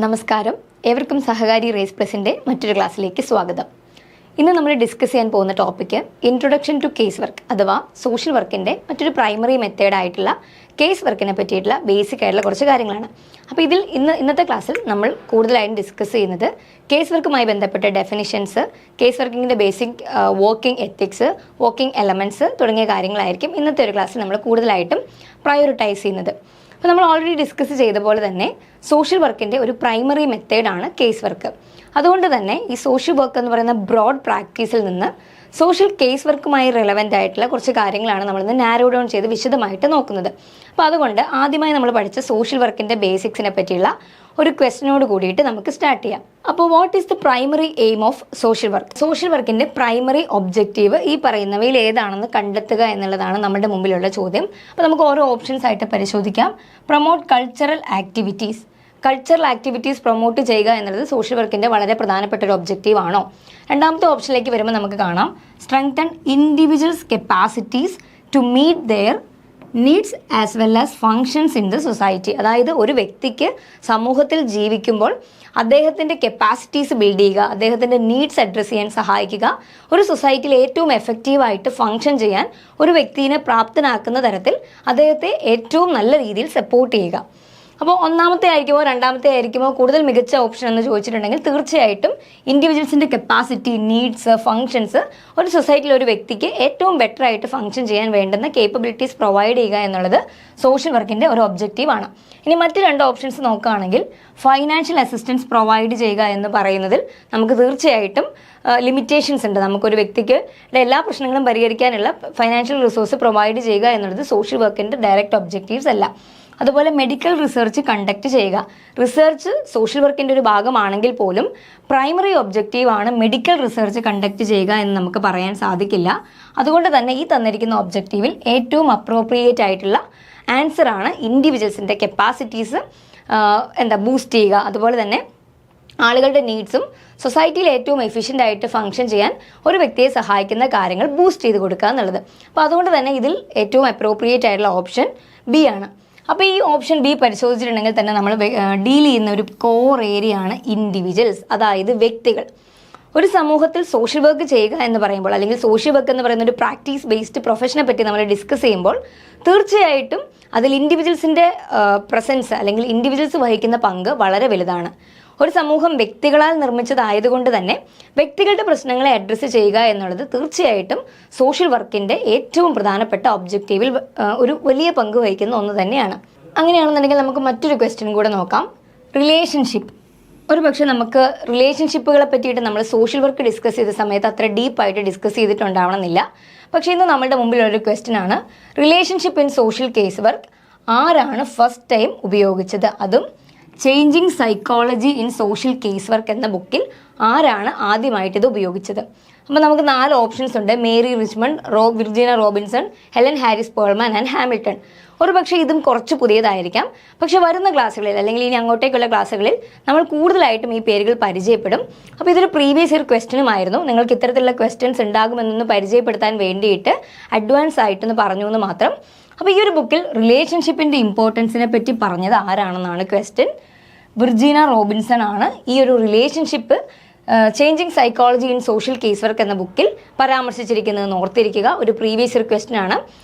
നമസ്കാരം, ഏവർക്കും സഹകാരി റേസ് പ്ലസിൻ്റെ മറ്റൊരു ക്ലാസ്സിലേക്ക് സ്വാഗതം. ഇന്ന് നമ്മൾ ഡിസ്കസ് ചെയ്യാൻ പോകുന്ന topic introduction to case work അഥവാ സോഷ്യൽ വർക്കിൻ്റെ മറ്റൊരു പ്രൈമറി മെത്തേഡായിട്ടുള്ള കേസ് വർക്കിനെ പറ്റിയിട്ടുള്ള ബേസിക് ആയിട്ടുള്ള കുറച്ച് കാര്യങ്ങളാണ്. അപ്പോൾ ഇന്നത്തെ ക്ലാസ്സിൽ നമ്മൾ കൂടുതലായിട്ടും ഡിസ്കസ് ചെയ്യുന്നത് കേസ് വർക്കുമായി ബന്ധപ്പെട്ട ഡെഫിനിഷൻസ്, കേസ് വർക്കിങ്ങിൻ്റെ basic working ethics, working elements തുടങ്ങിയ കാര്യങ്ങളായിരിക്കും ഇന്നത്തെ ഒരു ക്ലാസ്സിൽ നമ്മൾ കൂടുതലായിട്ടും പ്രയോറിറ്റൈസ് ചെയ്യുന്നത്. അപ്പോൾ നമ്മൾ ഓൾറെഡി ഡിസ്കസ് ചെയ്ത പോലെ തന്നെ സോഷ്യൽ വർക്കിൻ്റെ ഒരു പ്രൈമറി മെത്തേഡാണ് കേസ് വർക്ക്. അതുകൊണ്ട് തന്നെ ഈ സോഷ്യൽ വർക്ക് എന്ന് പറയുന്ന ബ്രോഡ് പ്രാക്ടീസിൽ നിന്ന് സോഷ്യൽ കേസ് വർക്കുമായി റെലവൻ്റ് ആയിട്ടുള്ള കുറച്ച് കാര്യങ്ങളാണ് നമ്മളിന്ന് നാരോ ഡൗൺ ചെയ്ത് വിശദമായിട്ട് നോക്കുന്നത്. അപ്പോൾ അതുകൊണ്ട് ആദ്യമായി നമ്മൾ പഠിച്ച സോഷ്യൽ വർക്കിൻ്റെ ബേസിക്സിനെ പറ്റിയുള്ള ഒരു ക്വസ്റ്റ്യനോട് കൂടിയിട്ട് നമുക്ക് സ്റ്റാർട്ട് ചെയ്യാം. അപ്പോൾ what is the primary aim of social work? Social വർക്കിൻ്റെ പ്രൈമറി ഒബ്ജക്റ്റീവ് ഈ പറയുന്നവയിൽ ഏതാണെന്ന് കണ്ടെത്തുക എന്നുള്ളതാണ് നമ്മുടെ മുമ്പിലുള്ള ചോദ്യം. അപ്പോൾ നമുക്ക് ഓരോ ഓപ്ഷൻസ് ആയിട്ട് പരിശോധിക്കാം. Promote cultural activities. Cultural activities promote ചെയ്യുക എന്നുള്ളത് സോഷ്യൽ വർക്കിൻ്റെ വളരെ പ്രധാനപ്പെട്ട ഒരു ഒബ്ജക്റ്റീവ് ആണോ? രണ്ടാമത്തെ ഓപ്ഷനിലേക്ക് വരുമ്പോൾ നമുക്ക് കാണാം strengthen individuals capacities to meet their needs as well as functions in the society. അതായത് ഒരു വ്യക്തിക്ക് സമൂഹത്തിൽ ജീവിക്കുമ്പോൾ അദ്ദേഹത്തിൻ്റെ കപ്പാസിറ്റീസ് ബിൽഡ് ചെയ്യുക, അദ്ദേഹത്തിൻ്റെ നീഡ്സ് അഡ്രസ്സ് ചെയ്യാൻ സഹായിക്കുക, ഒരു സൊസൈറ്റിയിൽ ഏറ്റവും എഫക്റ്റീവായിട്ട് ഫങ്ഷൻ ചെയ്യാൻ ഒരു വ്യക്തിയെ പ്രാപ്തനാക്കുന്ന തരത്തിൽ അദ്ദേഹത്തെ ഏറ്റവും നല്ല രീതിയിൽ സപ്പോർട്ട് ചെയ്യുക. അപ്പോൾ ഒന്നാമത്തെ ആയിരിക്കുമോ രണ്ടാമത്തെ ആയിരിക്കുമോ കൂടുതൽ മികച്ച ഓപ്ഷൻ എന്ന് ചോദിച്ചിട്ടുണ്ടെങ്കിൽ തീർച്ചയായിട്ടും ഇൻഡിവിജ്വൽസിൻ്റെ കപ്പാസിറ്റി, നീഡ്സ്, ഫങ്ഷൻസ് ഒരു സൊസൈറ്റിയിൽ ഒരു വ്യക്തിക്ക് ഏറ്റവും ബെറ്റർ ആയിട്ട് ഫങ്ഷൻ ചെയ്യാൻ വേണ്ടുന്ന കേപ്പബിലിറ്റീസ് പ്രൊവൈഡ് ചെയ്യുക എന്നുള്ളത് സോഷ്യൽ വർക്കിൻ്റെ ഒരു ഒബ്ജക്റ്റീവാണ്. ഇനി മറ്റ് രണ്ട് ഓപ്ഷൻസ് നോക്കുകയാണെങ്കിൽ ഫൈനാൻഷ്യൽ അസിസ്റ്റൻസ് പ്രൊവൈഡ് ചെയ്യുക എന്ന് പറയുന്നതിൽ നമുക്ക് തീർച്ചയായിട്ടും ലിമിറ്റേഷൻസ് ഉണ്ട്. നമുക്കൊരു വ്യക്തിക്ക് എല്ലാ പ്രശ്നങ്ങളും പരിഹരിക്കാനുള്ള ഫൈനാൻഷ്യൽ റിസോഴ്സ് പ്രൊവൈഡ് ചെയ്യുക എന്നുള്ളത് സോഷ്യൽ വർക്കിൻ്റെ ഡയറക്റ്റ് ഒബ്ജക്റ്റീവ്സ് അല്ല. അതുപോലെ മെഡിക്കൽ റിസർച്ച് കണ്ടക്ട് ചെയ്യുക. റിസർച്ച് സോഷ്യൽ വർക്കിൻ്റെ ഒരു ഭാഗമാണെങ്കിൽ പോലും പ്രൈമറി ഒബ്ജക്റ്റീവാണ് മെഡിക്കൽ റിസർച്ച് കണ്ടക്ട് ചെയ്യുക എന്ന് നമുക്ക് പറയാൻ സാധിക്കില്ല. അതുകൊണ്ട് തന്നെ ഈ തന്നിരിക്കുന്ന ഒബ്ജക്റ്റീവിൽ ഏറ്റവും അപ്രോപ്രിയേറ്റ് ആയിട്ടുള്ള ആൻസറാണ് ഇൻഡിവിജ്വൽസിൻ്റെ കപ്പാസിറ്റീസ് ബൂസ്റ്റ് ചെയ്യുക. അതുപോലെ തന്നെ ആളുകളുടെ നീഡ്സും സൊസൈറ്റിയിൽ ഏറ്റവും എഫിഷ്യൻ്റ് ആയിട്ട് ഫങ്ഷൻ ചെയ്യാൻ ഒരു വ്യക്തിയെ സഹായിക്കുന്ന കാര്യങ്ങൾ ബൂസ്റ്റ് ചെയ്ത് കൊടുക്കുക എന്നുള്ളത്. അപ്പോൾ അതുകൊണ്ട് തന്നെ ഇതിൽ ഏറ്റവും അപ്രോപ്രിയേറ്റ് ആയിട്ടുള്ള ഓപ്ഷൻ ബി ആണ്. അപ്പോൾ ഈ ഓപ്ഷൻ ബി പരിശോധിച്ചിട്ടുണ്ടെങ്കിൽ തന്നെ നമ്മൾ ഡീൽ ചെയ്യുന്ന ഒരു കോർ ഏരിയ ആണ് ഇൻഡിവിജ്വൽസ്, അതായത് വ്യക്തികൾ. ഒരു സമൂഹത്തിൽ സോഷ്യൽ വർക്ക് ചെയ്യുക എന്ന് പറയുമ്പോൾ അല്ലെങ്കിൽ സോഷ്യൽ വർക്ക് എന്ന് പറയുന്ന ഒരു പ്രാക്ടീസ് ബേസ്ഡ് പ്രൊഫഷനെ പറ്റി നമ്മൾ ഡിസ്കസ് ചെയ്യുമ്പോൾ തീർച്ചയായിട്ടും അതിൽ ഇൻഡിവിജ്വൽസിൻ്റെ പ്രസൻസ് അല്ലെങ്കിൽ ഇൻഡിവിജ്വൽസ് വഹിക്കുന്ന പങ്ക് വളരെ വലുതാണ്. ഒരു സമൂഹം വ്യക്തികളാൽ നിർമ്മിച്ചതായതുകൊണ്ട് തന്നെ വ്യക്തികളുടെ പ്രശ്നങ്ങളെ അഡ്രസ്സ് ചെയ്യുക എന്നുള്ളത് തീർച്ചയായിട്ടും സോഷ്യൽ വർക്കിൻ്റെ ഏറ്റവും പ്രധാനപ്പെട്ട ഒബ്ജക്റ്റീവിൽ ഒരു വലിയ പങ്ക് വഹിക്കുന്ന ഒന്ന് തന്നെയാണ്. അങ്ങനെയാണെന്നുണ്ടെങ്കിൽ നമുക്ക് മറ്റൊരു ക്വസ്റ്റ്യൻ കൂടെ നോക്കാം. റിലേഷൻഷിപ്പ്. ഒരു പക്ഷേ നമുക്ക് റിലേഷൻഷിപ്പുകളെ പറ്റിയിട്ട് നമ്മൾ സോഷ്യൽ വർക്ക് ഡിസ്കസ് ചെയ്ത സമയത്ത് അത്ര ഡീപ്പായിട്ട് ഡിസ്കസ് ചെയ്തിട്ടുണ്ടാവണമെന്നില്ല. പക്ഷേ ഇന്ന് നമ്മളുടെ മുമ്പിലൊരു ക്വസ്റ്റ്യൻ ആണ്, relationship in social case work ആരാണ് ഫസ്റ്റ് ടൈം ഉപയോഗിച്ചത്? അതും changing psychology in social case work എന്ന ബുക്കിൽ ആരാണ് ആദ്യമായിട്ട് ഇത് ഉപയോഗിച്ചത്? അപ്പോൾ നമുക്ക് 4 ഓപ്ഷൻസ് ഉണ്ട്. Mary Richmond, Virginia Robinson, Helen Harris Perlman and Hamilton. ഒരു പക്ഷേ ഇതും കുറച്ച് പുതിയതായിരിക്കാം. പക്ഷെ വരുന്ന ക്ലാസ്സുകളിൽ അല്ലെങ്കിൽ ഇനി അങ്ങോട്ടേക്കുള്ള ക്ലാസ്സുകളിൽ നമ്മൾ കൂടുതലായിട്ടും ഈ പേരുകൾ പരിചയപ്പെടും. അപ്പോൾ ഇതൊരു പ്രീവിയസ് ഇയർ ക്വസ്റ്റ്യനുമായിരുന്നു. നിങ്ങൾക്ക് ഇത്തരത്തിലുള്ള ക്വസ്റ്റ്യൻസ് ഉണ്ടാകുമെന്നൊന്ന് പരിചയപ്പെടുത്താൻ വേണ്ടിയിട്ട് അഡ്വാൻസ് ആയിട്ടൊന്ന് പറഞ്ഞു എന്ന് മാത്രം. അപ്പോൾ ഈ ഒരു ബുക്കിൽ റിലേഷൻഷിപ്പിൻ്റെ ഇമ്പോർട്ടൻസിനെ പറ്റി പറഞ്ഞത് ആരാണെന്നാണ് ക്വസ്റ്റ്യൻ. വിർജീന റോബിൻസൺ ആണ് ഈ ഒരു relationship changing psychology in social case work എന്ന ബുക്കിൽ പരാമർശിച്ചിരിക്കുന്നതെന്ന് ഓർത്തിരിക്കുക. ഒരു പ്രീവിയസ് ഇയർ ക്വസ്റ്റ്യൻ ആണ്.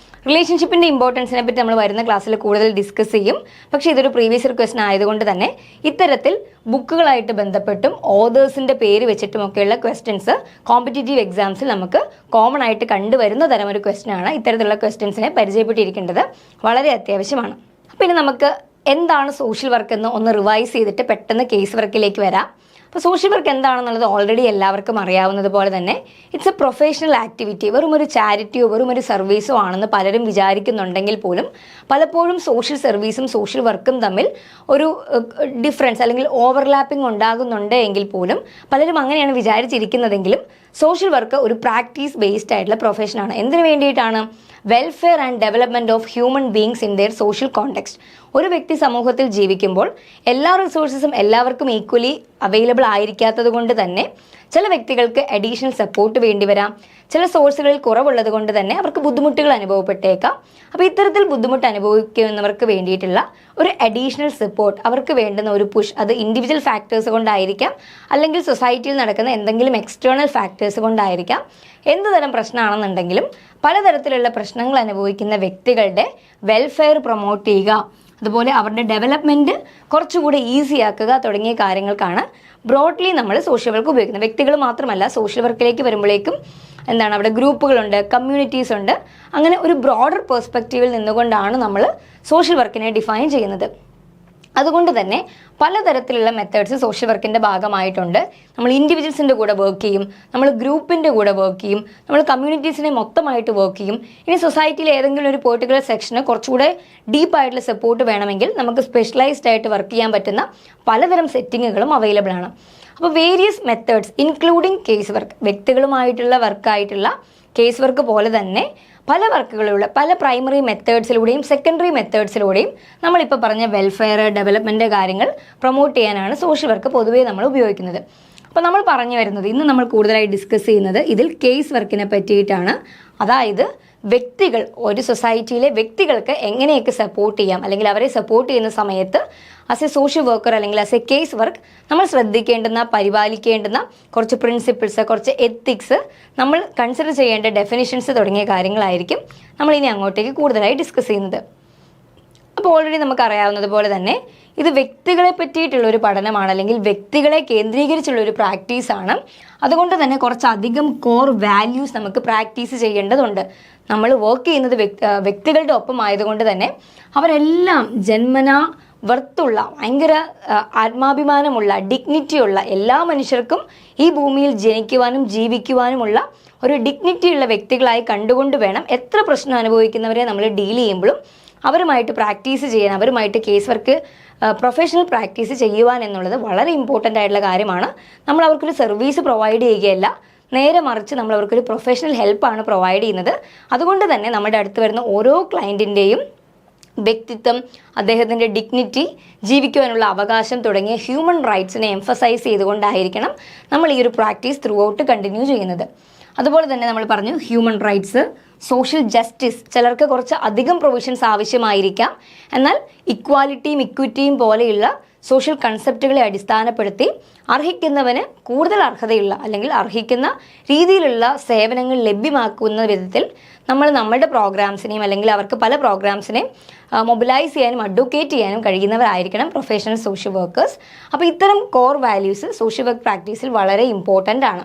റിലേഷൻഷിപ്പിൻ്റെ ഇമ്പോർട്ടൻസിനെ പറ്റി നമ്മൾ വരുന്ന ക്ലാസ്സിൽ കൂടുതൽ ഡിസ്കസ് ചെയ്യും. പക്ഷേ ഇതൊരു പ്രീവിയസ് ഇയർ ക്വസ്റ്റ്യൻ ആയതുകൊണ്ട് തന്നെ ഇത്തരത്തിൽ ബുക്കുകളായിട്ട് ബന്ധപ്പെട്ടും ഓതേഴ്സിൻ്റെ പേര് വെച്ചിട്ടുമൊക്കെയുള്ള ക്വസ്റ്റ്യൻസ് കോമ്പറ്റേറ്റീവ് എക്സാംസിൽ നമുക്ക് കോമൺ ആയിട്ട് കണ്ടുവരുന്ന തരം ഒരു ക്വസ്റ്റ്യൻ ആണ്. ഇത്തരത്തിലുള്ള ക്വസ്റ്റ്യൻസിനെ പരിചയപ്പെട്ടിരിക്കേണ്ടത് വളരെ അത്യാവശ്യമാണ്. പിന്നെ നമുക്ക് എന്താണ് സോഷ്യൽ വർക്ക് എന്ന് ഒന്ന് റിവൈസ് ചെയ്തിട്ട് പെട്ടെന്ന് കേസ് വർക്കിലേക്ക് വരാം. അപ്പോൾ സോഷ്യൽ വർക്ക് എന്താണെന്നുള്ളത് ഓൾറെഡി എല്ലാവർക്കും അറിയാവുന്നത് പോലെ തന്നെ ഇറ്റ്സ് എ പ്രൊഫഷണൽ ആക്ടിവിറ്റി. വെറും ഒരു ചാരിറ്റിയോ വെറും ഒരു സർവീസോ ആണെന്ന് പലരും വിചാരിക്കുന്നുണ്ടെങ്കിൽ പോലും പലപ്പോഴും സോഷ്യൽ സർവീസും സോഷ്യൽ വർക്കും തമ്മിൽ ഒരു ഡിഫറൻസ് അല്ലെങ്കിൽ ഓവർലാപ്പിംഗ് ഉണ്ടാകുന്നുണ്ട് എങ്കിൽ പോലും പലരും അങ്ങനെയാണ് വിചാരിച്ചിരിക്കുന്നതെങ്കിലും സോഷ്യൽ വർക്ക് ഒരു പ്രാക്ടീസ് ബേസ്ഡ് ആയിട്ടുള്ള പ്രൊഫഷനാണ്. എന്തിനു വേണ്ടിയിട്ടാണ്? Welfare and development of human beings in there social context. ഒരു വ്യക്തി സമൂഹത്തിൽ ജീവിക്കുമ്പോൾ എല്ലാ റിസോഴ്സസും എല്ലാവർക്കും ഈക്വലി അവൈലബിൾ ആയിരിക്കാത്തത് കൊണ്ട് തന്നെ ചില വ്യക്തികൾക്ക് അഡീഷണൽ സപ്പോർട്ട് വേണ്ടി വരാം. ചില സോഴ്സുകളിൽ കുറവുള്ളത് കൊണ്ട് തന്നെ അവർക്ക് ബുദ്ധിമുട്ടുകൾ അനുഭവപ്പെട്ടേക്കാം. അപ്പോൾ ഇത്തരത്തിൽ ബുദ്ധിമുട്ട് അനുഭവിക്കുന്നവർക്ക് വേണ്ടിയിട്ടുള്ള ഒരു അഡീഷണൽ സപ്പോർട്ട്, അവർക്ക് വേണ്ടുന്ന ഒരു പുഷ്, അത് ഇൻഡിവിജ്വൽ ഫാക്ടേഴ്സ് കൊണ്ടായിരിക്കാം, അല്ലെങ്കിൽ സൊസൈറ്റിയിൽ നടക്കുന്ന എന്തെങ്കിലും എക്സ്റ്റേണൽ ഫാക്ടേഴ്സ് കൊണ്ടായിരിക്കാം. എന്ത് തരം പ്രശ്നമാണെന്നുണ്ടെങ്കിലും പലതരത്തിലുള്ള പ്രശ്നങ്ങൾ അനുഭവിക്കുന്ന വ്യക്തികളുടെ വെൽഫെയർ പ്രൊമോട്ട് ചെയ്യുക, അതുപോലെ അവരുടെ ഡെവലപ്മെൻറ്റ് കുറച്ചുകൂടി ഈസി ആക്കുക തുടങ്ങിയ കാര്യങ്ങൾക്കാണ് ബ്രോഡ്ലി നമ്മൾ സോഷ്യൽ വർക്ക് ഉപയോഗിക്കുന്നത്. വ്യക്തികൾ മാത്രമല്ല, സോഷ്യൽ വർക്കിലേക്ക് വരുമ്പോഴേക്കും അവിടെ ഗ്രൂപ്പുകളുണ്ട്, കമ്മ്യൂണിറ്റീസ് ഉണ്ട്. അങ്ങനെ ഒരു ബ്രോഡർ പെർസ്പെക്റ്റീവിൽ നിന്നുകൊണ്ടാണ് നമ്മൾ സോഷ്യൽ വർക്കിനെ ഡിഫൈൻ ചെയ്യുന്നത്. അതുകൊണ്ട് തന്നെ പലതരത്തിലുള്ള മെത്തേഡ്സ് സോഷ്യൽ വർക്കിൻ്റെ ഭാഗമായിട്ടുണ്ട്. നമ്മൾ ഇൻഡിവിജ്വൽസിൻ്റെ കൂടെ വർക്ക് ചെയ്യും, നമ്മൾ ഗ്രൂപ്പിൻ്റെ കൂടെ വർക്ക് ചെയ്യും, നമ്മൾ കമ്മ്യൂണിറ്റീസിനെ മൊത്തമായിട്ട് വർക്ക് ചെയ്യും. ഇനി സൊസൈറ്റിയിൽ ഏതെങ്കിലും ഒരു പെർട്ടിക്കുലർ സെക്ഷന് കുറച്ചുകൂടെ ഡീപ്പായിട്ടുള്ള സപ്പോർട്ട് വേണമെങ്കിൽ നമുക്ക് സ്പെഷ്യലൈസ്ഡ് ആയിട്ട് വർക്ക് ചെയ്യാൻ പറ്റുന്ന പലതരം സെറ്റിങ്ങുകളും അവൈലബിൾ ആണ്. അപ്പോൾ various methods including case work, വ്യക്തികളുമായിട്ടുള്ള വർക്കായിട്ടുള്ള കേസ് വർക്ക് പോലെ തന്നെ പല വർക്കുകളിലൂടെ, പല പ്രൈമറി മെത്തേഡ്സിലൂടെയും സെക്കൻഡറി മെത്തേഡ്സിലൂടെയും നമ്മളിപ്പോൾ പറഞ്ഞ വെൽഫെയർ, ഡെവലപ്മെൻറ്റ് കാര്യങ്ങൾ പ്രൊമോട്ട് ചെയ്യാനാണ് സോഷ്യൽ വർക്ക് പൊതുവേ നമ്മൾ ഉപയോഗിക്കുന്നത്. അപ്പോൾ നമ്മൾ പറഞ്ഞു വരുന്നത്, ഇന്ന് നമ്മൾ കൂടുതലായി ഡിസ്കസ് ചെയ്യുന്നത് ഇതിൽ കേസ് വർക്കിനെ പറ്റിയിട്ടാണ്. അതായത് വ്യക്തികൾ, ഒരു സൊസൈറ്റിയിലെ വ്യക്തികൾക്ക് എങ്ങനെയൊക്കെ സപ്പോർട്ട് ചെയ്യാം, അല്ലെങ്കിൽ അവരെ സപ്പോർട്ട് ചെയ്യുന്ന സമയത്ത് ആസ് എ സോഷ്യൽ വർക്കർ അല്ലെങ്കിൽ ആസ് എ കേസ് വർക്ക് നമ്മൾ ശ്രദ്ധിക്കേണ്ടുന്ന, പരിപാലിക്കേണ്ടുന്ന കുറച്ച് പ്രിൻസിപ്പിൾസ്, കുറച്ച് എത്തിക്സ്, നമ്മൾ കൺസിഡർ ചെയ്യേണ്ട ഡെഫിനിഷൻസ് തുടങ്ങിയ കാര്യങ്ങളായിരിക്കും നമ്മൾ ഇനി അങ്ങോട്ടേക്ക് കൂടുതലായി ഡിസ്കസ് ചെയ്യുന്നത്. അപ്പോൾ ഓൾറെഡി നമുക്കറിയാവുന്നത് പോലെ തന്നെ ഇത് വ്യക്തികളെ പറ്റിയിട്ടുള്ളൊരു പഠനമാണ്, അല്ലെങ്കിൽ വ്യക്തികളെ കേന്ദ്രീകരിച്ചുള്ളൊരു പ്രാക്ടീസാണ്. അതുകൊണ്ട് തന്നെ കുറച്ചധികം കോർ വാല്യൂസ് നമുക്ക് പ്രാക്ടീസ് ചെയ്യേണ്ടതുണ്ട്. നമ്മൾ വർക്ക് ചെയ്യുന്നത് വ്യക്തികളുടെ ഒപ്പം ആയതുകൊണ്ട് തന്നെ അവരെല്ലാം ജന്മനാ വർത്തുള്ള, ഭയങ്കര ആത്മാഭിമാനമുള്ള, ഡിഗ്നിറ്റിയുള്ള, എല്ലാ മനുഷ്യർക്കും ഈ ഭൂമിയിൽ ജനിക്കുവാനും ജീവിക്കുവാനുമുള്ള ഒരു ഡിഗ്നിറ്റിയുള്ള വ്യക്തികളായി കണ്ടുകൊണ്ട് വേണം എത്ര പ്രശ്നം അനുഭവിക്കുന്നവരെ നമ്മൾ ഡീൽ ചെയ്യുമ്പോഴും അവരുമായിട്ട് പ്രാക്ടീസ് ചെയ്യാൻ, അവരുമായിട്ട് കേസ് വർക്ക് പ്രൊഫഷണൽ പ്രാക്ടീസ് ചെയ്യുവാൻ എന്നുള്ളത് വളരെ ഇമ്പോർട്ടൻ്റ് ആയിട്ടുള്ള കാര്യമാണ്. നമ്മൾ അവർക്കൊരു സർവീസ് പ്രൊവൈഡ് ചെയ്യുകയല്ല, നേരെ മറിച്ച് നമ്മൾ അവർക്കൊരു പ്രൊഫഷണൽ ഹെൽപ്പാണ് പ്രൊവൈഡ് ചെയ്യുന്നത്. അതുകൊണ്ട് തന്നെ നമ്മുടെ അടുത്ത് വരുന്ന ഓരോ ക്ലയൻറ്റിൻ്റെയും വ്യക്തിത്വം, അദ്ദേഹത്തിൻ്റെ ഡിഗ്നിറ്റി, ജീവിക്കുവാനുള്ള അവകാശം തുടങ്ങിയ ഹ്യൂമൻ റൈറ്റ്സിനെ എംഫസൈസ് ചെയ്തുകൊണ്ടായിരിക്കണം നമ്മൾ ഈ ഒരു പ്രാക്ടീസ് ത്രൂ ഔട്ട് കണ്ടിന്യൂ ചെയ്യുന്നത്. അതുപോലെ തന്നെ നമ്മൾ പറഞ്ഞു ഹ്യൂമൻ റൈറ്റ്സ്, സോഷ്യൽ ജസ്റ്റിസ്, ചിലർക്ക് കുറച്ച് അധികം പ്രൊവിഷൻസ് ആവശ്യമായിരിക്കാം. എന്നാൽ ഇക്വാലിറ്റിയും ഇക്വിറ്റിയും പോലെയുള്ള സോഷ്യൽ കൺസെപ്റ്റുകളെ അടിസ്ഥാനപ്പെടുത്തി അർഹിക്കുന്നവന് കൂടുതൽ അർഹതയുള്ള, അല്ലെങ്കിൽ അർഹിക്കുന്ന രീതിയിലുള്ള സേവനങ്ങൾ ലഭ്യമാക്കുന്ന വിധത്തിൽ നമ്മൾ നമ്മുടെ പ്രോഗ്രാംസിനെയും, അല്ലെങ്കിൽ അവർക്ക് പല പ്രോഗ്രാംസിനെയും മൊബിലൈസ് ചെയ്യാനും അഡ്വക്കേറ്റ് ചെയ്യാനും കഴിയുന്നവരായിരിക്കണം പ്രൊഫഷണൽ സോഷ്യൽ വർക്കേഴ്സ്. അപ്പോൾ ഇത്തരം കോർ വാല്യൂസ് സോഷ്യൽ വർക്ക് പ്രാക്ടീസിൽ വളരെ ഇമ്പോർട്ടൻ്റ് ആണ്.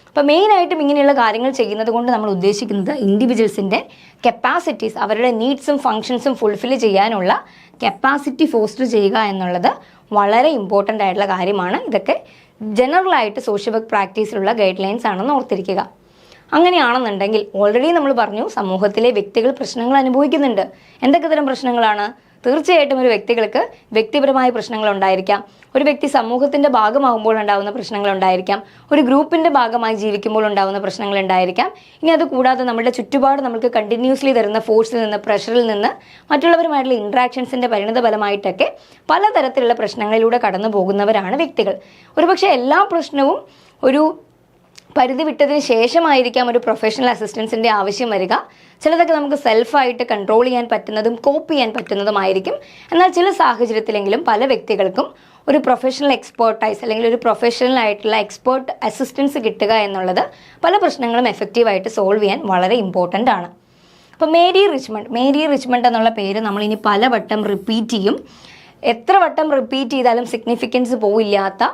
അപ്പോൾ മെയിനായിട്ടും ഇങ്ങനെയുള്ള കാര്യങ്ങൾ ചെയ്യുന്നത് കൊണ്ട് നമ്മൾ ഉദ്ദേശിക്കുന്നത് ഇൻഡിവിജ്വൽസിൻ്റെ കപ്പാസിറ്റീസ്, അവരുടെ നീഡ്സും ഫങ്ഷൻസും ഫുൾഫിൽ ചെയ്യാനുള്ള കപ്പാസിറ്റി ഫോസ്റ്റർ ചെയ്യുക എന്നുള്ളത് വളരെ ഇമ്പോർട്ടൻ്റ് ആയിട്ടുള്ള കാര്യമാണ്. ഇതൊക്കെ ജനറലായിട്ട് സോഷ്യൽ വർക്ക് പ്രാക്ടീസിലുള്ള ഗൈഡ് ലൈൻസ് ആണെന്ന് ഓർത്തിരിക്കുക. അങ്ങനെയാണെന്നുണ്ടെങ്കിൽ ഓൾറെഡി നമ്മൾ പറഞ്ഞു സമൂഹത്തിലെ വ്യക്തികൾ പ്രശ്നങ്ങൾ അനുഭവിക്കുന്നുണ്ട്. എന്തൊക്കെ തരം പ്രശ്നങ്ങളാണ്? തീർച്ചയായിട്ടും ഒരു വ്യക്തികൾക്ക് വ്യക്തിപരമായ പ്രശ്നങ്ങൾ ഉണ്ടായിരിക്കാം, ഒരു വ്യക്തി സമൂഹത്തിൻ്റെ ഭാഗമാകുമ്പോൾ ഉണ്ടാകുന്ന പ്രശ്നങ്ങൾ ഉണ്ടായിരിക്കാം, ഒരു ഗ്രൂപ്പിൻ്റെ ഭാഗമായി ജീവിക്കുമ്പോൾ ഉണ്ടാകുന്ന പ്രശ്നങ്ങൾ ഉണ്ടായിരിക്കാം. ഇനി അത് കൂടാതെ നമ്മുടെ ചുറ്റുപാട് നമുക്ക് കണ്ടിന്യൂസ്ലി തരുന്ന ഫോഴ്സിൽ നിന്ന്, പ്രഷറിൽ നിന്ന്, മറ്റുള്ളവരുമായിട്ടുള്ള ഇൻട്രാക്ഷൻസിൻ്റെ പരിണിത ഫലമായിട്ടൊക്കെ പലതരത്തിലുള്ള പ്രശ്നങ്ങളിലൂടെ കടന്നു പോകുന്നവരാണ് വ്യക്തികൾ. ഒരുപക്ഷെ എല്ലാ പ്രശ്നവും ഒരു പരിധി വിട്ടതിന് ശേഷമായിരിക്കാം ഒരു പ്രൊഫഷണൽ അസിസ്റ്റൻസിൻ്റെ ആവശ്യം വരിക. ചിലതൊക്കെ നമുക്ക് സെൽഫായിട്ട് കൺട്രോൾ ചെയ്യാൻ പറ്റുന്നതും കോപ്പ് ചെയ്യാൻ പറ്റുന്നതുമായിരിക്കും. എന്നാൽ ചില സാഹചര്യത്തിലെങ്കിലും പല വ്യക്തികൾക്കും ഒരു പ്രൊഫഷണൽ എക്സ്പേർട്ടൈസ്, അല്ലെങ്കിൽ ഒരു പ്രൊഫഷണൽ ആയിട്ടുള്ള എക്സ്പേർട്ട് അസിസ്റ്റൻസ് കിട്ടുക എന്നുള്ളത് പല പ്രശ്നങ്ങളും എഫക്റ്റീവായിട്ട് സോൾവ് ചെയ്യാൻ വളരെ ഇമ്പോർട്ടൻ്റ് ആണ്. അപ്പോൾ മേരി റിച്ച്മണ്ട് എന്നുള്ള പേര് നമ്മളിനി പലവട്ടം റിപ്പീറ്റ് ചെയ്യും. എത്ര വട്ടം റിപ്പീറ്റ് ചെയ്താലും സിഗ്നിഫിക്കൻസ് പോയില്ലാത്ത,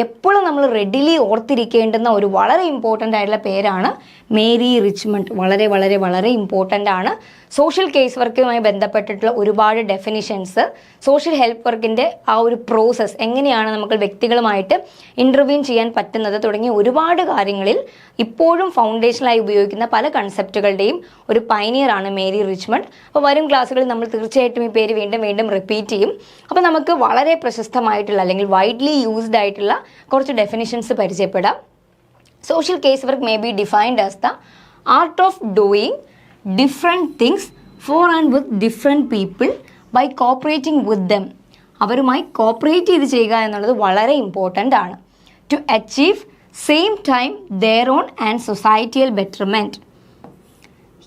എപ്പോഴും നമ്മൾ റെഡിലി ഓർത്തിരിക്കേണ്ടുന്ന ഒരു വളരെ ഇമ്പോർട്ടൻ്റ് ആയിട്ടുള്ള പേരാണ് മേരി റിച്ച്മണ്ട്. വളരെ വളരെ വളരെ ഇമ്പോർട്ടൻ്റ് ആണ്. സോഷ്യൽ കേസ് വർക്കുമായി ബന്ധപ്പെട്ടിട്ടുള്ള ഒരുപാട് ഡെഫിനിഷൻസ്, സോഷ്യൽ ഹെൽപ്പ് വർക്കിൻ്റെ ആ ഒരു പ്രോസസ്സ്, എങ്ങനെയാണ് നമുക്ക് വ്യക്തികളുമായിട്ട് ഇൻ്റർവ്യൂൻ ചെയ്യാൻ പറ്റുന്നത് തുടങ്ങിയ ഒരുപാട് കാര്യങ്ങളിൽ ഇപ്പോഴും ഫൗണ്ടേഷനായി ഉപയോഗിക്കുന്ന പല കൺസെപ്റ്റുകളുടെയും ഒരു പൈനിയർ ആണ് മേരി റിച്ച്മണ്ട്. അപ്പോൾ വരും ക്ലാസ്സുകളിൽ നമ്മൾ തീർച്ചയായിട്ടും ഈ പേര് വീണ്ടും വീണ്ടും റിപ്പീറ്റ് ചെയ്യും. അപ്പോൾ നമുക്ക് വളരെ പ്രശസ്തമായിട്ടുള്ള, അല്ലെങ്കിൽ വൈഡ്ലി യൂസ്ഡ് ആയിട്ടുള്ള കുറച്ച് ഡെഫിനിഷൻസ് പരിചയപ്പെടാം. Social case work may be defined as the art of doing different things for and with different people by cooperating with them. അവരുമായി കോപ്പറേറ്റ് ചെയ്ത് ചെയ്യുക എന്നുള്ളത് വളരെ ഇമ്പോർട്ടൻ്റ് ആണ്. To achieve same time their own and societal betterment.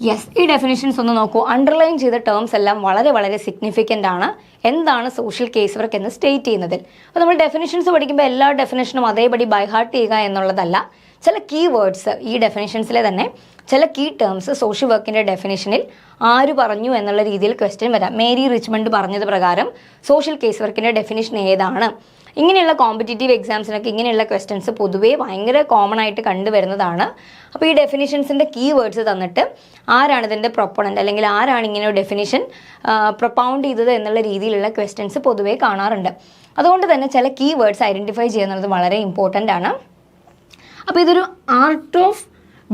Yes, ഈ definitions ഒന്ന് നോക്കൂ. Underline ചെയ്ത ടേംസ് എല്ലാം വളരെ വളരെ സിഗ്നിഫിക്കൻ്റ് ആണ്. എന്താണ് സോഷ്യൽ കേസ് വർക്ക് എന്ന് സ്റ്റേറ്റ് ചെയ്യുന്നതിൽ. അപ്പോൾ നമ്മൾ ഡെഫിനിഷൻസ് പഠിക്കുമ്പോൾ എല്ലാ ഡെഫിനിഷനും അതേപടി ബൈ ഹാർട്ട് ചെയ്യുക എന്നുള്ളതല്ല. ചില കീ വേർഡ്സ്, ഈ ഡെഫിനിഷൻസിലെ തന്നെ ചില കീ ടേംസ് സോഷ്യൽ വർക്കിൻ്റെ ഡെഫിനിഷനിൽ ആര് പറഞ്ഞു എന്നുള്ള രീതിയിൽ ക്വസ്റ്റ്യൻ വരാം. മേരി റിച്ച്മണ്ട് പറഞ്ഞത് പ്രകാരം സോഷ്യൽ കേസ് വർക്കിൻ്റെ ഡെഫിനിഷൻ ഏതാണ്? ഇങ്ങനെയുള്ള കോമ്പറ്റേറ്റീവ് എക്സാംസിനൊക്കെ ഇങ്ങനെയുള്ള ക്വസ്റ്റ്യൻസ് പൊതുവേ ഭയങ്കര കോമൺ ആയിട്ട് കണ്ടുവരുന്നതാണ്. അപ്പോൾ ഈ ഡെഫിനിഷൻസിൻ്റെ കീ വേർഡ്സ് തന്നിട്ട് ആരാണ് ഇതിൻ്റെ പ്രൊപ്പണൻ്റ് അല്ലെങ്കിൽ ആരാണ് ഇങ്ങനെ ഒരു ഡെഫിനിഷൻ പ്രൊപ്പൗണ്ട് ചെയ്തത് എന്നുള്ള രീതിയിലുള്ള ക്വസ്റ്റ്യൻസ് പൊതുവേ കാണാറുണ്ട്. അതുകൊണ്ട് തന്നെ ചില കീ വേർഡ്സ് ഐഡൻറ്റിഫൈ ചെയ്യുന്നത് വളരെ ഇമ്പോർട്ടൻ്റ് ആണ്. അപ്പോൾ ഇതൊരു art of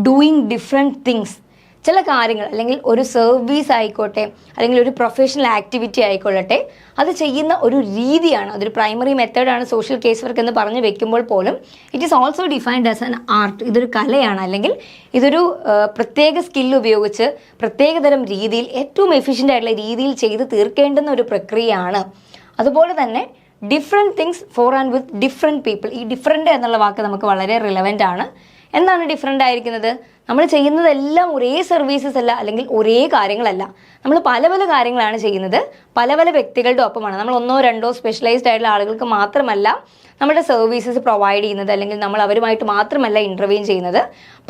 doing different things. ചില കാര്യങ്ങൾ അല്ലെങ്കിൽ ഒരു സർവീസ് ആയിക്കോട്ടെ അല്ലെങ്കിൽ ഒരു പ്രൊഫഷണൽ ആക്ടിവിറ്റി ആയിക്കൊള്ളട്ടെ, അത് ചെയ്യുന്ന ഒരു രീതിയാണ്. അതൊരു പ്രൈമറി മെത്തേഡാണ് സോഷ്യൽ കേസ് വർക്ക് എന്ന് പറഞ്ഞു വെക്കുമ്പോൾ പോലും it is also defined as an art. ഇതൊരു കലയാണ്, അല്ലെങ്കിൽ ഇതൊരു പ്രത്യേക സ്കില്ല് ഉപയോഗിച്ച് പ്രത്യേകതരം രീതിയിൽ ഏറ്റവും എഫിഷ്യൻ്റ് ആയിട്ടുള്ള രീതിയിൽ ചെയ്ത് തീർക്കേണ്ടുന്ന ഒരു പ്രക്രിയയാണ്. അതുപോലെ തന്നെ different things for and with different people. ഈ ഡിഫറെൻ്റ് എന്നുള്ള വാക്ക് നമുക്ക് വളരെ റിലവൻ്റ് ആണ്. എന്താണ് ഡിഫറെൻ്റ് ആയിരിക്കുന്നത്? നമ്മൾ ചെയ്യുന്നതെല്ലാം ഒരേ സർവീസസ് അല്ല, അല്ലെങ്കിൽ ഒരേ കാര്യങ്ങളല്ല. നമ്മൾ പല പല കാര്യങ്ങളാണ് ചെയ്യുന്നത്, പല പല വ്യക്തികളുടെ ഒപ്പമാണ്. നമ്മൾ ഒന്നോ രണ്ടോ സ്പെഷ്യലൈസ്ഡ് ആയിട്ടുള്ള ആളുകൾക്ക് മാത്രമല്ല നമ്മുടെ സർവീസസ് പ്രൊവൈഡ് ചെയ്യുന്നത്, അല്ലെങ്കിൽ നമ്മൾ അവരുമായിട്ട് മാത്രമല്ല ഇൻ്റർവ്യൂ ചെയ്യുന്നത്.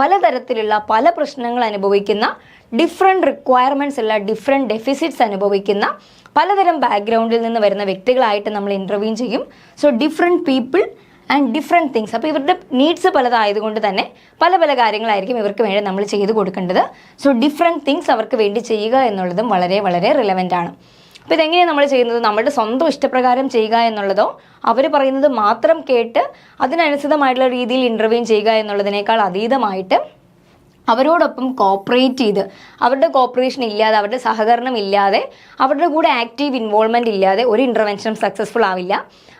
പലതരത്തിലുള്ള പല പ്രശ്നങ്ങൾ അനുഭവിക്കുന്ന, ഡിഫറെൻറ്റ് റിക്വയർമെൻറ്റ്സ് ഉള്ള, ഡിഫറെൻറ്റ് ഡെഫിസിറ്റ്സ് അനുഭവിക്കുന്ന പലതരം ബാക്ക്ഗ്രൗണ്ടിൽ നിന്ന് വരുന്ന വ്യക്തികളായിട്ട് നമ്മൾ ഇൻ്റർവ്യൂ ചെയ്യും. So different people and different things. അപ്പോൾ ഇവരുടെ നീഡ്സ് പലതായതുകൊണ്ട് തന്നെ പല പല കാര്യങ്ങളായിരിക്കും ഇവർക്ക് വേണ്ടി നമ്മൾ ചെയ്ത് കൊടുക്കേണ്ടത്. സോ ഡിഫറെൻറ്റ് തിങ്സ് അവർക്ക് വേണ്ടി ചെയ്യുക എന്നുള്ളതും വളരെ വളരെ റിലവൻ്റ് ആണ്. അപ്പോൾ ഇതെങ്ങനെയാണ് നമ്മൾ ചെയ്യുന്നത്? നമ്മുടെ സ്വന്തം ഇഷ്ടപ്രകാരം ചെയ്യുക എന്നുള്ളതോ അവർ പറയുന്നത് മാത്രം കേട്ട് അതിനനുസൃതമായിട്ടുള്ള രീതിയിൽ ഇൻ്റർവ്യൂ ചെയ്യുക എന്നുള്ളതിനേക്കാൾ അതീതമായിട്ട് അവരോടൊപ്പം കോപ്പറേറ്റ് ചെയ്ത്, അവരുടെ കോപ്പറേഷൻ ഇല്ലാതെ, അവരുടെ സഹകരണം ഇല്ലാതെ, അവരുടെ കൂടെ ആക്റ്റീവ് ഇൻവോൾവ്മെൻറ്റ് ഇല്ലാതെ ഒരു ഇൻ്റർവെൻഷനും സക്സസ്ഫുൾ ആവില്ല.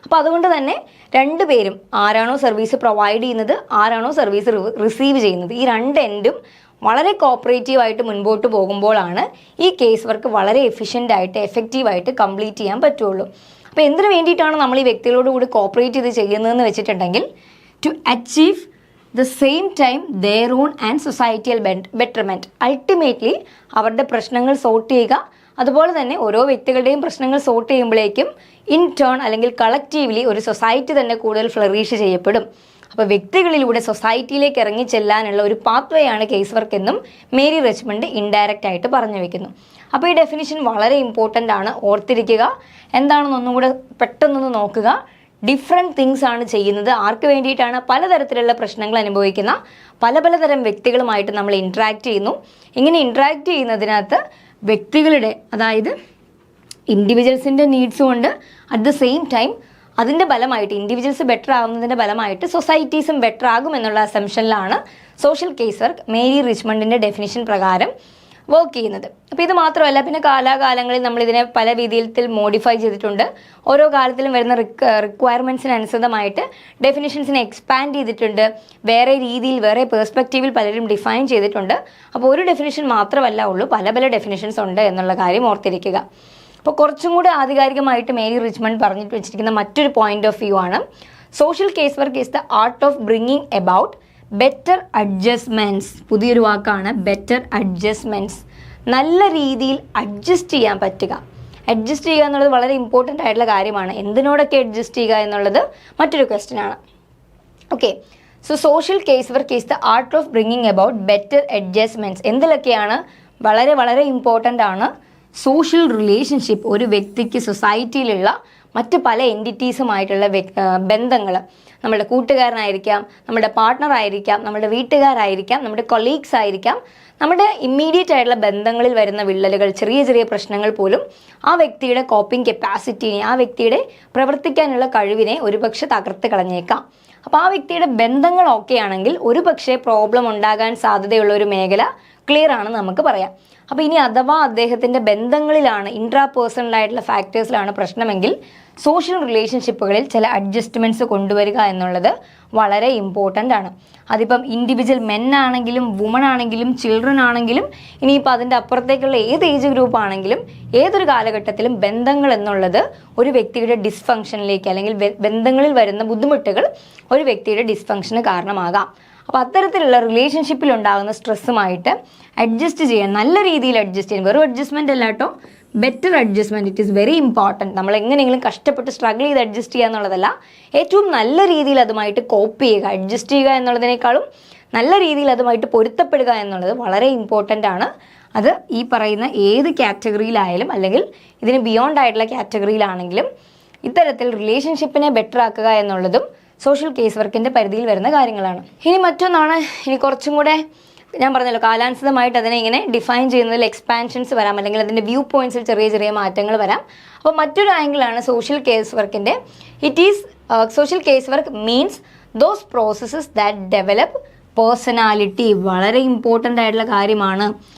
അപ്പോൾ അതുകൊണ്ട് തന്നെ രണ്ടുപേരും, ആരാണോ സർവീസ് പ്രൊവൈഡ് ചെയ്യുന്നത്, ആരാണോ സർവീസ് റിസീവ് ചെയ്യുന്നത്, ഈ രണ്ട് എൻഡും വളരെ കോപ്പറേറ്റീവായിട്ട് മുൻപോട്ട് പോകുമ്പോഴാണ് ഈ കേസ് വർക്ക് വളരെ എഫിഷ്യൻ്റായിട്ട് എഫക്റ്റീവായിട്ട് കംപ്ലീറ്റ് ചെയ്യാൻ പറ്റുള്ളൂ. അപ്പോൾ എന്തിനു വേണ്ടിയിട്ടാണ് നമ്മൾ ഈ വ്യക്തികളോട് കൂടി കോപ്പറേറ്റ് ചെയ്ത് ചെയ്യുന്നതെന്ന് വെച്ചിട്ടുണ്ടെങ്കിൽ, to achieve the same time their own and societal betterment. Ultimately അവരുടെ പ്രശ്നങ്ങൾ സോർട്ട് ചെയ്യുക, അതുപോലെ തന്നെ ഓരോ വ്യക്തികളുടെയും പ്രശ്നങ്ങൾ സോർട്ട് ചെയ്യുമ്പോഴേക്കും ഇൻ ടേൺ അല്ലെങ്കിൽ കളക്റ്റീവ്ലി ഒരു സൊസൈറ്റി തന്നെ കൂടുതൽ ഫ്ലറീഷ് ചെയ്യപ്പെടും. അപ്പോൾ വ്യക്തികളിലൂടെ സൊസൈറ്റിയിലേക്ക് ഇറങ്ങി ചെല്ലാനുള്ള ഒരു പാത്വേ ആണ് കേസ് വർക്ക് എന്നും മേരി റിച്ച്മണ്ട് ഇൻഡയറക്റ്റ് ആയിട്ട് പറഞ്ഞു വെക്കുന്നു. അപ്പോൾ ഈ ഡെഫിനിഷൻ വളരെ ഇമ്പോർട്ടൻ്റ് ആണ്, ഓർത്തിരിക്കുക. എന്താണെന്ന് ഒന്നും കൂടെ പെട്ടെന്നൊന്ന് നോക്കുക. ഡിഫറെൻറ്റ് തിങ്സ് ആണ് ചെയ്യുന്നത്. ആർക്ക് വേണ്ടിയിട്ടാണ്? പലതരത്തിലുള്ള പ്രശ്നങ്ങൾ അനുഭവിക്കുന്ന പലതരം വ്യക്തികളുമായിട്ട് നമ്മൾ ഇൻട്രാക്ട് ചെയ്യുന്നു. ഇങ്ങനെ ഇൻട്രാക്ട് ചെയ്യുന്നതിനകത്ത് വ്യക്തികളുടെ, അതായത് ഇൻഡിവിജ്വൽസിൻ്റെ നീഡ്സും ഉണ്ട്, അറ്റ് ദ സെയിം ടൈം അതിൻ്റെ ഫലമായിട്ട് ഇൻഡിവിജ്വൽസ് ബെറ്റർ ആകുന്നതിൻ്റെ ഫലമായിട്ട് സൊസൈറ്റീസും ബെറ്റർ ആകും എന്നുള്ള അസംഷനിലാണ് സോഷ്യൽ കേസ് വർക്ക് മേരി റിച്ച്മണ്ടിൻ്റെ ഡെഫിനിഷൻ പ്രകാരം വർക്ക് ചെയ്യുന്നത്. അപ്പോൾ ഇത് മാത്രമല്ല, പിന്നെ കാലാകാലങ്ങളിൽ നമ്മളിതിനെ പല രീതിയിൽ മോഡിഫൈ ചെയ്തിട്ടുണ്ട്. ഓരോ കാലത്തിലും വരുന്ന റിക്വയർമെൻറ്റ്സിനനുസൃതമായിട്ട് ഡെഫിനിഷൻസിനെ എക്സ്പാൻഡ് ചെയ്തിട്ടുണ്ട്. വേറെ രീതിയിൽ, വേറെ പേഴ്സ്പെക്റ്റീവിൽ പലരും ഡിഫൈൻ ചെയ്തിട്ടുണ്ട്. അപ്പോൾ ഒരു ഡെഫിനിഷൻ മാത്രമല്ല ഉള്ളൂ, പല ഡെഫിനിഷൻസ് ഉണ്ട് എന്നുള്ള കാര്യം ഓർത്തിരിക്കുക. അപ്പോൾ കുറച്ചും കൂടി ആധികാരികമായിട്ട് മേരി റിച്ച്മണ്ട് പറഞ്ഞിട്ട് വെച്ചിരിക്കുന്ന മറ്റൊരു പോയിന്റ് ഓഫ് വ്യൂ ആണ്, social case work is the art of bringing about better adjustments. പുതിയൊരു വാക്കാണ് ബെറ്റർ അഡ്ജസ്റ്റ്മെൻറ്റ്സ്. നല്ല രീതിയിൽ അഡ്ജസ്റ്റ് ചെയ്യാൻ പറ്റുക. അഡ്ജസ്റ്റ് ചെയ്യുക എന്നുള്ളത് വളരെ ഇമ്പോർട്ടൻ്റ് ആയിട്ടുള്ള കാര്യമാണ്. എന്തിനോടൊക്കെ അഡ്ജസ്റ്റ് ചെയ്യുക എന്നുള്ളത് മറ്റൊരു ക്വസ്റ്റ്യൻ ആണ്. Okay, so social case work is the art of bringing about better adjustments. എന്തിലൊക്കെയാണ്? വളരെ ഇമ്പോർട്ടൻ്റ് ആണ്. സോഷ്യൽ റിലേഷൻഷിപ്പ്, ഒരു വ്യക്തിക്ക് സൊസൈറ്റിയിലുള്ള മറ്റ് പല എൻറ്റിറ്റീസുമായിട്ടുള്ള ബന്ധങ്ങൾ, നമ്മുടെ കൂട്ടുകാരനായിരിക്കാം, നമ്മുടെ പാർട്ട്ണർ ആയിരിക്കാം, നമ്മുടെ വീട്ടുകാരായിരിക്കാം, നമ്മുടെ കൊളീഗ്സ് ആയിരിക്കാം, നമ്മുടെ ഇമ്മീഡിയറ്റ് ആയിട്ടുള്ള ബന്ധങ്ങളിൽ വരുന്ന വിള്ളലുകൾ, ചെറിയ പ്രശ്നങ്ങൾ പോലും ആ വ്യക്തിയുടെ കോപ്പിംഗ് കപ്പാസിറ്റിനെ, ആ വ്യക്തിയുടെ പ്രവർത്തിക്കാനുള്ള കഴിവിനെ ഒരുപക്ഷെ തകർത്ത് കളഞ്ഞേക്കാം. അപ്പോൾ ആ വ്യക്തിയുടെ ബന്ധങ്ങൾ ഓക്കെ ആണെങ്കിൽ ഒരുപക്ഷെ പ്രോബ്ലം ഉണ്ടാകാൻ സാധ്യതയുള്ള ഒരു മേഖല ക്ലിയർ ആണെന്ന് നമുക്ക് പറയാം. അപ്പോൾ ഇനി അഥവാ അദ്ദേഹത്തിൻ്റെ ബന്ധങ്ങളിലാണ്, ഇൻട്രാ പേഴ്സണലായിട്ടുള്ള ഫാക്ടേഴ്സിലാണ് പ്രശ്നമെങ്കിൽ സോഷ്യൽ റിലേഷൻഷിപ്പുകളിൽ ചില അഡ്ജസ്റ്റ്മെൻറ്റ്സ് കൊണ്ടുവരിക എന്നുള്ളത് വളരെ ഇമ്പോർട്ടൻ്റ് ആണ്. അതിപ്പം ഇൻഡിവിജ്വൽ മെൻ ആണെങ്കിലും വുമൺ ആണെങ്കിലും ചിൽഡ്രൻ ആണെങ്കിലും ഇനിയിപ്പോൾ അതിൻ്റെ അപ്പുറത്തേക്കുള്ള ഏത് ഏജ് ഗ്രൂപ്പ് ആണെങ്കിലും ഏതൊരു കാലഘട്ടത്തിലും ബന്ധങ്ങൾ എന്നുള്ളത് ഒരു വ്യക്തിയുടെ ഡിസ്ഫങ്ഷനിലേക്ക് അല്ലെങ്കിൽ ബന്ധങ്ങളിൽ വരുന്ന ബുദ്ധിമുട്ടുകൾ ഒരു വ്യക്തിയുടെ ഡിസ്ഫങ്ഷന് കാരണമാകാം. അപ്പോൾ അത്തരത്തിലുള്ള റിലേഷൻഷിപ്പിൽ ഉണ്ടാകുന്ന സ്ട്രെസ്സുമായിട്ട് അഡ്ജസ്റ്റ് ചെയ്യാൻ, നല്ല രീതിയിൽ അഡ്ജസ്റ്റ് ചെയ്യാൻ, വെറും അഡ്ജസ്റ്റ്മെൻ്റ് അല്ല കേട്ടോ, better adjustment, it is very important. നമ്മൾ എങ്ങനെയെങ്കിലും കഷ്ടപ്പെട്ട് സ്ട്രഗിൾ ചെയ്ത് അഡ്ജസ്റ്റ് ചെയ്യുക എന്നുള്ളതല്ല, ഏറ്റവും നല്ല രീതിയിൽ അതുമായിട്ട് കോപ്പ് ചെയ്യുക, അഡ്ജസ്റ്റ് ചെയ്യുക എന്നുള്ളതിനേക്കാളും നല്ല രീതിയിൽ അതുമായിട്ട് പൊരുത്തപ്പെടുക എന്നുള്ളത് വളരെ ഇമ്പോർട്ടൻ്റ് ആണ്. അത് ഈ പറയുന്ന ഏത് കാറ്റഗറിയിലായാലും അല്ലെങ്കിൽ ഇതിന് ബിയോണ്ട് ആയിട്ടുള്ള കാറ്റഗറിയിലാണെങ്കിലും ഇത്തരത്തിൽ റിലേഷൻഷിപ്പിനെ ബെറ്റർ ആക്കുക എന്നുള്ളതും സോഷ്യൽ കേസ് വർക്കിൻ്റെ പരിധിയിൽ വരുന്ന കാര്യങ്ങളാണ്. ഇനി മറ്റൊന്നാണ്, ഇനി കുറച്ചും കൂടെ ഞാൻ പറഞ്ഞല്ലോ കാലാനുസൃതമായിട്ട് അതിനെ ഇങ്ങനെ ഡിഫൈൻ ചെയ്യുന്നതിൽ എക്സ്പാൻഷൻസ് വരാം, അല്ലെങ്കിൽ അതിൻ്റെ വ്യൂ പോയിന്റ്സിൽ ചെറിയ ചെറിയ മാറ്റങ്ങൾ വരാം. അപ്പോൾ മറ്റൊരു ആംഗിളാണ് സോഷ്യൽ കേസ് വർക്കിൻ്റെ. Social case work means those processes that develop personality. വളരെ ഇമ്പോർട്ടൻ്റ് ആയിട്ടുള്ള കാര്യമാണ്.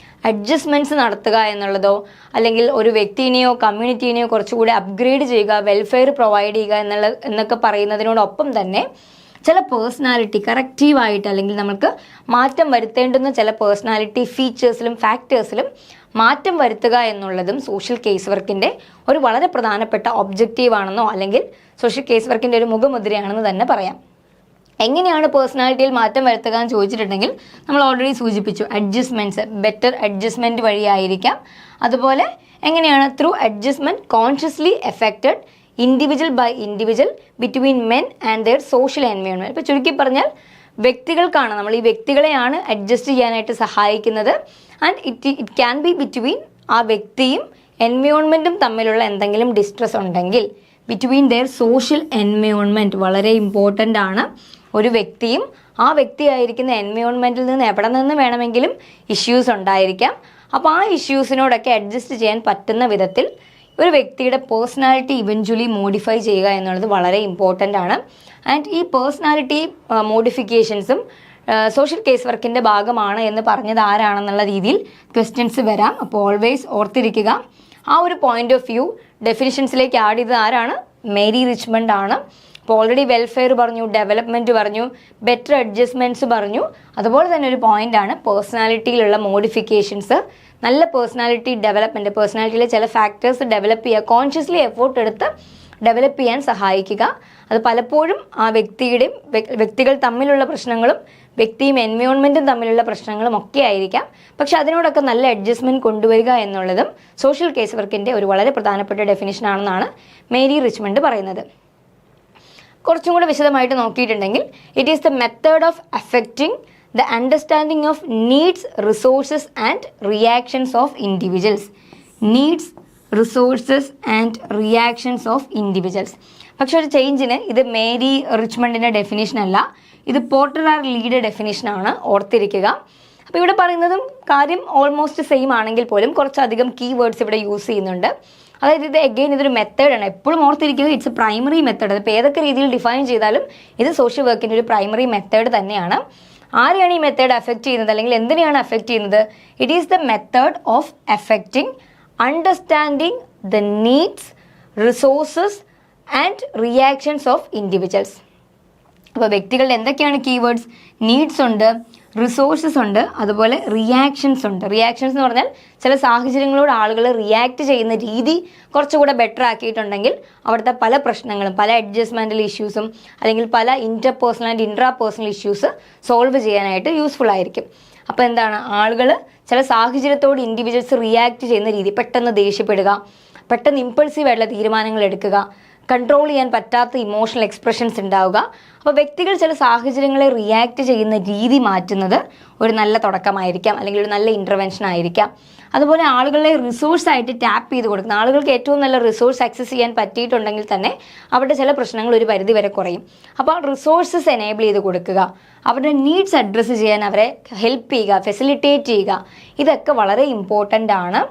അഡ്ജസ്റ്റ്മെൻറ്റ്സ് നടത്തുക എന്നുള്ളതോ അല്ലെങ്കിൽ ഒരു വ്യക്തിനെയോ കമ്മ്യൂണിറ്റീനെയോ കുറച്ചുകൂടി അപ്ഗ്രേഡ് ചെയ്യുക, വെൽഫെയർ പ്രൊവൈഡ് ചെയ്യുക എന്നൊക്കെ പറയുന്നതിനോടൊപ്പം തന്നെ ചില പേഴ്സണാലിറ്റി കറക്റ്റീവായിട്ട് അല്ലെങ്കിൽ നമുക്ക് മാറ്റം വരുത്തേണ്ടുന്ന ചില പേഴ്സണാലിറ്റി ഫീച്ചേഴ്സിലും ഫാക്ടേഴ്സിലും മാറ്റം വരുത്തുക എന്നുള്ളതും സോഷ്യൽ കേസ് വർക്കിൻ്റെ ഒരു വളരെ പ്രധാനപ്പെട്ട ഒബ്ജക്റ്റീവാണെന്നോ അല്ലെങ്കിൽ സോഷ്യൽ കേസ് വർക്കിൻ്റെ ഒരു മുഖമുദ്രയാണെന്ന് തന്നെ പറയാം. എങ്ങനെയാണ് പേഴ്സണാലിറ്റിയിൽ മാറ്റം വരുത്തുക എന്ന് ചോദിച്ചിട്ടുണ്ടെങ്കിൽ നമ്മൾ ഓൾറെഡി സൂചിപ്പിച്ചു, അഡ്ജസ്റ്റ്മെൻറ്റ്സ്, ബെറ്റർ അഡ്ജസ്റ്റ്മെൻറ്റ് വഴിയായിരിക്കാം. അതുപോലെ എങ്ങനെയാണ് through adjustment consciously effected individual by individual between men and their social environment. ഇപ്പോൾ ചുരുക്കി പറഞ്ഞാൽ വ്യക്തികൾക്കാണ്, നമ്മൾ ഈ വ്യക്തികളെയാണ് അഡ്ജസ്റ്റ് ചെയ്യാനായിട്ട് സഹായിക്കുന്നത്. And it can B between ആ വ്യക്തിയും എൻവയോൺമെൻറ്റും തമ്മിലുള്ള എന്തെങ്കിലും ഡിസ്ട്രസ് ഉണ്ടെങ്കിൽ ബിറ്റ്വീൻ ദെയർ സോഷ്യൽ എൻവയോൺമെൻറ്റ് വളരെ ഇമ്പോർട്ടൻ്റ് ആണ്. ഒരു വ്യക്തിയും ആ വ്യക്തിയായിരിക്കുന്ന എൻവയോൺമെൻറ്റിൽ നിന്ന് എവിടെ നിന്ന് വേണമെങ്കിലും ഇഷ്യൂസ് ഉണ്ടായിരിക്കാം. അപ്പോൾ ആ ഇഷ്യൂസിനോടൊക്കെ അഡ്ജസ്റ്റ് ചെയ്യാൻ പറ്റുന്ന വിധത്തിൽ ഒരു വ്യക്തിയുടെ പേഴ്സണാലിറ്റി ഇവഞ്ച്വലി മോഡിഫൈ ചെയ്യുക എന്നുള്ളത് വളരെ ഇമ്പോർട്ടൻ്റ് ആണ്. ആൻഡ് ഈ പേഴ്സണാലിറ്റി മോഡിഫിക്കേഷൻസും സോഷ്യൽ കേസ് വർക്കിൻ്റെ ഭാഗമാണ് എന്ന് പറഞ്ഞത് ആരാണെന്നുള്ള രീതിയിൽ ക്വസ്റ്റ്യൻസ് വരാം. അപ്പോൾ ഓൾവേസ് ഓർത്തിരിക്കുക, ആ ഒരു പോയിന്റ് ഓഫ് വ്യൂ ഡെഫിനിഷൻസിലേക്ക് ആഡ് ചെയ്തത് ആരാണ്? മേരി റിച്ച്മണ്ട് ആണ്. അപ്പോൾ ഓൾറെഡി വെൽഫെയർ പറഞ്ഞു, ഡെവലപ്മെൻറ്റ് പറഞ്ഞു, ബെറ്റർ അഡ്ജസ്റ്റ്മെൻറ്റ്സ് പറഞ്ഞു. അതുപോലെ തന്നെ ഒരു പോയിൻ്റാണ് പേഴ്സണാലിറ്റിയിലുള്ള മോഡിഫിക്കേഷൻസ്. നല്ല പേഴ്സണാലിറ്റി ഡെവലപ്മെൻറ്റ്, പേഴ്സണാലിറ്റിയിലെ ചില ഫാക്ടേഴ്സ് ഡെവലപ്പ് ചെയ്യുക, കോൺഷ്യസ്ലി എഫോർട്ട് എടുത്ത് ഡെവലപ്പ് ചെയ്യാൻ സഹായിക്കുക. അത് പലപ്പോഴും ആ വ്യക്തികൾ തമ്മിലുള്ള പ്രശ്നങ്ങളും വ്യക്തിയും എൻവയോൺമെൻറ്റും തമ്മിലുള്ള പ്രശ്നങ്ങളും ഒക്കെ ആയിരിക്കാം. പക്ഷെ അതിനോടൊക്കെ നല്ല അഡ്ജസ്റ്റ്മെൻറ്റ് കൊണ്ടുവരിക എന്നുള്ളതും സോഷ്യൽ കേസ് വർക്കിൻ്റെ ഒരു വളരെ പ്രധാനപ്പെട്ട ഡെഫിനിഷൻ ആണെന്നാണ് മേരി റിച്ച്മണ്ട് പറയുന്നത്. കുറച്ചും കൂടെ വിശദമായിട്ട് നോക്കിയിട്ടുണ്ടെങ്കിൽ it is the method of affecting the understanding of needs, resources and reactions of individuals. Needs, resources and reactions of individuals. പക്ഷെ ഒരു ചേഞ്ചിന് ഇത് മേരി റിച്ച്മണ്ടിൻ്റെ ഡെഫിനേഷൻ അല്ല, ഇത് പോർട്ടർ ആർ ലീയുടെ ഡെഫിനേഷനാണ്, ഓർത്തിരിക്കുക. അപ്പോൾ ഇവിടെ പറയുന്നതും കാര്യം ഓൾമോസ്റ്റ് സെയിം ആണെങ്കിൽ പോലും കുറച്ചധികം കീ വേർഡ്സ് ഇവിടെ യൂസ് ചെയ്യുന്നുണ്ട്. അതായത് ഇത് അഗെയിൻ ഇതൊരു മെത്തേഡാണ്, എപ്പോഴും ഓർത്തിരിക്കുക, ഇറ്റ്സ് എ പ്രൈമറി മെത്തേഡ്. അതിപ്പോൾ ഏതൊക്കെ രീതിയിൽ ഡിഫൈൻ ചെയ്താലും ഇത് സോഷ്യൽ വർക്കിൻ്റെ ഒരു പ്രൈമറി മെത്തേഡ് തന്നെയാണ്. ആരെയാണ് ഈ മെത്തേഡ് അഫക്റ്റ് ചെയ്യുന്നത് അല്ലെങ്കിൽ എന്തിനെയാണ് അഫക്റ്റ് ചെയ്യുന്നത്? It is the method of affecting understanding the needs, resources and reactions of individuals. അപ്പോൾ വ്യക്തികളുടെ എന്തൊക്കെയാണ് കീവേഡ്സ്? നീഡ്സ് ഉണ്ട്, റിസോഴ്സസ് ഉണ്ട്, അതുപോലെ റിയാക്ഷൻസ് ഉണ്ട്. റിയാക്ഷൻസ് എന്ന് പറഞ്ഞാൽ ചില സാഹചര്യങ്ങളോട് ആളുകൾ റിയാക്ട് ചെയ്യുന്ന രീതി കുറച്ചുകൂടെ ബെറ്റർ ആക്കിയിട്ടുണ്ടെങ്കിൽ അവിടുത്തെ പല പ്രശ്നങ്ങളും, പല അഡ്ജസ്റ്റ്മെൻറ്റൽ ഇഷ്യൂസും അല്ലെങ്കിൽ പല interpersonal and intra personal issues solve ചെയ്യാനായിട്ട് യൂസ്ഫുൾ ആയിരിക്കും. അപ്പോൾ എന്താണ്, ആളുകൾ ചില സാഹചര്യത്തോട് ഇൻഡിവിജ്വൽസ് റിയാക്ട് ചെയ്യുന്ന രീതി, പെട്ടെന്ന് ദേഷ്യപ്പെടുക, പെട്ടെന്ന് ഇമ്പൾസീവ് ആയിട്ടുള്ള തീരുമാനങ്ങൾ എടുക്കുക, കൺട്രോൾ ചെയ്യാൻ പറ്റാത്ത ഇമോഷണൽ എക്സ്പ്രഷൻസ് ഉണ്ടാവുക. അപ്പോൾ വ്യക്തികൾ ചില സാഹചര്യങ്ങളെ റിയാക്ട് ചെയ്യുന്ന രീതി മാറ്റുന്നത് ഒരു നല്ല തുടക്കമായിരിക്കാം, അല്ലെങ്കിൽ ഒരു നല്ല ഇൻ്റർവെൻഷൻ ആയിരിക്കാം. അതുപോലെ ആളുകളെ റിസോഴ്സായിട്ട് ടാപ്പ് ചെയ്ത് കൊടുക്കുന്ന, ആളുകൾക്ക് ഏറ്റവും നല്ല റിസോഴ്സ് ആക്സസ് ചെയ്യാൻ പറ്റിയിട്ടുണ്ടെങ്കിൽ തന്നെ അവരുടെ ചില പ്രശ്നങ്ങൾ ഒരു പരിധി വരെ കുറയും. അപ്പോൾ റിസോഴ്സസ് എനേബിൾ ചെയ്ത് കൊടുക്കുക, അവരുടെ നീഡ്സ് അഡ്രസ്സ് ചെയ്യാൻ അവരെ ഹെൽപ്പ് ചെയ്യുക, ഫെസിലിറ്റേറ്റ് ചെയ്യുക, ഇതൊക്കെ വളരെ ഇമ്പോർട്ടൻ്റ് ആണ്.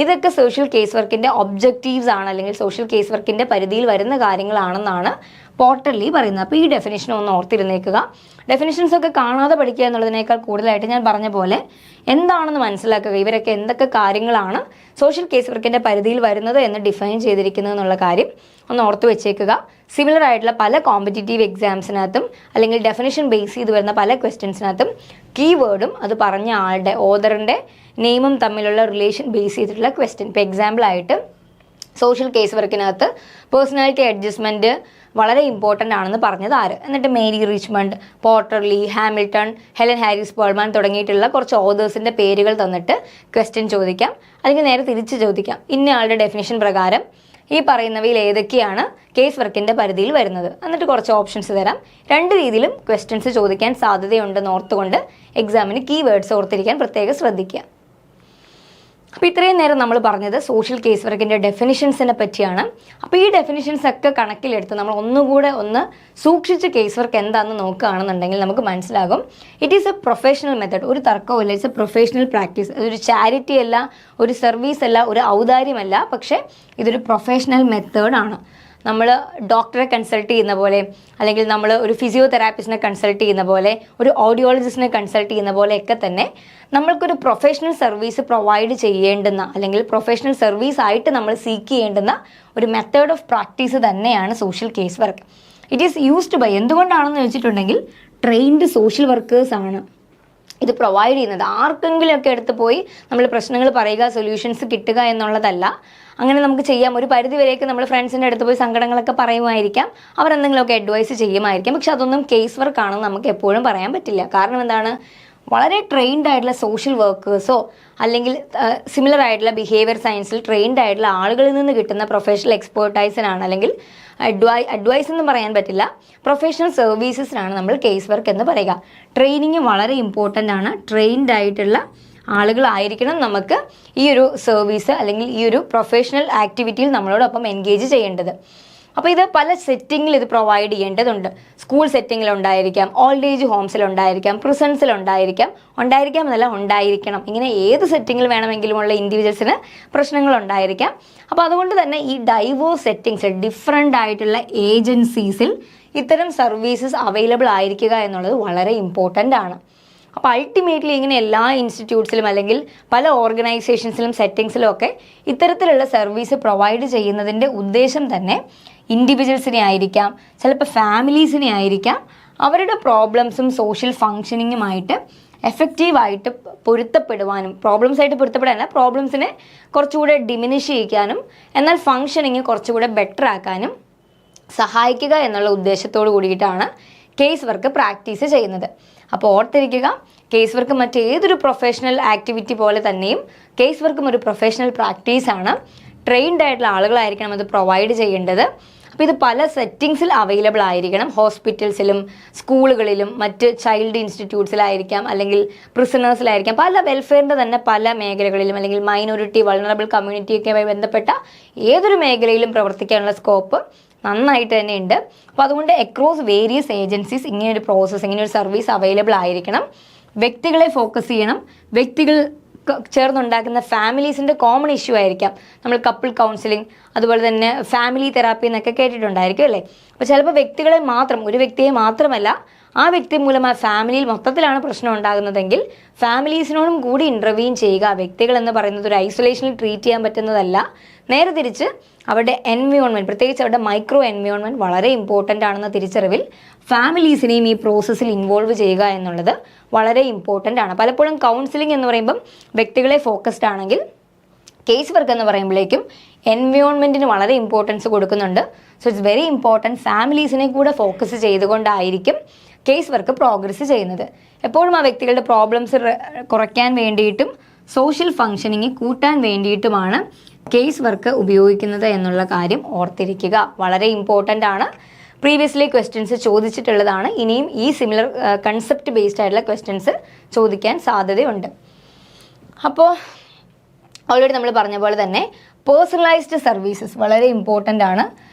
ഇതൊക്കെ സോഷ്യൽ കേസ് വർക്കിൻ്റെ ഒബ്ജക്റ്റീവ്സ് ആണ്, അല്ലെങ്കിൽ സോഷ്യൽ കേസ് വർക്കിൻ്റെ പരിധിയിൽ വരുന്ന കാര്യങ്ങളാണെന്നാണ് പോർട്ടർലി പറയുന്നത്. അപ്പോൾ ഈ ഡെഫിനിഷൻ ഒന്ന് ഓർത്തിരുന്നേക്കുക. ഡെഫിനിഷൻസ് ഒക്കെ കാണാതെ പഠിക്കുക എന്നുള്ളതിനേക്കാൾ കൂടുതലായിട്ട് ഞാൻ പറഞ്ഞ പോലെ എന്താണെന്ന് മനസ്സിലാക്കുക, ഇവരൊക്കെ എന്തൊക്കെ കാര്യങ്ങളാണ് സോഷ്യൽ കേസ് വർക്കിൻ്റെ പരിധിയിൽ വരുന്നത് എന്ന് ഡിഫൈൻ ചെയ്തിരിക്കുന്നത് എന്നുള്ള കാര്യം ഒന്ന് ഓർത്ത് വെച്ചേക്കുക. സിമിലർ ആയിട്ടുള്ള പല കോമ്പറ്റേറ്റീവ് എക്സാംസിനകത്തും അല്ലെങ്കിൽ ഡെഫിനിഷൻ ബേസ് ചെയ്ത് വരുന്ന പല ക്വസ്റ്റ്യൻസിനകത്തും കീവേഡും അത് പറഞ്ഞ ആളുടെ ഓതറിൻ്റെ നെയിമും തമ്മിലുള്ള റിലേഷൻ ബേസ് ചെയ്തിട്ടുള്ള ക്വസ്റ്റ്യൻ. ഇപ്പോൾ എക്സാമ്പിളായിട്ട് സോഷ്യൽ കേസ് വർക്കിനകത്ത് പേഴ്സണാലിറ്റി അഡ്ജസ്റ്റ്മെൻറ്റ് വളരെ ഇമ്പോർട്ടൻ്റ് ആണെന്ന് പറഞ്ഞത് ആര്? എന്നിട്ട് Mary Richmond, Porter Lee, Hamilton, Helen Harris Perlman തുടങ്ങിയിട്ടുള്ള കുറച്ച് ഓതേഴ്സിൻ്റെ പേരുകൾ തന്നിട്ട് ക്വസ്റ്റ്യൻ ചോദിക്കാം. അല്ലെങ്കിൽ നേരെ തിരിച്ച് ചോദിക്കാം, ഇന്ന ആളുടെ ഡെഫിനിഷൻ പ്രകാരം ഈ പറയുന്നവയിൽ ഏതൊക്കെയാണ് കേസ് വർക്കിൻ്റെ പരിധിയിൽ വരുന്നത്, എന്നിട്ട് കുറച്ച് ഓപ്ഷൻസ് തരാം. രണ്ട് രീതിയിലും ക്വസ്റ്റ്യൻസ് ചോദിക്കാൻ സാധ്യതയുണ്ടെന്ന് ഓർത്തുകൊണ്ട് എക്സാമിന് കീവേഡ്സ് ഓർത്തിരിക്കാൻ പ്രത്യേകം ശ്രദ്ധിക്കുക. അപ്പോൾ ഇത്രയും നേരം നമ്മൾ പറഞ്ഞത് സോഷ്യൽ കേസ് വർക്കിൻ്റെ ഡെഫിനിഷൻസിനെ പറ്റിയാണ്. അപ്പോൾ ഈ ഡെഫിനിഷൻസ് ഒക്കെ കണക്കിലെടുത്ത് നമ്മൾ ഒന്നുകൂടെ ഒന്ന് സൂക്ഷിച്ച് കേസ് വർക്ക് എന്താണെന്ന് നോക്കുകയാണെന്നുണ്ടെങ്കിൽ നമുക്ക് മനസ്സിലാകും it is A professional method. ഒരു തർക്കമില്ല, ഇറ്റ്സ് എ പ്രൊഫഷണൽ പ്രാക്ടീസ്. അതൊരു ചാരിറ്റി അല്ല, ഒരു സർവീസ് അല്ല, ഒരു ഔദാര്യമല്ല, പക്ഷേ ഇതൊരു പ്രൊഫഷണൽ മെത്തേഡാണ്. നമ്മൾ ഡോക്ടറെ കൺസൾട്ട് ചെയ്യുന്ന പോലെ, അല്ലെങ്കിൽ നമ്മൾ ഒരു ഫിസിയോതെറാപ്പിസ്റ്റിനെ കൺസൾട്ട് ചെയ്യുന്ന പോലെ, ഒരു ഓഡിയോളജിസ്റ്റിനെ കൺസൾട്ട് ചെയ്യുന്ന പോലെയൊക്കെ തന്നെ നമ്മൾക്കൊരു പ്രൊഫഷണൽ സർവീസ് പ്രൊവൈഡ് ചെയ്യേണ്ടുന്ന, അല്ലെങ്കിൽ പ്രൊഫഷണൽ സർവീസ് ആയിട്ട് നമ്മൾ സീക്ക് ചെയ്യേണ്ടുന്ന ഒരു മെത്തേഡ് ഓഫ് പ്രാക്ടീസ് തന്നെയാണ് social case work. It is used by, എന്തുകൊണ്ടാണെന്ന് വെച്ചിട്ടുണ്ടെങ്കിൽ ട്രെയിൻഡ് സോഷ്യൽ വർക്കേഴ്സ് ആണ് ഇത് പ്രൊവൈഡ് ചെയ്യുന്നത്. ആർക്കെങ്കിലുമൊക്കെ എടുത്ത് പോയി നമ്മൾ പ്രശ്നങ്ങൾ പറയുക, സൊല്യൂഷൻസ് കിട്ടുക എന്നുള്ളതല്ല. അങ്ങനെ നമുക്ക് ചെയ്യാം, ഒരു പരിധി വരെയൊക്കെ നമ്മൾ ഫ്രണ്ട്സിൻ്റെ അടുത്ത് പോയി സങ്കടങ്ങളൊക്കെ പറയുമായിരിക്കാം, അവരെന്തെങ്കിലുമൊക്കെ അഡ്വൈസ് ചെയ്യുമായിരിക്കാം. പക്ഷെ അതൊന്നും കേസ് വർക്ക് ആണെന്ന് നമുക്ക് എപ്പോഴും പറയാൻ പറ്റില്ല. കാരണം എന്താണ്, വളരെ ട്രെയിൻഡ് ആയിട്ടുള്ള സോഷ്യൽ വർക്കേഴ്സോ അല്ലെങ്കിൽ സിമിലർ ആയിട്ടുള്ള ബിഹേവിയർ സയൻസിൽ ട്രെയിൻഡ് ആയിട്ടുള്ള ആളുകളിൽ നിന്ന് കിട്ടുന്ന പ്രൊഫഷണൽ എക്സ്പേർട്ടൈസിനാണ്, അല്ലെങ്കിൽ അഡ്വൈസ് എന്ന് പറയാൻ പറ്റില്ല, പ്രൊഫഷണൽ സർവീസസിനാണ് നമ്മൾ കേസ് വർക്ക് എന്ന് പറയുക. ട്രെയിനിങ് വളരെ ഇമ്പോർട്ടൻ്റ് ആണ്. ട്രെയിൻഡ് ആയിട്ടുള്ള ആളുകളായിരിക്കണം നമുക്ക് ഈ ഒരു സർവീസ് അല്ലെങ്കിൽ ഈ ഒരു പ്രൊഫഷണൽ ആക്ടിവിറ്റിയിൽ നമ്മളോടൊപ്പം എൻഗേജ് ചെയ്യേണ്ടത്. അപ്പോൾ ഇത് പല സെറ്റിങ്ങിൽ ഇത് പ്രൊവൈഡ് ചെയ്യേണ്ടതുണ്ട്. സ്കൂൾ സെറ്റിങ്ങിലുണ്ടായിരിക്കാം, ഓൾഡ് ഏജ് ഹോംസിലുണ്ടായിരിക്കാം, പ്രിസൺസിലുണ്ടായിരിക്കാം, എന്നല്ല ഉണ്ടായിരിക്കണം. ഇങ്ങനെ ഏത് സെറ്റിങ്ങിൽ വേണമെങ്കിലുമുള്ള ഇൻഡിവിജ്വൽസിന് പ്രശ്നങ്ങളുണ്ടായിരിക്കാം. അപ്പോൾ അതുകൊണ്ട് തന്നെ ഈ ഡൈവേഴ്സ് സെറ്റിങ്സിൽ, ഡിഫറെൻ്റ് ആയിട്ടുള്ള ഏജൻസീസിൽ ഇത്തരം സർവീസസ് അവൈലബിൾ ആയിരിക്കുക എന്നുള്ളത് വളരെ ഇമ്പോർട്ടൻ്റ് ആണ്. അപ്പോൾ അൾട്ടിമേറ്റ്ലി ഇങ്ങനെ എല്ലാ ഇൻസ്റ്റിറ്റ്യൂട്ട്സിലും അല്ലെങ്കിൽ പല ഓർഗനൈസേഷൻസിലും സെറ്റിങ്സിലും ഒക്കെ ഇത്തരത്തിലുള്ള സർവീസ് പ്രൊവൈഡ് ചെയ്യുന്നതിൻ്റെ ഉദ്ദേശം തന്നെ ഇൻഡിവിജ്വൽസിനെ ആയിരിക്കാം, ചിലപ്പോൾ ഫാമിലീസിനെ ആയിരിക്കാം, അവരുടെ പ്രോബ്ലംസും സോഷ്യൽ ഫങ്ഷനിങ്ങുമായിട്ട് എഫക്റ്റീവായിട്ട് പൊരുത്തപ്പെടുവാനും, പ്രോബ്ലംസായിട്ട് പൊരുത്തപ്പെടാനല്ല, പ്രോബ്ലംസിനെ കുറച്ചുകൂടെ ഡിമിനിഷ് ചെയ്യിക്കാനും എന്നാൽ ഫങ്ഷനിങ് കുറച്ചുകൂടെ ബെറ്റർ ആക്കാനും സഹായിക്കുക എന്നുള്ള ഉദ്ദേശത്തോടു കൂടിയിട്ടാണ് കേസ് വർക്ക് പ്രാക്ടീസ് ചെയ്യുന്നത്. അപ്പോൾ ഓർത്തിരിക്കുക, കേസ് വർക്ക് മറ്റേതൊരു പ്രൊഫഷണൽ ആക്ടിവിറ്റി പോലെ തന്നെയും കേസ് വർക്കും ഒരു പ്രൊഫഷണൽ പ്രാക്ടീസാണ്. ട്രെയിൻഡ് ആയിട്ടുള്ള ആളുകളായിരിക്കണം അത് പ്രൊവൈഡ് ചെയ്യേണ്ടത്. അപ്പോൾ ഇത് പല സെറ്റിങ്സിൽ അവൈലബിൾ ആയിരിക്കണം. ഹോസ്പിറ്റൽസിലും സ്കൂളുകളിലും മറ്റ് ചൈൽഡ് ഇൻസ്റ്റിറ്റ്യൂട്ട്സിലായിരിക്കാം, അല്ലെങ്കിൽ പ്രിസണേഴ്സിലായിരിക്കാം, പല വെൽഫെയറിൻ്റെ തന്നെ പല മേഖലകളിലും, അല്ലെങ്കിൽ മൈനോറിറ്റി വൾണറബിൾ കമ്മ്യൂണിറ്റിയൊക്കെയുമായി ബന്ധപ്പെട്ട ഏതൊരു മേഖലയിലും പ്രവർത്തിക്കാനുള്ള സ്കോപ്പ് നന്നായിട്ട് തന്നെ ഉണ്ട്. അപ്പോൾ അതുകൊണ്ട് അക്രോസ് വേരിയസ് ഏജൻസീസ് ഇങ്ങനെയൊരു പ്രോസസ്സ്, ഇങ്ങനെയൊരു സർവീസ് അവൈലബിൾ ആയിരിക്കണം. വ്യക്തികളെ ഫോക്കസ് ചെയ്യണം. വ്യക്തികൾ ചേർന്നുണ്ടാക്കുന്ന ഫാമിലീസിൻ്റെ കോമൺ ഇഷ്യൂ ആയിരിക്കാം. നമ്മൾ കപ്പിൾ കൗൺസിലിംഗ്, അതുപോലെ തന്നെ ഫാമിലി തെറാപ്പി എന്നൊക്കെ കേട്ടിട്ടുണ്ടായിരിക്കും അല്ലേ. അപ്പോൾ ചിലപ്പോൾ വ്യക്തികളെ മാത്രം, ഒരു വ്യക്തിയെ മാത്രമല്ല, ആ വ്യക്തി മൂലം ആ ഫാമിലിയിൽ മൊത്തത്തിലാണ് പ്രശ്നം ഉണ്ടാകുന്നതെങ്കിൽ ഫാമിലീസിനോടും കൂടി ഇൻ്റർവീൻ ചെയ്യുക. വ്യക്തികൾ എന്ന് പറയുന്നത് ഒരു ഐസൊലേഷനിൽ ട്രീറ്റ് ചെയ്യാൻ പറ്റുന്നതല്ല. നേരെ തിരിച്ച് അവരുടെ എൻവയോൺമെൻറ്റ്, പ്രത്യേകിച്ച് അവരുടെ മൈക്രോ എൻവയോൺമെൻറ്റ് വളരെ ഇമ്പോർട്ടൻ്റ് ആണെന്ന തിരിച്ചറിവിൽ ഫാമിലീസിനെയും ഈ പ്രോസസ്സിൽ ഇൻവോൾവ് ചെയ്യുക എന്നുള്ളത് വളരെ ഇമ്പോർട്ടൻ്റ് ആണ്. പലപ്പോഴും കൗൺസിലിംഗ് എന്ന് പറയുമ്പം വ്യക്തികളെ ഫോക്കസ്ഡ് ആണെങ്കിൽ കേസ് വർക്ക് എന്ന് പറയുമ്പോഴേക്കും എൻവയോൺമെൻറ്റിന് വളരെ ഇമ്പോർട്ടൻസ് കൊടുക്കുന്നുണ്ട്. സോ ഇറ്റ്സ് വെരി ഇമ്പോർട്ടൻറ്റ് ഫാമിലീസിനെ കൂടെ ഫോക്കസ് ചെയ്തുകൊണ്ടായിരിക്കും കേസ് വർക്ക് പ്രോഗ്രസ് ചെയ്യുന്നത്. എപ്പോഴും ആ വ്യക്തികളുടെ പ്രോബ്ലംസ് കുറയ്ക്കാൻ വേണ്ടിയിട്ടും സോഷ്യൽ ഫങ്ഷനിങ് കൂട്ടാൻ വേണ്ടിയിട്ടുമാണ് കേസ് വർക്ക് ഉപയോഗിക്കുന്നത് എന്നുള്ള കാര്യം ഓർത്തിരിക്കുക. വളരെ ഇമ്പോർട്ടൻ്റ് ആണ്. പ്രീവിയസ്ലി ക്വസ്റ്റ്യൻസ് ചോദിച്ചിട്ടുള്ളതാണ്. ഇനിയും ഈ സിമിലർ കൺസെപ്റ്റ് ബേസ്ഡ് ആയിട്ടുള്ള ക്വസ്റ്റ്യൻസ് ചോദിക്കാൻ സാധ്യതയുണ്ട്. അപ്പോൾ ഓൾറെഡി നമ്മൾ പറഞ്ഞ പോലെ തന്നെ പേഴ്സണലൈസ്ഡ് സർവീസസ് വളരെ ഇമ്പോർട്ടൻ്റ് ആണ്.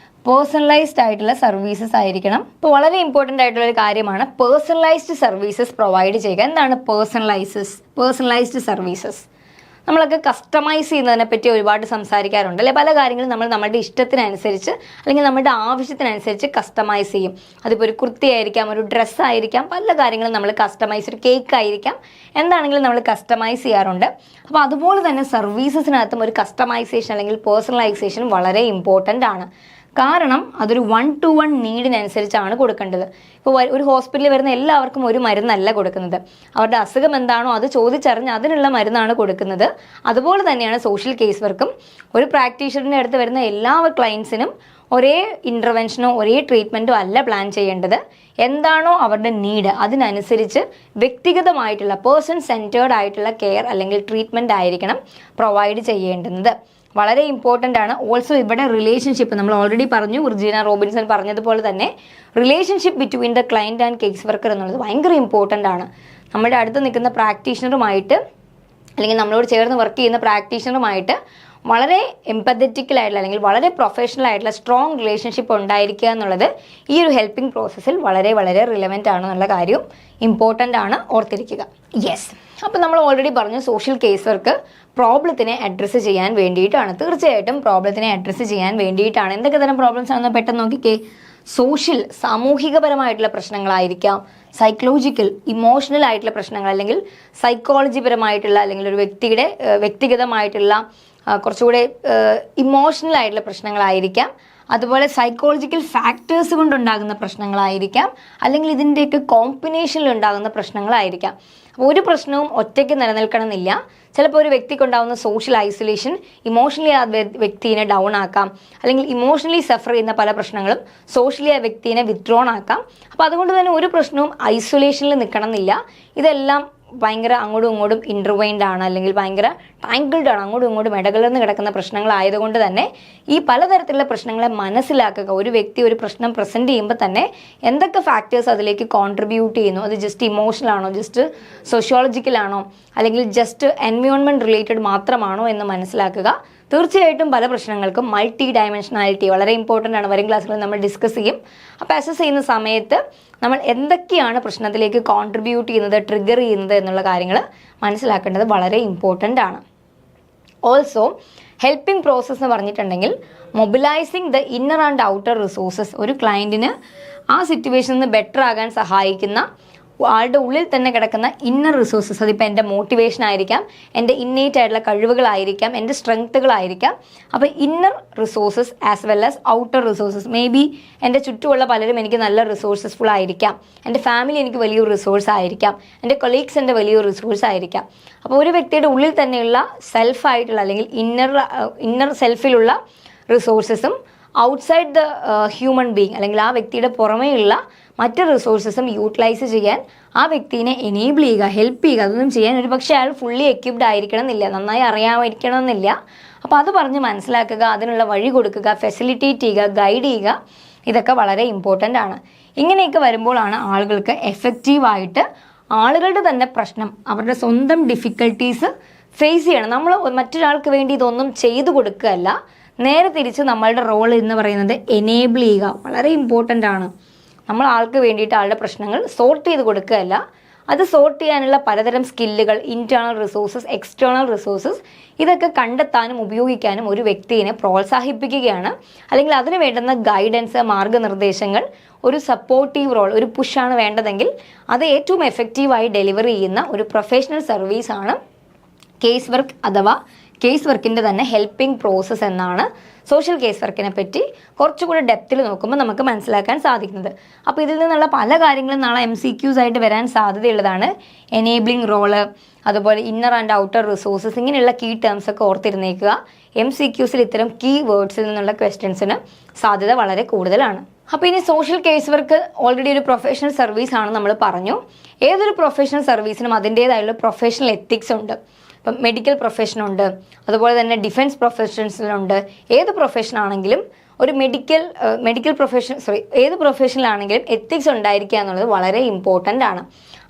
പേഴ്സണലൈസ്ഡ് ആയിട്ടുള്ള സർവീസസ് ആയിരിക്കണം. ഇപ്പോൾ വളരെ ഇമ്പോർട്ടൻ്റ് ആയിട്ടുള്ളൊരു കാര്യമാണ് പേഴ്സണലൈസ്ഡ് സർവീസസ് പ്രൊവൈഡ് ചെയ്യുക. എന്താണ് പേഴ്സണലൈസ്ഡ് സർവീസസ്? നമ്മളൊക്കെ കസ്റ്റമൈസ് ചെയ്യുന്നതിനെ പറ്റി ഒരുപാട് സംസാരിക്കാറുണ്ട് അല്ലെ. പല കാര്യങ്ങളും നമ്മൾ നമ്മുടെ ഇഷ്ടത്തിനനുസരിച്ച് അല്ലെങ്കിൽ നമ്മുടെ ആവശ്യത്തിനനുസരിച്ച് കസ്റ്റമൈസ് ചെയ്യും. അതിപ്പോൾ ഒരു കുർത്തി ആയിരിക്കാം, ഒരു ഡ്രസ്സ് ആയിരിക്കാം, പല കാര്യങ്ങളും നമ്മൾ കസ്റ്റമൈസ്, ഒരു കേക്ക് ആയിരിക്കാം, എന്താണെങ്കിലും നമ്മൾ കസ്റ്റമൈസ് ചെയ്യാറുണ്ട്. അപ്പോൾ അതുപോലെ തന്നെ സർവീസസിനകത്തും ഒരു കസ്റ്റമൈസേഷൻ അല്ലെങ്കിൽ പേഴ്സണലൈസേഷൻ വളരെ ഇമ്പോർട്ടൻ്റ് ആണ്. കാരണം അതൊരു 1-to-1 നീഡിനനുസരിച്ചാണ് കൊടുക്കേണ്ടത്. ഇപ്പോൾ ഒരു ഹോസ്പിറ്റലിൽ വരുന്ന എല്ലാവർക്കും ഒരു മരുന്നല്ല കൊടുക്കുന്നത്. അവരുടെ അസുഖം എന്താണോ അത് ചോദിച്ചറിഞ്ഞ് അതിനുള്ള മരുന്നാണ് കൊടുക്കുന്നത്. അതുപോലെ തന്നെയാണ് സോഷ്യൽ കേസ് വർക്കും. ഒരു പ്രാക്ടീഷണറിൻ്റെ അടുത്ത് വരുന്ന എല്ലാ ക്ലയൻസിനും ഒരേ ഇൻ്റർവെൻഷനോ ഒരേ ട്രീറ്റ്മെൻറ്റോ അല്ല പ്ലാൻ ചെയ്യേണ്ടത്. എന്താണോ അവരുടെ നീഡ് അതിനനുസരിച്ച് വ്യക്തിഗതമായിട്ടുള്ള പേഴ്സൺ സെൻറ്റേർഡ് ആയിട്ടുള്ള കെയർ അല്ലെങ്കിൽ ട്രീറ്റ്മെൻറ്റ് ആയിരിക്കണം പ്രൊവൈഡ് ചെയ്യേണ്ടുന്നത്. വളരെ ഇമ്പോർട്ടൻ്റ് ആണ്. ഓൾസോ ഇവിടെ റിലേഷൻഷിപ്പ് നമ്മൾ ഓൾറെഡി പറഞ്ഞു, റിജീന റോബിൻസൺ പറഞ്ഞതുപോലെ തന്നെ relationship between the client and case worker എന്നുള്ളത് ഭയങ്കര ഇമ്പോർട്ടൻ്റ് ആണ്. നമ്മുടെ അടുത്ത് നിൽക്കുന്ന പ്രാക്ടീഷണറുമായിട്ട് അല്ലെങ്കിൽ നമ്മളോട് ചേർന്ന് വർക്ക് ചെയ്യുന്ന പ്രാക്ടീഷണറുമായിട്ട് വളരെ എംപത്തറ്റിക്കലായിട്ടുള്ള അല്ലെങ്കിൽ വളരെ പ്രൊഫഷണൽ ആയിട്ടുള്ള സ്ട്രോങ് റിലേഷൻഷിപ്പ് ഉണ്ടായിരിക്കുക എന്നുള്ളത് ഈ ഒരു ഹെൽപ്പിംഗ് പ്രോസസ്സിൽ വളരെ വളരെ റിലവൻ്റ് ആണെന്നുള്ള കാര്യവും ഇമ്പോർട്ടൻ്റ് ആണ്, ഓർത്തിരിക്കുക. യെസ്, അപ്പോൾ നമ്മൾ ഓൾറെഡി പറഞ്ഞു സോഷ്യൽ കേസ് വർക്ക് പ്രോബ്ലത്തിനെ അഡ്രസ്സ് ചെയ്യാൻ വേണ്ടിയിട്ടാണ്. തീർച്ചയായിട്ടും പ്രോബ്ലത്തിനെ അഡ്രസ്സ് ചെയ്യാൻ വേണ്ടിയിട്ടാണ്. എന്തൊക്കെ തരം പ്രോബ്ലംസ് ആണെന്ന് പെട്ടെന്ന് നോക്കിക്കേ. സോഷ്യൽ സാമൂഹികപരമായിട്ടുള്ള പ്രശ്നങ്ങളായിരിക്കാം, സൈക്കോളജിക്കൽ ഇമോഷണൽ ആയിട്ടുള്ള പ്രശ്നങ്ങൾ അല്ലെങ്കിൽ സൈക്കോളജി പരമായിട്ടുള്ള അല്ലെങ്കിൽ ഒരു വ്യക്തിയുടെ വ്യക്തിഗതമായിട്ടുള്ള കുറച്ചുകൂടെ ഇമോഷണൽ ആയിട്ടുള്ള പ്രശ്നങ്ങളായിരിക്കാം, അതുപോലെ സൈക്കോളജിക്കൽ ഫാക്ടേഴ്സ് കൊണ്ടുണ്ടാകുന്ന പ്രശ്നങ്ങളായിരിക്കാം, അല്ലെങ്കിൽ ഇതിൻ്റെയൊക്കെ കോമ്പിനേഷനിൽ ഉണ്ടാകുന്ന പ്രശ്നങ്ങളായിരിക്കാം. അപ്പോൾ ഒരു പ്രശ്നവും ഒറ്റയ്ക്ക് നിലനിൽക്കണമെന്നില്ല. ചിലപ്പോൾ ഒരു വ്യക്തിക്കുണ്ടാകുന്ന സോഷ്യൽ ഐസൊലേഷൻ ഇമോഷണലി ആ വ്യക്തിയെ ഡൗൺ ആക്കാം, അല്ലെങ്കിൽ ഇമോഷണലി സഫർ ചെയ്യുന്ന പല പ്രശ്നങ്ങളും സോഷ്യലി ആ വ്യക്തിയെ വിത്ഡ്രോൺ ആക്കാം. അപ്പോൾ അതുകൊണ്ട് തന്നെ ഒരു പ്രശ്നവും ഐസൊലേഷനിൽ നിൽക്കണമെന്നില്ല. ഇതെല്ലാം ഭയങ്കര അങ്ങോട്ടും ഇങ്ങോട്ടും ഇൻ്റർവൈൻഡ് ആണ്, അല്ലെങ്കിൽ ഭയങ്കര ടാങ്കിൾഡ് ആണ്, അങ്ങോട്ടും ഇങ്ങോട്ടും ഇടകലർന്ന് കിടക്കുന്ന പ്രശ്നങ്ങളായതുകൊണ്ട് തന്നെ ഈ പലതരത്തിലുള്ള പ്രശ്നങ്ങളെ മനസ്സിലാക്കുക. ഒരു വ്യക്തി ഒരു പ്രശ്നം പ്രസൻറ്റ് ചെയ്യുമ്പോൾ തന്നെ എന്തൊക്കെ ഫാക്ടേഴ്സ് അതിലേക്ക് കോൺട്രിബ്യൂട്ട് ചെയ്യുന്നു, അത് ജസ്റ്റ് ഇമോഷണൽ ആണോ, ജസ്റ്റ് സോഷ്യോളജിക്കലാണോ, അല്ലെങ്കിൽ ജസ്റ്റ് എൻവയോൺമെൻറ്റ് റിലേറ്റഡ് മാത്രമാണോ എന്ന് മനസ്സിലാക്കുക. തീർച്ചയായിട്ടും പല പ്രശ്നങ്ങൾക്കും മൾട്ടി ഡയമെൻഷനാലിറ്റി വളരെ ഇമ്പോർട്ടൻ്റ് ആണ്. വരും ക്ലാസ്സുകളിൽ നമ്മൾ ഡിസ്കസ് ചെയ്യും. അപ്പോൾ അസസ് ചെയ്യുന്ന സമയത്ത് നമ്മൾ എന്തൊക്കെയാണ് പ്രശ്നത്തിലേക്ക് കോൺട്രിബ്യൂട്ട് ചെയ്യുന്നത്, ട്രിഗർ ചെയ്യുന്നത് എന്നുള്ള കാര്യങ്ങൾ മനസ്സിലാക്കേണ്ടത് വളരെ ഇമ്പോർട്ടൻ്റ് ആണ്. ഓൾസോ ഹെൽപ്പിംഗ് പ്രോസസ്സ് എന്ന് പറഞ്ഞിട്ടുണ്ടെങ്കിൽ mobilising the inner and outer resources. ഒരു ക്ലയൻറ്റിന് ആ സിറ്റുവേഷനിൽ നിന്ന് ബെറ്റർ ആകാൻ സഹായിക്കുന്ന ആളുടെ ഉള്ളിൽ തന്നെ കിടക്കുന്ന ഇന്നർ റിസോഴ്സസ്, അതിപ്പോൾ എൻ്റെ മോട്ടിവേഷൻ ആയിരിക്കാം, എൻ്റെ ഇന്നേറ്റ് ആയിട്ടുള്ള കഴിവുകളായിരിക്കാം, എൻ്റെ സ്ട്രെങ്ത്തുകളായിരിക്കാം. അപ്പോൾ inner resources as well as outer resources. May be എൻ്റെ ചുറ്റുമുള്ള പലരും എനിക്ക് നല്ല റിസോഴ്സസ്ഫുൾ ആയിരിക്കാം, എൻ്റെ ഫാമിലി എനിക്ക് വലിയൊരു റിസോഴ്സ് ആയിരിക്കാം, എൻ്റെ കൊളീഗ്സ് എൻ്റെ വലിയൊരു റിസോഴ്സ് ആയിരിക്കാം. അപ്പോൾ ഒരു വ്യക്തിയുടെ ഉള്ളിൽ തന്നെയുള്ള സെൽഫായിട്ടുള്ള അല്ലെങ്കിൽ ഇന്നർ സെൽഫിലുള്ള റിസോഴ്സസും ഔട്ട്സൈഡ് ദ ഹ്യൂമൻ ബീങ് അല്ലെങ്കിൽ ആ വ്യക്തിയുടെ പുറമേയുള്ള മറ്റ് റിസോഴ്സസും യൂട്ടിലൈസ് ചെയ്യാൻ ആ വ്യക്തിനെ എനേബിൾ ചെയ്യുക, ഹെൽപ്പ് ചെയ്യുക. അതൊന്നും ചെയ്യാൻ ഒരു പക്ഷേ അയാൾ ഫുള്ളി എക്യുപ്ഡ് ആയിരിക്കണം എന്നില്ല, നന്നായി അറിയാമായിരിക്കണം എന്നില്ല. അപ്പോൾ അത് പറഞ്ഞ് മനസ്സിലാക്കുക, അതിനുള്ള വഴി കൊടുക്കുക, ഫെസിലിറ്റേറ്റ് ചെയ്യുക, ഗൈഡ് ചെയ്യുക. ഇതൊക്കെ വളരെ ഇമ്പോർട്ടൻ്റ് ആണ്. ഇങ്ങനെയൊക്കെ വരുമ്പോഴാണ് ആളുകൾക്ക് എഫക്റ്റീവായിട്ട് ആളുകളുടെ തന്നെ പ്രശ്നം, അവരുടെ സ്വന്തം ഡിഫിക്കൽട്ടീസ് ഫേസ് ചെയ്യണം. നമ്മൾ മറ്റൊരാൾക്ക് വേണ്ടി ഇതൊന്നും ചെയ്തു കൊടുക്കുകയല്ല, നേരെ തിരിച്ച് നമ്മളുടെ റോൾ എന്ന് പറയുന്നത് എനേബിൾ ചെയ്യുക. വളരെ ഇമ്പോർട്ടൻ്റ് ആണ്. നമ്മൾ ആൾക്ക് വേണ്ടിയിട്ട് ആളുടെ പ്രശ്നങ്ങൾ സോർട്ട് ചെയ്ത് കൊടുക്കുകയല്ല, അത് സോർട്ട് ചെയ്യാനുള്ള പലതരം സ്കില്ലുകൾ, ഇൻറ്റേർണൽ റിസോഴ്സസ്, എക്സ്റ്റേണൽ റിസോഴ്സസ്, ഇതൊക്കെ കണ്ടെത്താനും ഉപയോഗിക്കാനും ഒരു വ്യക്തിയെ പ്രോത്സാഹിപ്പിക്കുകയാണ്. അല്ലെങ്കിൽ അതിന് വേണ്ടുന്ന ഗൈഡൻസ്, മാർഗ്ഗനിർദ്ദേശങ്ങൾ, ഒരു സപ്പോർട്ടീവ് റോൾ, ഒരു പുഷാണ് വേണ്ടതെങ്കിൽ അത് ഏറ്റവും എഫക്റ്റീവായി ഡെലിവറി ചെയ്യുന്ന ഒരു പ്രൊഫഷണൽ സർവീസാണ് കേസ് വർക്ക് അഥവാ കേസ് വർക്കിൻ്റെ തന്നെ ഹെൽപ്പിംഗ് പ്രോസസ്സ് എന്നാണ് സോഷ്യൽ കേസ് വർക്കിനെ പറ്റി കുറച്ചുകൂടി ഡെപ്തിൽ നോക്കുമ്പോൾ നമുക്ക് മനസ്സിലാക്കാൻ സാധിക്കുന്നത്. അപ്പോൾ ഇതിൽ നിന്നുള്ള പല കാര്യങ്ങളും നാളെ MCQs ആയിട്ട് വരാൻ സാധ്യതയുള്ളതാണ്. എനേബിളിംഗ് റോള്, അതുപോലെ ഇന്നർ ആൻഡ് ഔട്ടർ റിസോഴ്സസ്, ഇങ്ങനെയുള്ള കീ ടേംസ് ഒക്കെ ഓർത്തിരുന്നേക്കുക. MCQസിൽ ഇത്തരം കീ വേർഡ്സിൽ നിന്നുള്ള ക്വസ്റ്റ്യൻസിന് സാധ്യത വളരെ കൂടുതലാണ്. അപ്പോൾ ഇനി സോഷ്യൽ കേസ് വർക്ക് ഓൾറെഡി ഒരു പ്രൊഫഷണൽ സർവീസ് ആണ് നമ്മൾ പറഞ്ഞു. ഏതൊരു പ്രൊഫഷണൽ സർവീസിനും അതിൻ്റേതായുള്ള പ്രൊഫഷണൽ എത്തിക്സ് ഉണ്ട്. ഇപ്പം മെഡിക്കൽ പ്രൊഫഷനുണ്ട്, അതുപോലെ തന്നെ ഡിഫൻസ് പ്രൊഫഷൻസിലുണ്ട്. ഏത് പ്രൊഫഷനാണെങ്കിലും ഒരു മെഡിക്കൽ പ്രൊഫഷൻ ഏത് പ്രൊഫഷനിലാണെങ്കിലും എത്തിക്സ് ഉണ്ടായിരിക്കുക എന്നുള്ളത് വളരെ ഇമ്പോർട്ടൻ്റ് ആണ്.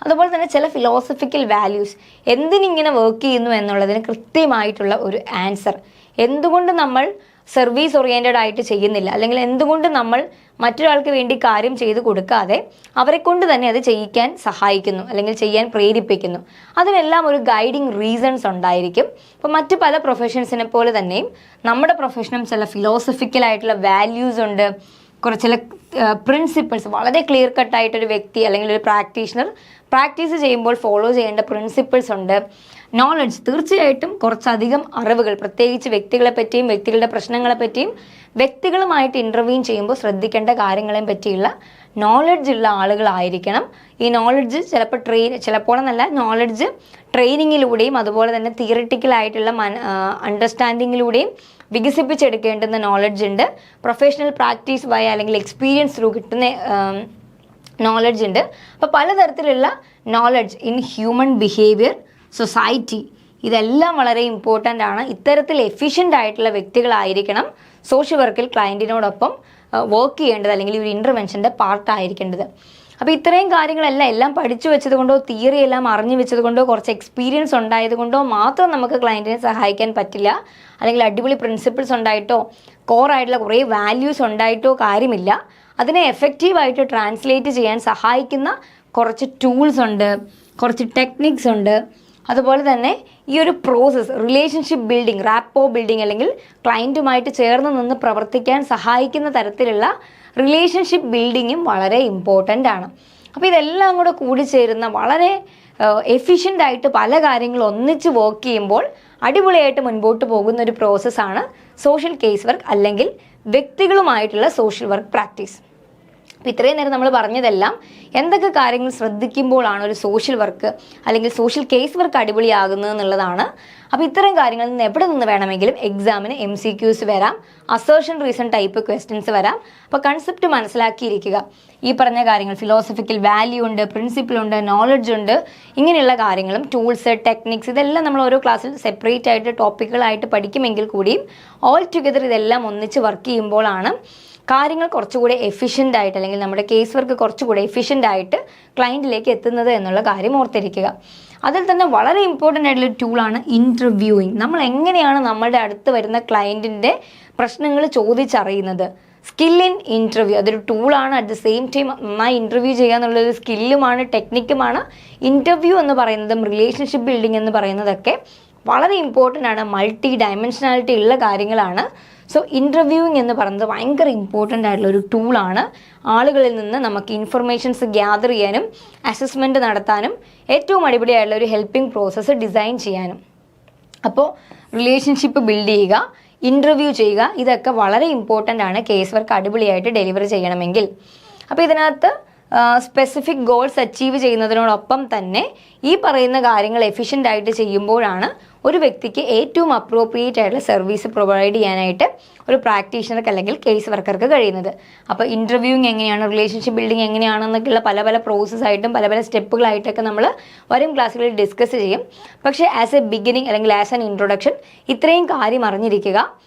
അതുപോലെ തന്നെ ചില ഫിലോസഫിക്കൽ വാല്യൂസ്, എന്തിനിങ്ങനെ വർക്ക് ചെയ്യുന്നു എന്നുള്ളതിന് കൃത്യമായിട്ടുള്ള ഒരു ആൻസർ, എന്തുകൊണ്ട് നമ്മൾ സർവീസ് ഓറിയൻറ്റഡ് ആയിട്ട് ചെയ്യുന്നില്ല, അല്ലെങ്കിൽ എന്തുകൊണ്ട് നമ്മൾ മറ്റൊരാൾക്ക് വേണ്ടി കാര്യം ചെയ്തു കൊടുക്കാതെ അവരെ കൊണ്ട് തന്നെ അത് ചെയ്യിക്കാൻ സഹായിക്കുന്നു അല്ലെങ്കിൽ ചെയ്യാൻ പ്രേരിപ്പിക്കുന്നു. അതിനെല്ലാം ഒരു ഗൈഡിങ് റീസൺസ് ഉണ്ടായിരിക്കും. അപ്പോൾ മറ്റ് പല പ്രൊഫഷൻസിനെ പോലെ തന്നെയും നമ്മുടെ പ്രൊഫഷനും ചില ഫിലോസഫിക്കലായിട്ടുള്ള വാല്യൂസ് ഉണ്ട്, ചില പ്രിൻസിപ്പിൾസ്, വളരെ ക്ലിയർ കട്ടായിട്ടൊരു വ്യക്തി അല്ലെങ്കിൽ ഒരു പ്രാക്ടീഷണർ പ്രാക്ടീസ് ചെയ്യുമ്പോൾ ഫോളോ ചെയ്യേണ്ട പ്രിൻസിപ്പിൾസ് ഉണ്ട്. നോളജ്, തീർച്ചയായിട്ടും കുറച്ചധികം അറിവുകൾ, പ്രത്യേകിച്ച് വ്യക്തികളെ പറ്റിയും വ്യക്തികളുടെ പ്രശ്നങ്ങളെ പറ്റിയും വ്യക്തികളുമായിട്ട് ഇൻ്റർവ്യൂ ചെയ്യുമ്പോൾ ശ്രദ്ധിക്കേണ്ട കാര്യങ്ങളെ പറ്റിയുള്ള നോളജ് ഉള്ള ആളുകളായിരിക്കണം. ഈ നോളജ് ചിലപ്പോഴെന്നല്ല, നോളജ് ട്രെയിനിങ്ങിലൂടെയും അതുപോലെ തന്നെ തിയറിറ്റിക്കലായിട്ടുള്ള അണ്ടർസ്റ്റാൻഡിങ്ങിലൂടെയും വികസിപ്പിച്ചെടുക്കേണ്ടുന്ന നോളജ് ഉണ്ട്. പ്രൊഫഷണൽ പ്രാക്ടീസ് വഴി അല്ലെങ്കിൽ എക്സ്പീരിയൻസ് ത്രൂ കിട്ടുന്ന നോളജ് ഉണ്ട്. അപ്പോൾ പലതരത്തിലുള്ള knowledge in human behaviour, society, ഇതെല്ലാം വളരെ ഇമ്പോർട്ടൻ്റ് ആണ്. ഇത്തരത്തിൽ എഫിഷ്യൻ്റ് ആയിട്ടുള്ള വ്യക്തികളായിരിക്കണം സോഷ്യൽ വർക്കിൽ ക്ലയൻറ്റിനോടൊപ്പം വർക്ക് ചെയ്യേണ്ടത് അല്ലെങ്കിൽ ഒരു ഇൻ്റർവെൻഷൻ്റെ പാർട്ടായിരിക്കേണ്ടത്. അപ്പോൾ ഇത്രയും കാര്യങ്ങളെല്ലാം പഠിച്ചു വെച്ചത് കൊണ്ടോ തിയറി എല്ലാം അറിഞ്ഞു വെച്ചത് കൊണ്ടോ കുറച്ച് എക്സ്പീരിയൻസ് ഉണ്ടായത് കൊണ്ടോ മാത്രം നമുക്ക് ക്ലയൻറ്റിനെ സഹായിക്കാൻ പറ്റില്ല. അല്ലെങ്കിൽ അടിപൊളി പ്രിൻസിപ്പിൾസ് ഉണ്ടായിട്ടോ കോറായിട്ടുള്ള കുറേ വാല്യൂസ് ഉണ്ടായിട്ടോ കാര്യമില്ല. അതിനെ എഫക്റ്റീവായിട്ട് ട്രാൻസ്ലേറ്റ് ചെയ്യാൻ സഹായിക്കുന്ന കുറച്ച് ടൂൾസ് ഉണ്ട്, കുറച്ച് ടെക്നിക്സ് ഉണ്ട്. അതുപോലെ തന്നെ ഈ ഒരു process, relationship building, rapport building, അല്ലെങ്കിൽ ക്ലയൻറ്റുമായിട്ട് ചേർന്ന് നിന്ന് പ്രവർത്തിക്കാൻ സഹായിക്കുന്ന തരത്തിലുള്ള റിലേഷൻഷിപ്പ് ബിൽഡിങ്ങും വളരെ ഇമ്പോർട്ടൻ്റ് ആണ്. അപ്പോൾ ഇതെല്ലാം കൂടെ കൂടിച്ചേരുന്ന വളരെ എഫിഷ്യൻ്റ് ആയിട്ട് പല കാര്യങ്ങളും ഒന്നിച്ച് വർക്ക് ചെയ്യുമ്പോൾ അടിപൊളിയായിട്ട് മുൻപോട്ട് പോകുന്ന ഒരു പ്രോസസ്സാണ് സോഷ്യൽ കേസ് വർക്ക് അല്ലെങ്കിൽ വ്യക്തികളുമായിട്ടുള്ള സോഷ്യൽ വർക്ക് പ്രാക്ടീസ്. അപ്പോൾ ഇത്രയും നേരം നമ്മൾ പറഞ്ഞതെല്ലാം എന്തൊക്കെ കാര്യങ്ങൾ ശ്രദ്ധിക്കുമ്പോഴാണ് ഒരു സോഷ്യൽ വർക്ക് അല്ലെങ്കിൽ സോഷ്യൽ കേസ് വർക്ക് അടിപൊളിയാകുന്നത് എന്നുള്ളതാണ്. അപ്പോൾ ഇത്തരം കാര്യങ്ങളിൽ നിന്ന് എവിടെ നിന്ന് വേണമെങ്കിലും എക്സാമിന് MCQs വരാം, അസേർഷൻ റീസൺ ടൈപ്പ് ക്വസ്റ്റ്യൻസ് വരാം. അപ്പോൾ കൺസെപ്റ്റ് മനസ്സിലാക്കിയിരിക്കുക. ഈ പറഞ്ഞ കാര്യങ്ങൾ, ഫിലോസഫിക്കൽ വാല്യൂ ഉണ്ട്, പ്രിൻസിപ്പിൾ ഉണ്ട്, നോളജ് ഉണ്ട്, ഇങ്ങനെയുള്ള കാര്യങ്ങളും ടൂൾസ്, ടെക്നിക്സ്, ഇതെല്ലാം നമ്മൾ ഓരോ ക്ലാസ്സിൽ സെപ്പറേറ്റ് ആയിട്ട് ടോപ്പിക്കുകളായിട്ട് പഠിക്കുമെങ്കിൽ കൂടിയും ഓൾ ടുഗദർ ഇതെല്ലാം ഒന്നിച്ച് വർക്ക് ചെയ്യുമ്പോഴാണ് കാര്യങ്ങൾ കുറച്ചുകൂടെ എഫിഷ്യൻ്റ് ആയിട്ട് അല്ലെങ്കിൽ നമ്മുടെ കേസ് വർക്ക് കുറച്ചുകൂടെ എഫിഷ്യൻ്റ് ആയിട്ട് ക്ലയൻറ്റിലേക്ക് എത്തുന്നത് എന്നുള്ള കാര്യം ഓർത്തിരിക്കുക. അതിൽ തന്നെ വളരെ ഇമ്പോർട്ടൻ്റ് ആയിട്ടുള്ളൊരു ടൂളാണ് ഇൻ്റർവ്യൂയിങ്. നമ്മൾ എങ്ങനെയാണ് നമ്മുടെ അടുത്ത് വരുന്ന ക്ലയൻറ്റിൻ്റെ പ്രശ്നങ്ങൾ ചോദിച്ചറിയുന്നത്. സ്കിൽ ഇൻ ഇൻ്റർവ്യൂ അതൊരു ടൂളാണ്. അറ്റ് ദ സെയിം ടൈം നന്നായി ഇൻ്റർവ്യൂ ചെയ്യുക എന്നുള്ളൊരു സ്കില്ലുമാണ്, ടെക്നിക്കുമാണ്. ഇൻ്റർവ്യൂ എന്ന് പറയുന്നതും റിലേഷൻഷിപ്പ് ബിൽഡിംഗ് എന്ന് പറയുന്നതൊക്കെ വളരെ ഇമ്പോർട്ടൻ്റ് ആണ്, മൾട്ടി ഡയമെൻഷനാലിറ്റി ഉള്ള കാര്യങ്ങളാണ്. സോ ഇൻ്റർവ്യൂയിങ് എന്ന് പറയുന്നത് ഭയങ്കര ഇമ്പോർട്ടൻ്റ് ആയിട്ടുള്ള ഒരു ടൂളാണ്. ആളുകളിൽ നിന്ന് നമുക്ക് ഇൻഫർമേഷൻസ് ഗ്യാദർ ചെയ്യാനും അസസ്മെൻറ്റ് നടത്താനും ഏറ്റവും അടിപൊളിയായിട്ടുള്ള ഒരു ഹെൽപ്പിംഗ് പ്രോസസ്സ് ഡിസൈൻ ചെയ്യാനും. അപ്പോൾ റിലേഷൻഷിപ്പ് ബിൽഡ് ചെയ്യുക, ഇൻ്റർവ്യൂ ചെയ്യുക, ഇതൊക്കെ വളരെ ഇമ്പോർട്ടൻ്റ് ആണ് കേസ് വർക്ക് അടിപൊളിയായിട്ട് ഡെലിവർ ചെയ്യണമെങ്കിൽ. അപ്പോൾ ഇതിനകത്ത് സ്പെസിഫിക് ഗോൾസ് അച്ചീവ് ചെയ്യുന്നതിനോടൊപ്പം തന്നെ ഈ പറയുന്ന കാര്യങ്ങൾ എഫിഷ്യൻ്റ് ആയിട്ട് ചെയ്യുമ്പോഴാണ് ഒരു വ്യക്തിക്ക് ഏറ്റവും അപ്രോപ്രിയേറ്റ് ആയിട്ടുള്ള സർവീസ് പ്രൊവൈഡ് ചെയ്യാനായിട്ട് ഒരു പ്രാക്ടീഷണർക്ക് അല്ലെങ്കിൽ കേസ് വർക്കർക്ക് കഴിയുന്നത്. അപ്പോൾ ഇൻ്റർവ്യൂയിങ് എങ്ങനെയാണ്, റിലേഷൻഷിപ്പ് ബിൽഡിംഗ് എങ്ങനെയാണെന്നൊക്കെയുള്ള പല പ്രോസസ്സായിട്ടും പല സ്റ്റെപ്പുകളായിട്ടൊക്കെ നമ്മൾ വരും ക്ലാസ്സുകളിൽ ഡിസ്കസ് ചെയ്യും. പക്ഷേ ആസ് എ ബിഗിനിങ് അല്ലെങ്കിൽ ആസ് ആൻ ഇൻട്രൊഡക്ഷൻ ഇത്രയും കാര്യം അറിഞ്ഞിരിക്കുക.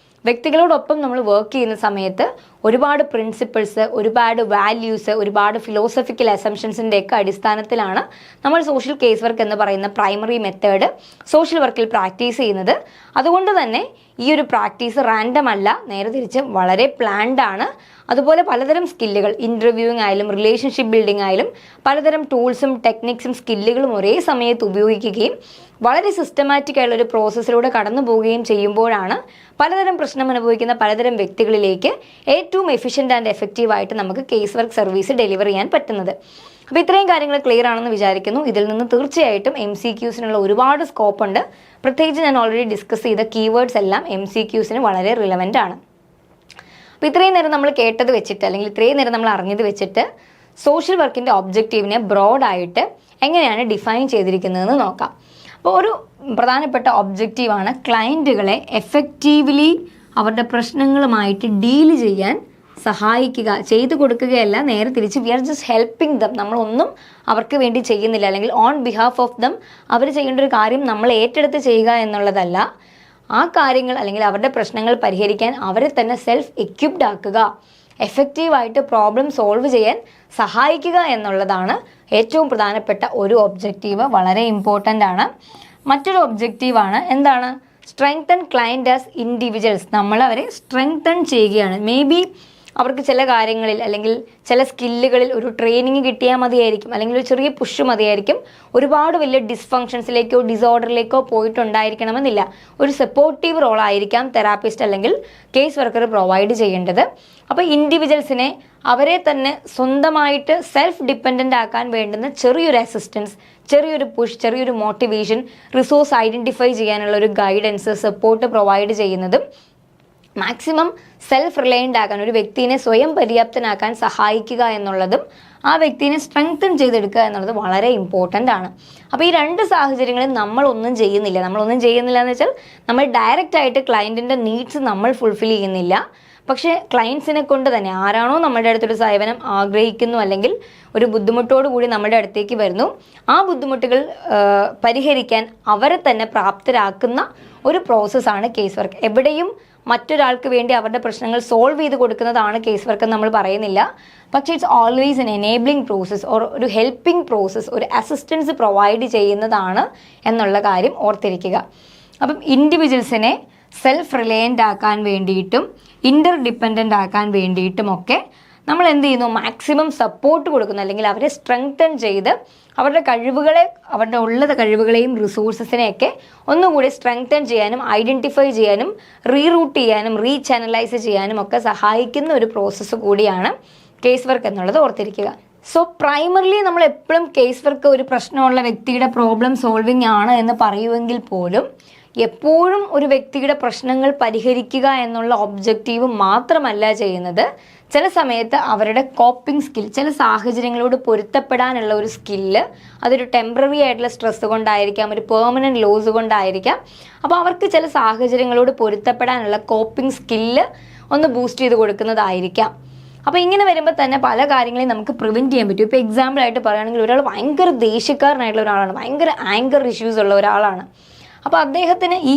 വ്യക്തികളോടൊപ്പം നമ്മൾ വർക്ക് ചെയ്യുന്ന സമയത്ത് ഒരുപാട് പ്രിൻസിപ്പിൾസ്, ഒരുപാട് വാല്യൂസ്, ഒരുപാട് ഫിലോസഫിക്കൽ അസംഷൻസിൻ്റെ ഒക്കെ അടിസ്ഥാനത്തിലാണ് നമ്മൾ സോഷ്യൽ കേസ് വർക്ക് എന്ന് പറയുന്ന പ്രൈമറി മെത്തേഡ് സോഷ്യൽ വർക്കിൽ പ്രാക്ടീസ് ചെയ്യുന്നത്. അതുകൊണ്ട് തന്നെ ഈ ഒരു പ്രാക്ടീസ് റാൻഡം അല്ല, നേരെ തിരിച്ച് വളരെ പ്ലാൻഡ് ആണ്. അതുപോലെ പലതരം സ്കില്ലുകൾ, ഇൻ്റർവ്യൂയിങ് ആയാലും റിലേഷൻഷിപ്പ് ബിൽഡിംഗ് ആയാലും പലതരം ടൂൾസും ടെക്നിക്സും സ്കില്ലുകളും ഒരേ സമയത്ത് ഉപയോഗിക്കുകയും വളരെ സിസ്റ്റമാറ്റിക് ആയിട്ടുള്ള ഒരു പ്രോസസ്സിലൂടെ കടന്നു പോവുകയും ചെയ്യുമ്പോഴാണ് പലതരം പ്രശ്നം അനുഭവിക്കുന്ന പലതരം വ്യക്തികളിലേക്ക് ഏറ്റവും എഫിഷ്യൻ്റ് ആൻഡ് എഫക്റ്റീവായിട്ട് നമുക്ക് കേസ് വർക്ക് സർവീസ് ഡെലിവർ ചെയ്യാൻ പറ്റുന്നത്. അപ്പോൾ ഇത്രയും കാര്യങ്ങൾ ക്ലിയർ ആണെന്ന് വിചാരിക്കുന്നു. ഇതിൽ നിന്ന് തീർച്ചയായിട്ടും MCQസിനുള്ള ഒരുപാട് സ്കോപ്പ് ഉണ്ട്. പ്രത്യേകിച്ച് ഞാൻ ഓൾറെഡി ഡിസ്കസ് ചെയ്ത കീവേഡ്സ് എല്ലാം MCQസിന് വളരെ റിലവൻ്റ് ആണ്. അപ്പോൾ ഇത്രയും നേരം നമ്മൾ കേട്ടത് വെച്ചിട്ട് അല്ലെങ്കിൽ ഇത്രയും നേരം നമ്മൾ അറിഞ്ഞത് വെച്ചിട്ട് സോഷ്യൽ വർക്കിൻ്റെ ഒബ്ജക്റ്റീവിനെ ബ്രോഡായിട്ട് എങ്ങനെയാണ് ഡിഫൈൻ ചെയ്തിരിക്കുന്നതെന്ന് നോക്കാം. അപ്പോൾ ഒരു പ്രധാനപ്പെട്ട ഒബ്ജക്റ്റീവാണ് ക്ലയൻറ്റുകളെ എഫക്റ്റീവ്ലി അവരുടെ പ്രശ്നങ്ങളുമായിട്ട് ഡീൽ ചെയ്യാൻ സഹായിക്കുക, ചെയ്തു കൊടുക്കുകയല്ല, നേരെ തിരിച്ച് we are just helping them. നമ്മളൊന്നും അവർക്ക് വേണ്ടി ചെയ്യുന്നില്ല, അല്ലെങ്കിൽ ഓൺ ബിഹാഫ് ഓഫ് ദം അവർ ചെയ്യേണ്ട ഒരു കാര്യം നമ്മൾ ഏറ്റെടുത്ത് ചെയ്യുക എന്നുള്ളതല്ല. ആ കാര്യങ്ങൾ അല്ലെങ്കിൽ അവരുടെ പ്രശ്നങ്ങൾ പരിഹരിക്കാൻ അവരെ തന്നെ സെൽഫ് എക്യുപ്ഡ് ആക്കുക, എഫക്റ്റീവായിട്ട് പ്രോബ്ലം സോൾവ് ചെയ്യാൻ സഹായിക്കുക എന്നുള്ളതാണ് ഏറ്റവും പ്രധാനപ്പെട്ട ഒരു ഒബ്ജക്റ്റീവ്. വളരെ ഇമ്പോർട്ടൻ്റ് ആണ്. മറ്റൊരു ഒബ്ജക്റ്റീവാണ് എന്താണ്, സ്ട്രെങ്തൻ ക്ലയൻറ്റ് ആസ് ഇൻഡിവിജ്വൽസ്. നമ്മൾ അവരെ സ്ട്രെങ്തൻ ചെയ്യുകയാണ്. മേ ബി അവർക്ക് ചില കാര്യങ്ങളിൽ അല്ലെങ്കിൽ ചില സ്കില്ലുകളിൽ ഒരു ട്രെയിനിങ് കിട്ടിയാൽ മതിയായിരിക്കും, അല്ലെങ്കിൽ ഒരു ചെറിയ പുഷ് മതിയായിരിക്കും. ഒരുപാട് വലിയ ഡിസ്ഫങ്ഷൻസിലേക്കോ ഡിസോർഡറിലേക്കോ പോയിട്ടുണ്ടായിരിക്കണമെന്നില്ല. ഒരു സപ്പോർട്ടീവ് റോളായിരിക്കാം തെറാപ്പിസ്റ്റ് അല്ലെങ്കിൽ കേസ് വർക്കർ പ്രൊവൈഡ് ചെയ്യേണ്ടത്. അപ്പോൾ ഇൻഡിവിജ്വൽസിനെ അവരെ തന്നെ സ്വന്തമായിട്ട് സെൽഫ് ഡിപ്പെൻഡൻ്റ് ആക്കാൻ വേണ്ടുന്ന ചെറിയൊരു അസിസ്റ്റൻസ്, ചെറിയൊരു പുഷ്, ചെറിയൊരു മോട്ടിവേഷൻ, റിസോഴ്സ് ഐഡൻറ്റിഫൈ ചെയ്യാനുള്ള ഒരു ഗൈഡൻസ്, സപ്പോർട്ട് പ്രൊവൈഡ് ചെയ്യുന്നതും മാക്സിമം സെൽഫ് റിലയൻ്റ് ആക്കാൻ, ഒരു വ്യക്തിനെ സ്വയം പര്യാപ്തനാക്കാൻ സഹായിക്കുക എന്നുള്ളതും ആ വ്യക്തിനെ സ്ട്രെങ്തൻ ചെയ്തെടുക്കുക എന്നുള്ളത് വളരെ ഇമ്പോർട്ടൻ്റ് ആണ്. അപ്പോൾ ഈ രണ്ട് സാഹചര്യങ്ങളിൽ നമ്മളൊന്നും ചെയ്യുന്നില്ല എന്ന് വെച്ചാൽ നമ്മൾ ഡയറക്റ്റ് ആയിട്ട് ക്ലയൻറ്റിൻ്റെ നീഡ്സ് നമ്മൾ ഫുൾഫിൽ ചെയ്യുന്നില്ല. പക്ഷേ ക്ലയൻസിനെ കൊണ്ട് തന്നെ ആരാണോ നമ്മുടെ അടുത്തൊരു സേവനം ആഗ്രഹിക്കുന്നു അല്ലെങ്കിൽ ഒരു ബുദ്ധിമുട്ടോടു കൂടി നമ്മുടെ അടുത്തേക്ക് വരുന്നു, ആ ബുദ്ധിമുട്ടുകൾ പരിഹരിക്കാൻ അവരെ തന്നെ പ്രാപ്തരാക്കുന്ന ഒരു പ്രോസസ്സാണ് കേസ് വർക്ക്. എവിടെയും മറ്റൊരാൾക്ക് വേണ്ടി അവരുടെ പ്രശ്നങ്ങൾ സോൾവ് ചെയ്ത് കൊടുക്കുന്നതാണ് കേസ് വർക്ക് എന്ന് നമ്മൾ പറയുന്നില്ല. പക്ഷേ it's always N enabling process, ഒരു ഹെൽപ്പിംഗ് പ്രോസസ്സ്, ഒരു അസിസ്റ്റൻസ് പ്രൊവൈഡ് ചെയ്യുന്നതാണ് എന്നുള്ള കാര്യം ഓർത്തിരിക്കുക. അപ്പം ഇൻഡിവിജ്വൽസിനെ സെൽഫ് റിലയൻ്റ് ആക്കാൻ വേണ്ടിയിട്ടും ഇൻ്റർ ഡിപ്പെൻഡൻ്റ് ആക്കാൻ വേണ്ടിയിട്ടുമൊക്കെ നമ്മൾ എന്ത് ചെയ്യുന്നു, മാക്സിമം സപ്പോർട്ട് കൊടുക്കുന്നു, അല്ലെങ്കിൽ അവരെ സ്ട്രെങ്തൻ ചെയ്ത് അവരുടെ കഴിവുകളെ, അവരുടെ ഉള്ള കഴിവുകളെയും റിസോഴ്സസിനെയൊക്കെ ഒന്നുകൂടി സ്ട്രെങ്തൻ ചെയ്യാനും ഐഡൻറ്റിഫൈ ചെയ്യാനും റീറൂട്ട് ചെയ്യാനും റീചാനലൈസ് ചെയ്യാനും ഒക്കെ സഹായിക്കുന്ന ഒരു പ്രോസസ്സ് കൂടിയാണ് കേസ് വർക്ക് എന്നുള്ളത് ഓർത്തിരിക്കുക. സോ പ്രൈമറിലി നമ്മൾ എപ്പോഴും കേസ് വർക്ക് ഒരു പ്രശ്നമുള്ള വ്യക്തിയുടെ പ്രോബ്ലം സോൾവിങ് ആണ് എന്ന് പറയുമെങ്കിൽ പോലും എപ്പോഴും ഒരു വ്യക്തിയുടെ പ്രശ്നങ്ങൾ പരിഹരിക്കുക എന്നുള്ള ഒബ്ജക്റ്റീവ് മാത്രമല്ല ചെയ്യുന്നത്. ചില സമയത്ത് അവരുടെ കോപ്പിംഗ് സ്കിൽ, ചില സാഹചര്യങ്ങളോട് പൊരുത്തപ്പെടാനുള്ള ഒരു സ്കില്ല്, അതൊരു ടെമ്പററി ആയിട്ടുള്ള സ്ട്രെസ് കൊണ്ടായിരിക്കാം, ഒരു പെർമനൻറ്റ് ലോസ് കൊണ്ടായിരിക്കാം. അപ്പോൾ അവർക്ക് ചില സാഹചര്യങ്ങളോട് പൊരുത്തപ്പെടാനുള്ള കോപ്പിംഗ് സ്കില്ല് ഒന്ന് ബൂസ്റ്റ് ചെയ്ത് കൊടുക്കുന്നതായിരിക്കാം. അപ്പോൾ ഇങ്ങനെ വരുമ്പോൾ തന്നെ പല കാര്യങ്ങളെയും നമുക്ക് പ്രിവെൻറ്റ് ചെയ്യാൻ പറ്റും. ഇപ്പോൾ എക്സാമ്പിളായിട്ട് പറയുകയാണെങ്കിൽ ഒരാൾ ഭയങ്കര ദേഷ്യക്കാരനായിട്ടുള്ള ഒരാളാണ്, ഭയങ്കര ആങ്കർ ഇഷ്യൂസ് ഉള്ള ഒരാളാണ്. അപ്പോൾ അദ്ദേഹത്തിന് ഈ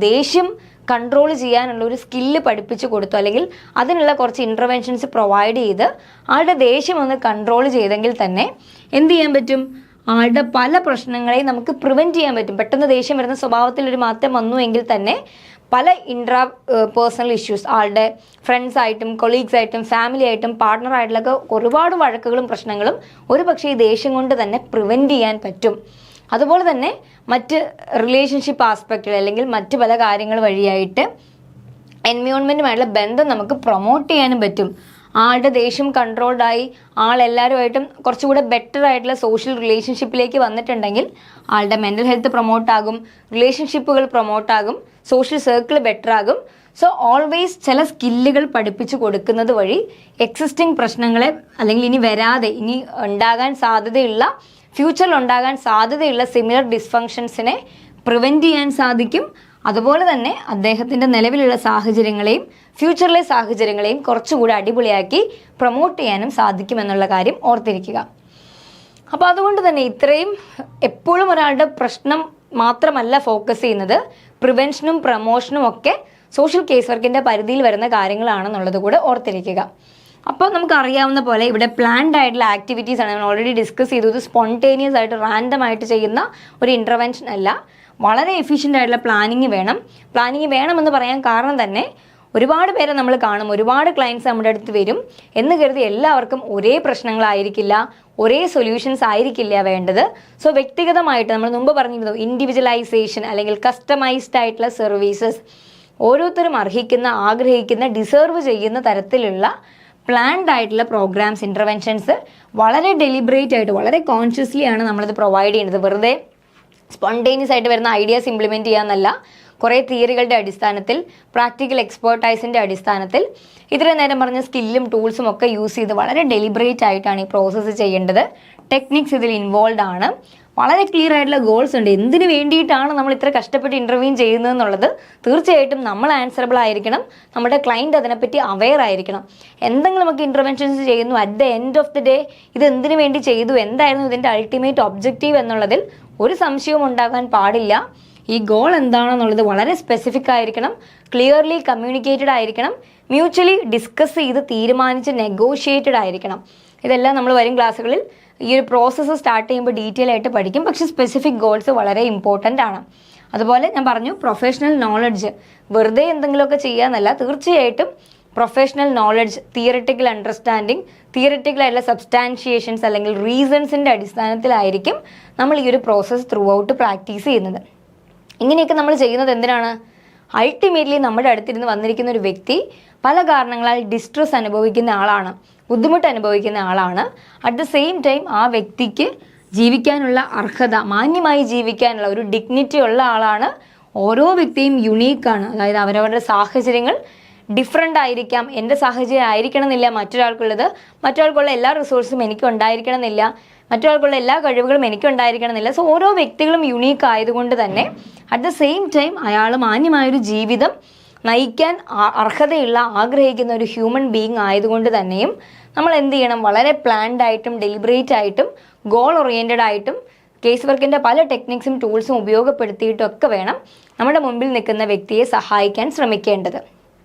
ദേഷ്യം കൺട്രോൾ ചെയ്യാനുള്ള ഒരു സ്കില്ല് പഠിപ്പിച്ച് കൊടുത്തു, അല്ലെങ്കിൽ അതിനുള്ള കുറച്ച് ഇൻ്റർവെൻഷൻസ് പ്രൊവൈഡ് ചെയ്ത് ആളുടെ ദേഷ്യം ഒന്ന് കൺട്രോൾ ചെയ്തെങ്കിൽ തന്നെ എന്ത് ചെയ്യാൻ പറ്റും, ആളുടെ പല പ്രശ്നങ്ങളെയും നമുക്ക് പ്രിവെൻറ്റ് ചെയ്യാൻ പറ്റും. പെട്ടെന്ന് ദേഷ്യം വരുന്ന സ്വഭാവത്തിൽ ഒരു മാറ്റം വന്നു എങ്കിൽ തന്നെ പല പേഴ്സണൽ ഇഷ്യൂസ്, ആളുടെ ഫ്രണ്ട്സായിട്ടും കൊളീഗ്സായിട്ടും ഫാമിലി ആയിട്ടും പാർട്ട്ണറായിട്ടുള്ളൊക്കെ ഒരുപാട് വഴക്കുകളും പ്രശ്നങ്ങളും ഒരു പക്ഷേ ഈ ദേഷ്യം കൊണ്ട് തന്നെ പ്രിവെൻറ്റ് ചെയ്യാൻ പറ്റും. അതുപോലെ തന്നെ മറ്റ് റിലേഷൻഷിപ്പ് ആസ്പെക്റ്റിൽ അല്ലെങ്കിൽ മറ്റ് പല കാര്യങ്ങൾ വഴിയായിട്ട് എൻവയോൺമെൻറ്റുമായിട്ടുള്ള ബന്ധം നമുക്ക് പ്രൊമോട്ട് ചെയ്യാനും പറ്റും. ആളുടെ ദേഷ്യം കൺട്രോൾഡായി ആളെല്ലാവരുമായിട്ടും കുറച്ചുകൂടെ ബെറ്റർ ആയിട്ടുള്ള സോഷ്യൽ റിലേഷൻഷിപ്പിലേക്ക് വന്നിട്ടുണ്ടെങ്കിൽ ആളുടെ മെൻ്റൽ ഹെൽത്ത് പ്രൊമോട്ടാകും, റിലേഷൻഷിപ്പുകൾ പ്രൊമോട്ടാകും, സോഷ്യൽ സർക്കിൾ ബെറ്റർ ആകും. സോ ഓൾവേസ് ചില സ്കില്ലുകൾ പഠിപ്പിച്ചു കൊടുക്കുന്നത് വഴി എക്സിസ്റ്റിംഗ് പ്രശ്നങ്ങളെ, അല്ലെങ്കിൽ ഇനി ഉണ്ടാകാൻ സാധ്യതയുള്ള ഫ്യൂച്ചറിൽ ഉണ്ടാകാൻ സാധ്യതയുള്ള സിമിലർ ഡിസ്ഫങ്ഷൻസിനെ പ്രിവെൻറ്റ് ചെയ്യാൻ സാധിക്കും. അതുപോലെ തന്നെ അദ്ദേഹത്തിൻ്റെ നിലവിലുള്ള സാഹചര്യങ്ങളെയും ഫ്യൂച്ചറിലെ സാഹചര്യങ്ങളെയും കുറച്ചുകൂടി അടിപൊളിയാക്കി പ്രൊമോട്ട് ചെയ്യാനും സാധിക്കുമെന്നുള്ള കാര്യം ഓർത്തിരിക്കുക. അപ്പോൾ അതുകൊണ്ട് തന്നെ ഇത്രയും എപ്പോഴും ഒരാളുടെ പ്രശ്നം മാത്രമല്ല ഫോക്കസ് ചെയ്യുന്നത്, പ്രിവെൻഷനും പ്രമോഷനും ഒക്കെ സോഷ്യൽ കേസ് വർക്കിൻ്റെ പരിധിയിൽ വരുന്ന കാര്യങ്ങളാണെന്നുള്ളത് കൂടെ ഓർത്തിരിക്കുക. അപ്പോൾ നമുക്കറിയാവുന്ന പോലെ ഇവിടെ പ്ലാൻഡ് ആയിട്ടുള്ള ആക്ടിവിറ്റീസ് ആണ്. നമ്മൾ ഓൾറെഡി ഡിസ്കസ് ചെയ്തു. ഇത് സ്പോണ്ടേനിയസ് ആയിട്ട് റാൻഡം ആയിട്ട് ചെയ്യുന്ന ഒരു ഇൻ്റർവെൻഷൻ അല്ല. വളരെ എഫിഷ്യൻ്റ് ആയിട്ടുള്ള പ്ലാനിങ് വേണമെന്ന് പറയാൻ കാരണം തന്നെ ഒരുപാട് പേരെ നമ്മൾ കാണും, ഒരുപാട് ക്ലയൻറ്റ്സ് നമ്മുടെ അടുത്ത് വരും എന്ന് കരുതി എല്ലാവർക്കും ഒരേ പ്രശ്നങ്ങളായിരിക്കില്ല, ഒരേ സൊല്യൂഷൻസ് ആയിരിക്കില്ല വേണ്ടത്. സോ വ്യക്തിഗതമായിട്ട് നമ്മൾ മുമ്പ് പറഞ്ഞിരുന്നു, ഇൻഡിവിജ്വലൈസേഷൻ അല്ലെങ്കിൽ കസ്റ്റമൈസ്ഡ് ആയിട്ടുള്ള സർവീസസ് ഓരോരുത്തരും അർഹിക്കുന്ന, ആഗ്രഹിക്കുന്ന, ഡിസേർവ് ചെയ്യുന്ന തരത്തിലുള്ള പ്ലാൻഡ് ആയിട്ടുള്ള പ്രോഗ്രാംസ്, ഇൻ്റർവെൻഷൻസ് വളരെ ഡെലിബറേറ്റ് ആയിട്ട് വളരെ കോൺഷ്യസ്ലി ആണ് നമ്മളിത് പ്രൊവൈഡ് ചെയ്യുന്നത്. വെറുതെ സ്പോണ്ടേനിയസ് ആയിട്ട് വരുന്ന ഐഡിയാസ് ഇംപ്ലിമെൻറ്റ് ചെയ്യാമെന്നല്ല, കുറേ തിയറികളുടെ അടിസ്ഥാനത്തിൽ, പ്രാക്ടിക്കൽ എക്സ്പേർട്ടൈസിൻ്റെ അടിസ്ഥാനത്തിൽ, ഇത്രയും നേരം പറഞ്ഞ സ്കില്ലും ടൂൾസും ഒക്കെ യൂസ് ചെയ്ത് വളരെ ഡെലിബറേറ്റ് ആയിട്ടാണ് ഈ പ്രോസസ്സ് ചെയ്യേണ്ടത്. ടെക്നിക്സ് ഇതിൽ ഇൻവോൾവ് ആണ്. വളരെ ക്ലിയർ ആയിട്ടുള്ള ഗോൾസ് ഉണ്ട്. എന്തിനു വേണ്ടിയിട്ടാണ് നമ്മൾ ഇത്ര കഷ്ടപ്പെട്ട് ഇൻ്റർവ്യൂ ചെയ്യുന്നതെന്നുള്ളത് തീർച്ചയായിട്ടും നമ്മൾ ആൻസറബിൾ ആയിരിക്കണം. നമ്മുടെ ക്ലയൻറ്റ് അതിനെപ്പറ്റി അവെയർ ആയിരിക്കണം. എന്തെങ്കിലും നമുക്ക് ഇൻ്റർവെൻഷൻസ് ചെയ്യുന്നു, at the end of the day ഇത് എന്തിനു വേണ്ടി ചെയ്തു, എന്തായിരുന്നു ഇതിൻ്റെ അൾട്ടിമേറ്റ് ഒബ്ജക്റ്റീവ് എന്നുള്ളതിൽ ഒരു സംശയവും ഉണ്ടാകാൻ പാടില്ല. ഈ ഗോൾ എന്താണെന്നുള്ളത് വളരെ സ്പെസിഫിക് ആയിരിക്കണം, ക്ലിയർലി കമ്മ്യൂണിക്കേറ്റഡ് ആയിരിക്കണം, മ്യൂച്വലി ഡിസ്കസ് ചെയ്ത് തീരുമാനിച്ച് നെഗോഷിയേറ്റഡ് ആയിരിക്കണം. ഇതെല്ലാം നമ്മൾ വരും ക്ലാസ്സുകളിൽ ഈ ഒരു പ്രോസസ്സ് സ്റ്റാർട്ട് ചെയ്യുമ്പോൾ ഡീറ്റെയിൽ ആയിട്ട് പഠിക്കും. പക്ഷേ സ്പെസിഫിക് ഗോൾസ് വളരെ ഇമ്പോർട്ടൻ്റ് ആണ്. അതുപോലെ ഞാൻ പറഞ്ഞു പ്രൊഫഷണൽ നോളജ്, വെറുതെ എന്തെങ്കിലുമൊക്കെ ചെയ്യാന്നല്ല, തീർച്ചയായിട്ടും professional knowledge, theoretical understanding, theoretical ആയിട്ടുള്ള സബ്സ്റ്റാൻഷിയേഷൻസ് അല്ലെങ്കിൽ റീസൺസിൻ്റെ അടിസ്ഥാനത്തിലായിരിക്കും നമ്മൾ ഈ ഒരു പ്രോസസ്സ് ത്രൂ ഔട്ട് പ്രാക്ടീസ് ചെയ്യുന്നത്. ഇങ്ങനെയൊക്കെ നമ്മൾ ചെയ്യുന്നത് എന്തിനാണ്? അൾട്ടിമേറ്റ്ലി നമ്മുടെ അടുത്തിരുന്ന് വന്നിരിക്കുന്ന ഒരു വ്യക്തി പല കാരണങ്ങളാൽ ഡിസ്ട്രെസ് അനുഭവിക്കുന്ന ആളാണ്, ബുദ്ധിമുട്ട് അനുഭവിക്കുന്ന ആളാണ്. അറ്റ് ദ സെയിം ടൈം ആ വ്യക്തിക്ക് ജീവിക്കാനുള്ള അർഹത, മാന്യമായി ജീവിക്കാനുള്ള ഒരു ഡിഗ്നിറ്റി ഉള്ള ആളാണ്. ഓരോ വ്യക്തിയും യുണീക്കാണ്, അതായത് അവരവരുടെ സാഹചര്യങ്ങൾ ഡിഫറെൻ്റ് ആയിരിക്കാം. എൻ്റെ സാഹചര്യം ആയിരിക്കണം എന്നില്ല മറ്റൊരാൾക്കുള്ളത്, മറ്റൊരാൾക്കുള്ള എല്ലാ റിസോഴ്സും എനിക്ക് ഉണ്ടായിരിക്കണം എന്നില്ല, മറ്റൊരാൾക്കുള്ള എല്ലാ കഴിവുകളും എനിക്കുണ്ടായിരിക്കണം എന്നില്ല. സോ ഓരോ വ്യക്തികളും യുണീക്ക് ആയതുകൊണ്ട് തന്നെ അറ്റ് ദ സെയിം ടൈം അയാൾ മാന്യമായൊരു ജീവിതം നയിക്കാൻ അർഹതയുള്ള ആഗ്രഹിക്കുന്ന ഒരു ഹ്യൂമൻ ബീയിങ് ആയതുകൊണ്ട് തന്നെയും നമ്മൾ എന്ത് ചെയ്യണം? വളരെ പ്ലാൻഡ് ആയിട്ടും ഡെലിബറേറ്റ് ആയിട്ടും ഗോൾ ഓറിയൻറ്റഡ് ആയിട്ടും കേസ് വർക്കിൻ്റെ പല ടെക്നിക്സും ടൂൾസും ഉപയോഗപ്പെടുത്തിയിട്ടും ഒക്കെ വേണം നമ്മുടെ മുമ്പിൽ നിൽക്കുന്ന വ്യക്തിയെ സഹായിക്കാൻ ശ്രമിക്കേണ്ടത്.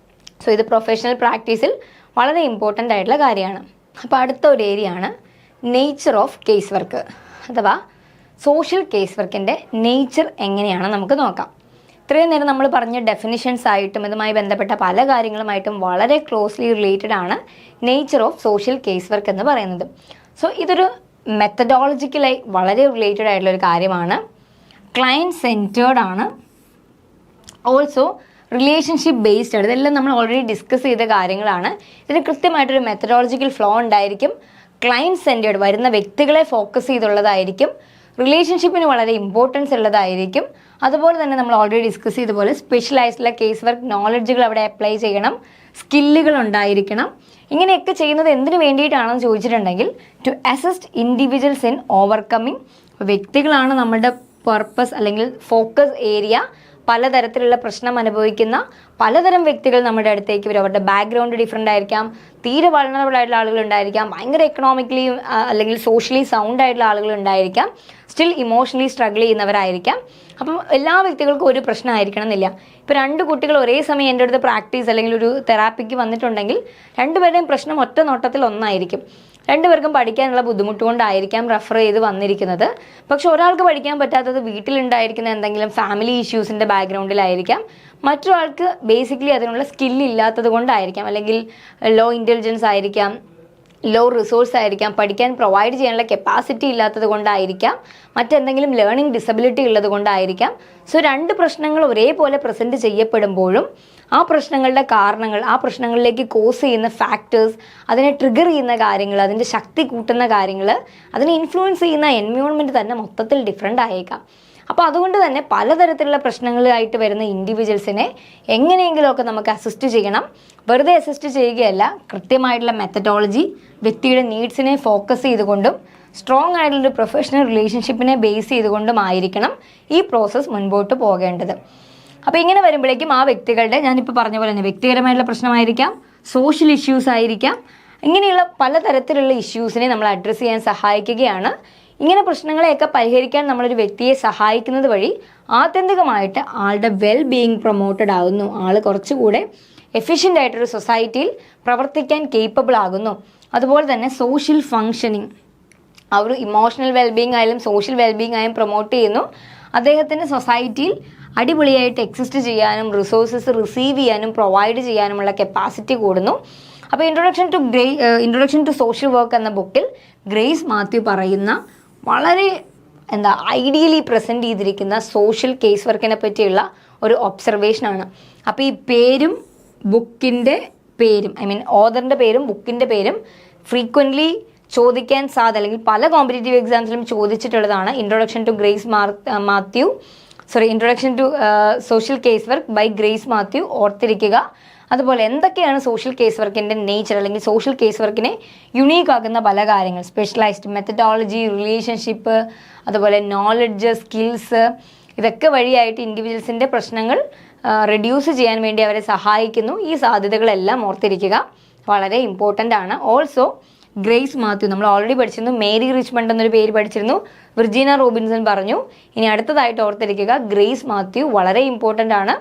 സോ ഇത് പ്രൊഫഷണൽ പ്രാക്ടീസിൽ വളരെ ഇമ്പോർട്ടൻ്റ് ആയിട്ടുള്ള കാര്യമാണ്. അപ്പോൾ അടുത്ത ഒരു ഏരിയ ആണ് നേച്ചർ ഓഫ് കേസ് വർക്ക്, അഥവാ സോഷ്യൽ കേസ് വർക്കിൻ്റെ നേച്ചർ എങ്ങനെയാണ് നമുക്ക് നോക്കാം. ഇത്രയും നേരം നമ്മൾ പറഞ്ഞ ഡെഫിനിഷൻസ് ആയിട്ടും ഇതുമായി ബന്ധപ്പെട്ട പല കാര്യങ്ങളുമായിട്ടും വളരെ ക്ലോസ്ലി റിലേറ്റഡ് ആണ് nature of social case work എന്ന് പറയുന്നത്. സോ ഇതൊരു മെത്തഡോളജിക്കലായി വളരെ റിലേറ്റഡ് ആയിട്ടുള്ള ഒരു കാര്യമാണ്. ക്ലയൻറ്റ് സെൻറ്റേർഡ് ആണ്, ഓൾസോ റിലേഷൻഷിപ്പ് ബേസ്ഡ് ആണ്. ഇതെല്ലാം നമ്മൾ ഓൾറെഡി ഡിസ്കസ് ചെയ്ത കാര്യങ്ങളാണ്. ഇതിന് കൃത്യമായിട്ടൊരു മെത്തഡോളജിക്കൽ ഫ്ലോ ഉണ്ടായിരിക്കും. ക്ലയൻറ്റ് സെൻറ്റേർഡ്, വരുന്ന വ്യക്തികളെ ഫോക്കസ് ചെയ്തുള്ളതായിരിക്കും. റിലേഷൻഷിപ്പിന് വളരെ ഇമ്പോർട്ടൻസ് ഉള്ളതായിരിക്കും. അതുപോലെ തന്നെ നമ്മൾ ഓൾറെഡി ഡിസ്കസ് ചെയ്ത പോലെ സ്പെഷ്യലൈസ്ഡുള്ള കേസ് വർക്ക് നോളജുകൾ അവിടെ അപ്ലൈ ചെയ്യണം, സ്കില്ലുകൾ ഉണ്ടായിരിക്കണം. ഇങ്ങനെയൊക്കെ ചെയ്യുന്നത് എന്തിനു വേണ്ടിയിട്ടാണെന്ന് ചോദിച്ചിട്ടുണ്ടെങ്കിൽ to assist individuals in overcoming. വ്യക്തികളാണ് നമ്മുടെ പർപ്പസ് അല്ലെങ്കിൽ ഫോക്കസ് ഏരിയ. പലതരത്തിലുള്ള പ്രശ്നം അനുഭവിക്കുന്ന പലതരം വ്യക്തികൾ നമ്മുടെ അടുത്തേക്ക് വരും. അവരുടെ ബാക്ക്ഗ്രൗണ്ട് ഡിഫറെൻ്റ് ആയിരിക്കാം, തീരെ വൾണറബിൾ ആയിട്ടുള്ള ആളുകൾ ഉണ്ടായിരിക്കാം, ഭയങ്കര എക്കണോമിക്കലി അല്ലെങ്കിൽ സോഷ്യലി സൗണ്ട് ആയിട്ടുള്ള ആളുകൾ ഉണ്ടായിരിക്കാം, സ്റ്റിൽ ഇമോഷണലി സ്ട്രഗിൾ ചെയ്യുന്നവരായിരിക്കാം. അപ്പം എല്ലാ വ്യക്തികൾക്കും ഒരു പ്രശ്നമായിരിക്കണം എന്നില്ല. ഇപ്പോൾ 2 കുട്ടികൾ ഒരേ സമയം എൻ്റെ അടുത്ത് പ്രാക്ടീസ് അല്ലെങ്കിൽ ഒരു തെറാപ്പിക്ക് വന്നിട്ടുണ്ടെങ്കിൽ 2 പേരുടെയും പ്രശ്നം ഒറ്റ നോട്ടത്തിൽ ഒന്നായിരിക്കും. 2 പേർക്കും പഠിക്കാനുള്ള ബുദ്ധിമുട്ട് കൊണ്ടായിരിക്കാം റെഫർ ചെയ്ത് വന്നിരിക്കുന്നത്. പക്ഷെ ഒരാൾക്ക് പഠിക്കാൻ പറ്റാത്തത് വീട്ടിലുണ്ടായിരിക്കുന്ന എന്തെങ്കിലും ഫാമിലി ഇഷ്യൂസിൻ്റെ ബാക്ക്ഗ്രൗണ്ടിലായിരിക്കാം, മറ്റൊരാൾക്ക് ബേസിക്കലി അതിനുള്ള സ്കില്ല് ഇല്ലാത്തത് കൊണ്ടായിരിക്കാം, അല്ലെങ്കിൽ ലോ ഇൻ്റലിജൻസ് ആയിരിക്കാം, ലോ റിസോഴ്സ് ആയിരിക്കാം, പഠിക്കാൻ പ്രൊവൈഡ് ചെയ്യാനുള്ള കപ്പാസിറ്റി ഇല്ലാത്തത് കൊണ്ടായിരിക്കാം, മറ്റെന്തെങ്കിലും ലേണിംഗ് ഡിസബിലിറ്റി ഉള്ളത് കൊണ്ടായിരിക്കാം. സോ 2 പ്രശ്നങ്ങൾ ഒരേപോലെ പ്രസൻറ്റ് ചെയ്യപ്പെടുമ്പോഴും ആ പ്രശ്നങ്ങളുടെ കാരണങ്ങൾ, ആ പ്രശ്നങ്ങളിലേക്ക് കോസ് ചെയ്യുന്ന ഫാക്ടേഴ്സ്, അതിനെ ട്രിഗർ ചെയ്യുന്ന കാര്യങ്ങൾ, അതിൻ്റെ ശക്തി കൂട്ടുന്ന കാര്യങ്ങൾ, അതിനെ ഇൻഫ്ലുവൻസ് ചെയ്യുന്ന എൻവയോൺമെൻറ്റ് തന്നെ മൊത്തത്തിൽ ഡിഫറെൻ്റ് ആയേക്കാം. അപ്പോൾ അതുകൊണ്ട് തന്നെ പലതരത്തിലുള്ള പ്രശ്നങ്ങളായിട്ട് വരുന്ന ഇൻഡിവിജ്വൽസിനെ എങ്ങനെയെങ്കിലുമൊക്കെ നമുക്ക് അസിസ്റ്റ് ചെയ്യണം. വെറുതെ അസിസ്റ്റ് ചെയ്യുകയല്ല, കൃത്യമായിട്ടുള്ള മെത്തഡോളജി, വ്യക്തിയുടെ നീഡ്സിനെ ഫോക്കസ് ചെയ്തുകൊണ്ടും സ്ട്രോങ് ആയിട്ടുള്ളൊരു പ്രൊഫഷണൽ റിലേഷൻഷിപ്പിനെ ബേസ് ചെയ്തുകൊണ്ടുമായിരിക്കണം ഈ പ്രോസസ്സ് മുൻപോട്ട് പോകേണ്ടത്. അപ്പോൾ ഇങ്ങനെ വരുമ്പോഴേക്കും ആ വ്യക്തികളുടെ, ഞാനിപ്പോൾ പറഞ്ഞ പോലെ തന്നെ വ്യക്തിപരമായിട്ടുള്ള പ്രശ്നമായിരിക്കാം, സോഷ്യൽ ഇഷ്യൂസ് ആയിരിക്കാം, ഇങ്ങനെയുള്ള പലതരത്തിലുള്ള ഇഷ്യൂസിനെ നമ്മൾ അഡ്രസ്സ് ചെയ്യാൻ സഹായിക്കുകയാണ്. ഇങ്ങനെ പ്രശ്നങ്ങളെയൊക്കെ പരിഹരിക്കാൻ നമ്മളൊരു വ്യക്തിയെ സഹായിക്കുന്നത് വഴി ആത്യന്തികമായിട്ട് ആളുടെ വെൽ ബീയിങ് പ്രൊമോട്ടഡ് ആകുന്നു. ആൾ കുറച്ചുകൂടെ എഫിഷ്യൻ്റ് ആയിട്ടൊരു സൊസൈറ്റിയിൽ പ്രവർത്തിക്കാൻ കേപ്പബിൾ ആകുന്നു. അതുപോലെ തന്നെ സോഷ്യൽ ഫങ്ഷനിങ്, ആ ഒരു ഇമോഷണൽ വെൽബീയിങ് ആയാലും സോഷ്യൽ വെൽബീയിങ് ആയും പ്രൊമോട്ട് ചെയ്യുന്നു. അദ്ദേഹത്തിന് സൊസൈറ്റിയിൽ അടിപൊളിയായിട്ട് എക്സിസ്റ്റ് ചെയ്യാനും റിസോഴ്സസ് റിസീവ് ചെയ്യാനും പ്രൊവൈഡ് ചെയ്യാനുമുള്ള കപ്പാസിറ്റി കൂടുന്നു. അപ്പോൾ ഇൻട്രൊഡക്ഷൻ ടു സോഷ്യൽ വർക്ക് എന്ന ബുക്കിൽ ഗ്രേസ് മാത്യു പറയുന്ന വളരെ ഐഡിയലി പ്രസൻറ്റ് ചെയ്തിരിക്കുന്ന സോഷ്യൽ കേസ് വർക്കിനെ പറ്റിയുള്ള ഒരു ഒബ്സർവേഷനാണ്. അപ്പോൾ ഈ പേരും ബുക്കിൻ്റെ പേരും, ഓഥറിൻ്റെ പേരും ബുക്കിൻ്റെ പേരും ഫ്രീക്വൻ്റ്ലി ചോദിക്കാൻ അല്ലെങ്കിൽ പല കോമ്പറ്റേറ്റീവ് എക്സാംസിലും ചോദിച്ചിട്ടുള്ളതാണ്. Introduction to social case work by Grace Mathew, ഓർത്തിരിക്കുക. അതുപോലെ എന്തൊക്കെയാണ് സോഷ്യൽ കേസ് വർക്കിൻ്റെ നേച്ചർ, അല്ലെങ്കിൽ സോഷ്യൽ കേസ് വർക്കിനെ യുണീക്ക് ആക്കുന്ന പല കാര്യങ്ങൾ, സ്പെഷ്യലൈസ്ഡ് മെത്തഡോളജി, റിലേഷൻഷിപ്പ്, അതുപോലെ നോളജ്, സ്കിൽസ്, ഇതൊക്കെ വഴിയായിട്ട് ഇൻഡിവിജ്വൽസിൻ്റെ പ്രശ്നങ്ങൾ റെഡ്യൂസ് ചെയ്യാൻ വേണ്ടി അവരെ സഹായിക്കുന്നു. ഈ സാധ്യതകളെല്ലാം ഓർത്തിരിക്കുക, വളരെ ഇമ്പോർട്ടൻ്റ് ആണ്. ഓൾസോ ഗ്രേസ് മാത്യു നമ്മൾ ഓൾറെഡി പഠിച്ചിരുന്നു, മേരി റിച്ച്മണ്ട് എന്നൊരു പേര് പഠിച്ചിരുന്നു, വിർജീന റോബിൻസൺ പറഞ്ഞു. ഇനി അടുത്തതായിട്ട് ഓർത്തിരിക്കുക, ഗ്രേസ് മാത്യു വളരെ ഇമ്പോർട്ടൻ്റ് ആണ്.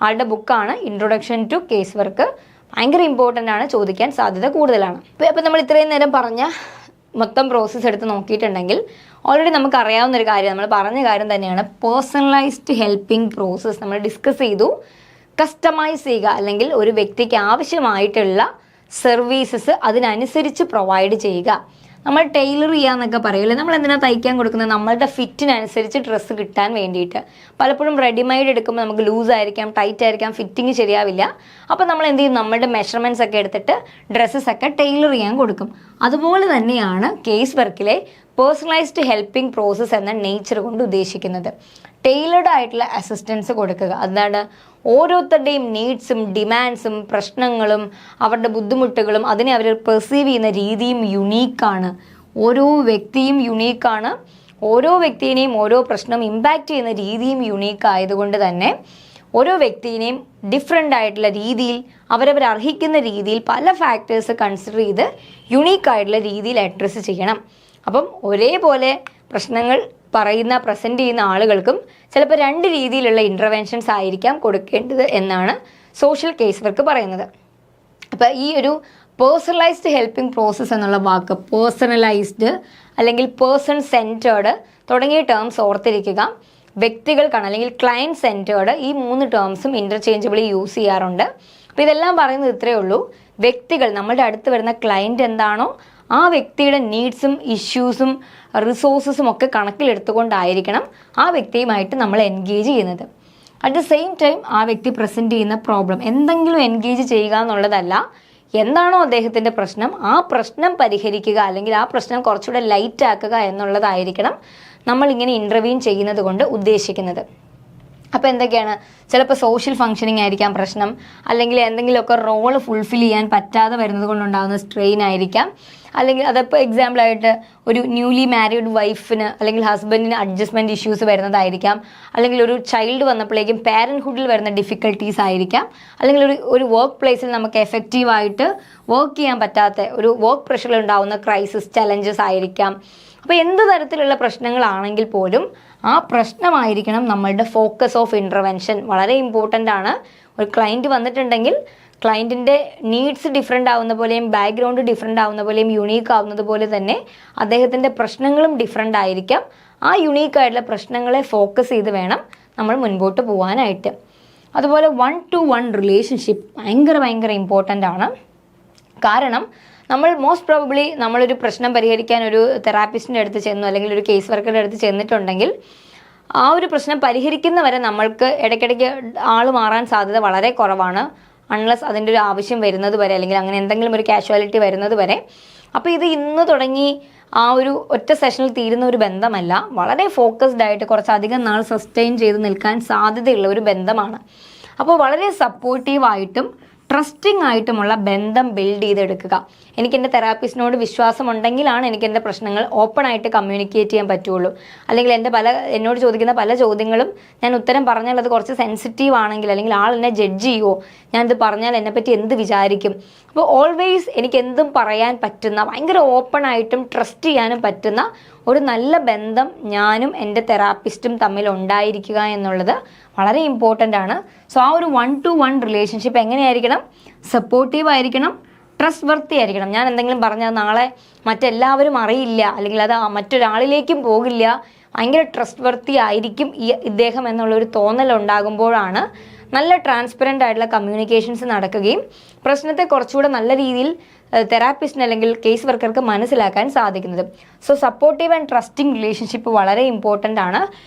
ആളുടെ ബുക്കാണ് ഇൻട്രൊഡക്ഷൻ ടു കേസ് വർക്ക്, ഭയങ്കര ഇമ്പോർട്ടൻ്റ് ആണ്, ചോദിക്കാൻ സാധ്യത കൂടുതലാണ്. അപ്പോൾ നമ്മൾ ഇത്രയും നേരം പറഞ്ഞ മൊത്തം പ്രോസസ്സ് എടുത്ത് നോക്കിയിട്ടുണ്ടെങ്കിൽ ഓൾറെഡി നമുക്ക് അറിയാവുന്ന ഒരു കാര്യം, നമ്മൾ പറഞ്ഞ കാര്യം തന്നെയാണ്, പേഴ്സണലൈസ്ഡ് ഹെൽപ്പിംഗ് പ്രോസസ്സ് നമ്മൾ ഡിസ്കസ് ചെയ്തു. കസ്റ്റമൈസ് ചെയ്യുക, അല്ലെങ്കിൽ ഒരു വ്യക്തിക്ക് ആവശ്യമായിട്ടുള്ള സർവീസസ് അതിനനുസരിച്ച് പ്രൊവൈഡ് ചെയ്യുക. നമ്മൾ ടൈലർ ചെയ്യാന്നൊക്കെ പറയില്ലേ, നമ്മൾ എന്തിനാ തയ്ക്കാൻ കൊടുക്കുന്നത്? നമ്മളുടെ ഫിറ്റിനനുസരിച്ച് ഡ്രസ്സ് കിട്ടാൻ വേണ്ടിയിട്ട്. പലപ്പോഴും റെഡിമെയ്ഡ് എടുക്കുമ്പോൾ നമുക്ക് ലൂസ് ആയിരിക്കാം, ടൈറ്റ് ആയിരിക്കാം, ഫിറ്റിങ് ശരിയാവില്ല. അപ്പോൾ നമ്മൾ എന്ത് ചെയ്യും, നമ്മളുടെ മെഷർമെൻറ്റ്സ് ഒക്കെ എടുത്തിട്ട് ഡ്രസ്സസ് ഒക്കെ ടൈലർ ചെയ്യാൻ കൊടുക്കും. അതുപോലെ തന്നെയാണ് കേസ് വർക്കിലെ പേഴ്സണലൈസ്ഡ് ഹെൽപ്പിംഗ് പ്രോസസ്സ് എന്ന നേച്ചർ കൊണ്ട് ഉദ്ദേശിക്കുന്നത്. ടൈലർഡ് ആയിട്ടുള്ള അസിസ്റ്റൻസ് കൊടുക്കുക. അതാണ് ഓരോരുത്തരുടെയും നീഡ്സും ഡിമാൻഡ്സും പ്രശ്നങ്ങളും അവരുടെ ബുദ്ധിമുട്ടുകളും അതിനെ അവർ പെർസീവ് ചെയ്യുന്ന രീതിയും യുണീക്കാണ്. ഓരോ വ്യക്തിയും യുണീക്കാണ്. ഓരോ വ്യക്തിയെയും ഓരോ പ്രശ്നം ഇമ്പാക്റ്റ് ചെയ്യുന്ന രീതിയും യുണീക്ക് ആയതുകൊണ്ട് തന്നെ ഓരോ വ്യക്തിയെയും ഡിഫറെൻ്റ് ആയിട്ടുള്ള രീതിയിൽ അവരവർ അർഹിക്കുന്ന രീതിയിൽ പല ഫാക്ടേഴ്സ് കൺസിഡർ ചെയ്ത് യുണീക്കായിട്ടുള്ള രീതിയിൽ അഡ്രസ്സ് ചെയ്യണം. അപ്പം ഒരേപോലെ പ്രശ്നങ്ങൾ പ്രസൻറ്റ് ചെയ്യുന്ന ആളുകൾക്കും ചിലപ്പോൾ 2 രീതിയിലുള്ള ഇൻ്റർവെൻഷൻസ് ആയിരിക്കാം കൊടുക്കേണ്ടത് എന്നാണ് സോഷ്യൽ കേസ് വർക്ക് പറയുന്നത്. അപ്പോൾ ഈ ഒരു പേഴ്സണലൈസ്ഡ് ഹെൽപ്പിംഗ് പ്രോസസ്സ് എന്നുള്ള വാക്ക്, പേഴ്സണലൈസ്ഡ് അല്ലെങ്കിൽ പേഴ്സൺ സെൻറ്റേർഡ് തുടങ്ങിയ ടേംസ് ഓർത്തിരിക്കുക. വ്യക്തികൾക്കാണ്, അല്ലെങ്കിൽ ക്ലയൻറ്റ് സെൻറ്റേർഡ്, ഈ 3 ടേംസും ഇൻ്റർചേഞ്ചബിളി യൂസ് ചെയ്യാറുണ്ട്. അപ്പോൾ ഇതെല്ലാം പറയുന്നത് ഇത്രയേ ഉള്ളൂ. വ്യക്തികൾ, നമ്മളുടെ അടുത്ത് വരുന്ന ക്ലയൻറ്റ് എന്താണോ ആ വ്യക്തിയുടെ നീഡ്സും ഇഷ്യൂസും റിസോഴ്സസും ഒക്കെ കണക്കിലെടുത്തുകൊണ്ടായിരിക്കണം ആ വ്യക്തിയുമായിട്ട് നമ്മൾ എൻഗേജ് ചെയ്യുന്നത്. അറ്റ് ദ സെയിം ടൈം ആ വ്യക്തി പ്രസൻറ്റ് ചെയ്യുന്ന പ്രോബ്ലം എന്തെങ്കിലും എൻഗേജ് ചെയ്യുക എന്നുള്ളതല്ല, എന്താണോ അദ്ദേഹത്തിൻ്റെ പ്രശ്നം ആ പ്രശ്നം പരിഹരിക്കുക, അല്ലെങ്കിൽ ആ പ്രശ്നം കുറച്ചുകൂടെ ലൈറ്റ് ആക്കുക എന്നുള്ളതായിരിക്കണം നമ്മളിങ്ങനെ ഇൻ്റർവ്യൂ ചെയ്യുന്നത് കൊണ്ട് ഉദ്ദേശിക്കുന്നത്. അപ്പോൾ എന്തൊക്കെയാണ്, ചിലപ്പോൾ സോഷ്യൽ ഫങ്ഷനിങ് ആയിരിക്കാം പ്രശ്നം, അല്ലെങ്കിൽ എന്തെങ്കിലുമൊക്കെ റോള് ഫുൾഫിൽ ചെയ്യാൻ പറ്റാതെ വരുന്നത് കൊണ്ടുണ്ടാകുന്ന സ്ട്രെയിൻ ആയിരിക്കാം, അല്ലെങ്കിൽ അതപ്പോൾ എക്സാമ്പിളായിട്ട് ഒരു ന്യൂലി മാരീഡ് വൈഫിന് അല്ലെങ്കിൽ ഹസ്ബൻഡിന് അഡ്ജസ്റ്റ്മെൻറ്റ് ഇഷ്യൂസ് വരുന്നതായിരിക്കാം, അല്ലെങ്കിൽ ഒരു ചൈൽഡ് വന്നപ്പോഴേക്കും പാരൻറ്ഹുഡിൽ വരുന്ന ഡിഫിക്കൽട്ടീസ് ആയിരിക്കാം, അല്ലെങ്കിൽ ഒരു വർക്ക് പ്ലേസിൽ നമുക്ക് എഫക്റ്റീവായിട്ട് വർക്ക് ചെയ്യാൻ പറ്റാത്ത ഒരു വർക്ക് പ്രഷറിൽ ഉണ്ടാകുന്ന ക്രൈസിസ് ചലഞ്ചസ് ആയിരിക്കാം. അപ്പോൾ എന്ത് തരത്തിലുള്ള പ്രശ്നങ്ങളാണെങ്കിൽ പോലും ആ പ്രശ്നമായിരിക്കണം നമ്മളുടെ ഫോക്കസ് ഓഫ് ഇൻ്റർവെൻഷൻ. വളരെ ഇമ്പോർട്ടൻ്റ് ആണ്. ഒരു ക്ലയൻറ്റ് വന്നിട്ടുണ്ടെങ്കിൽ ക്ലയൻറ്റിൻ്റെ നീഡ്സ് ഡിഫറെൻ്റ് ആവുന്ന പോലെയും ബാക്ക്ഗ്രൗണ്ട് ഡിഫറെൻ്റ് ആവുന്ന പോലെയും യുണീക്ക് ആവുന്നത് പോലെ തന്നെ അദ്ദേഹത്തിൻ്റെ പ്രശ്നങ്ങളും ഡിഫറെൻ്റ് ആയിരിക്കാം. ആ യുണീക്കായിട്ടുള്ള പ്രശ്നങ്ങളെ ഫോക്കസ് ചെയ്ത് വേണം നമ്മൾ മുൻപോട്ട് പോകാനായിട്ട്. അതുപോലെ 1-to-1 റിലേഷൻഷിപ്പ് ഭയങ്കര ഇമ്പോർട്ടൻ്റ് ആണ്. കാരണം നമ്മൾ മോസ്റ്റ് പ്രോബബ്ലി നമ്മളൊരു പ്രശ്നം പരിഹരിക്കാൻ ഒരു തെറാപ്പിസ്റ്റിൻ്റെ അടുത്ത് ചെന്നു, അല്ലെങ്കിൽ ഒരു കേസ് വർക്കറുടെ അടുത്ത് ചെന്നിട്ടുണ്ടെങ്കിൽ ആ ഒരു പ്രശ്നം പരിഹരിക്കുന്നവരെ നമ്മൾക്ക് ഇടയ്ക്കിടയ്ക്ക് ആൾ മാറാൻ സാധ്യത വളരെ കുറവാണ്, അൺലെസ് അതിൻ്റെ ഒരു ആവശ്യം വരുന്നത് വരെ, അല്ലെങ്കിൽ അങ്ങനെ എന്തെങ്കിലും ഒരു കാഷ്വാലിറ്റി വരുന്നത് വരെ. അപ്പോൾ ഇത് ഇന്ന് തുടങ്ങി ആ ഒരു ഒറ്റ സെഷനിൽ തീരുന്ന ഒരു ബന്ധമല്ല, വളരെ ഫോക്കസ്ഡ് ആയിട്ട് കുറച്ചധികം നാൾ സസ്റ്റെയിൻ ചെയ്ത് നിൽക്കാൻ സാധ്യതയുള്ള ഒരു ബന്ധമാണ്. അപ്പോൾ വളരെ സപ്പോർട്ടീവായിട്ടും ട്രസ്റ്റിംഗ് ആയിട്ടുമുള്ള ബന്ധം ബിൽഡ് ചെയ്തെടുക്കുക. എനിക്ക് എൻ്റെ തെറാപ്പിസ്റ്റിനോട് വിശ്വാസം ഉണ്ടെങ്കിലാണ് എനിക്ക് എൻ്റെ പ്രശ്നങ്ങൾ ഓപ്പൺ ആയിട്ട് കമ്മ്യൂണിക്കേറ്റ് ചെയ്യാൻ പറ്റുള്ളൂ. അല്ലെങ്കിൽ എന്നോട് ചോദിക്കുന്ന പല ചോദ്യങ്ങളും ഞാൻ ഉത്തരം പറഞ്ഞാൽ അത് കുറച്ച് സെൻസിറ്റീവ് ആണെങ്കിൽ, അല്ലെങ്കിൽ ആൾ എന്നെ ജഡ്ജ് ചെയ്യുമോ, ഞാനിത് പറഞ്ഞാൽ എന്നെപ്പറ്റി എന്ത് വിചാരിക്കും. അപ്പോൾ ഓൾവേസ് എനിക്ക് എന്തും പറയാൻ പറ്റുന്ന, ഭയങ്കര ഓപ്പൺ ആയിട്ടും ട്രസ്റ്റ് ചെയ്യാനും പറ്റുന്ന ഒരു നല്ല ബന്ധം ഞാനും എൻ്റെ തെറാപ്പിസ്റ്റും തമ്മിൽ ഉണ്ടായിരിക്കുക എന്നുള്ളത് വളരെ ഇമ്പോർട്ടൻ്റ് ആണ്. സോ ആ ഒരു 1-to-1 റിലേഷൻഷിപ്പ് എങ്ങനെയായിരിക്കണം? സപ്പോർട്ടീവ് ആയിരിക്കണം, ട്രസ്റ്റ് വർത്തി ആയിരിക്കണം. ഞാൻ എന്തെങ്കിലും പറഞ്ഞാൽ നാളെ മറ്റെല്ലാവരും അറിയില്ല, അല്ലെങ്കിൽ അത് മറ്റൊരാളിലേക്കും പോകില്ല, ഭയങ്കര ട്രസ്റ്റ് വർത്തി ആയിരിക്കും ഇദ്ദേഹം എന്നുള്ളൊരു തോന്നലുണ്ടാകുമ്പോഴാണ് നല്ല ട്രാൻസ്പെറൻ്റ് ആയിട്ടുള്ള കമ്മ്യൂണിക്കേഷൻസ് നടക്കുകയും പ്രശ്നത്തെ കുറച്ചുകൂടെ നല്ല രീതിയിൽ തെറാപ്പിസ്റ്റിന് അല്ലെങ്കിൽ കേസ് വർക്കർക്ക് മനസ്സിലാക്കാൻ സാധിക്കുന്നത്. So supportive and trusting relationship വളരെ ഇമ്പോർട്ടൻ്റ് ആണ്.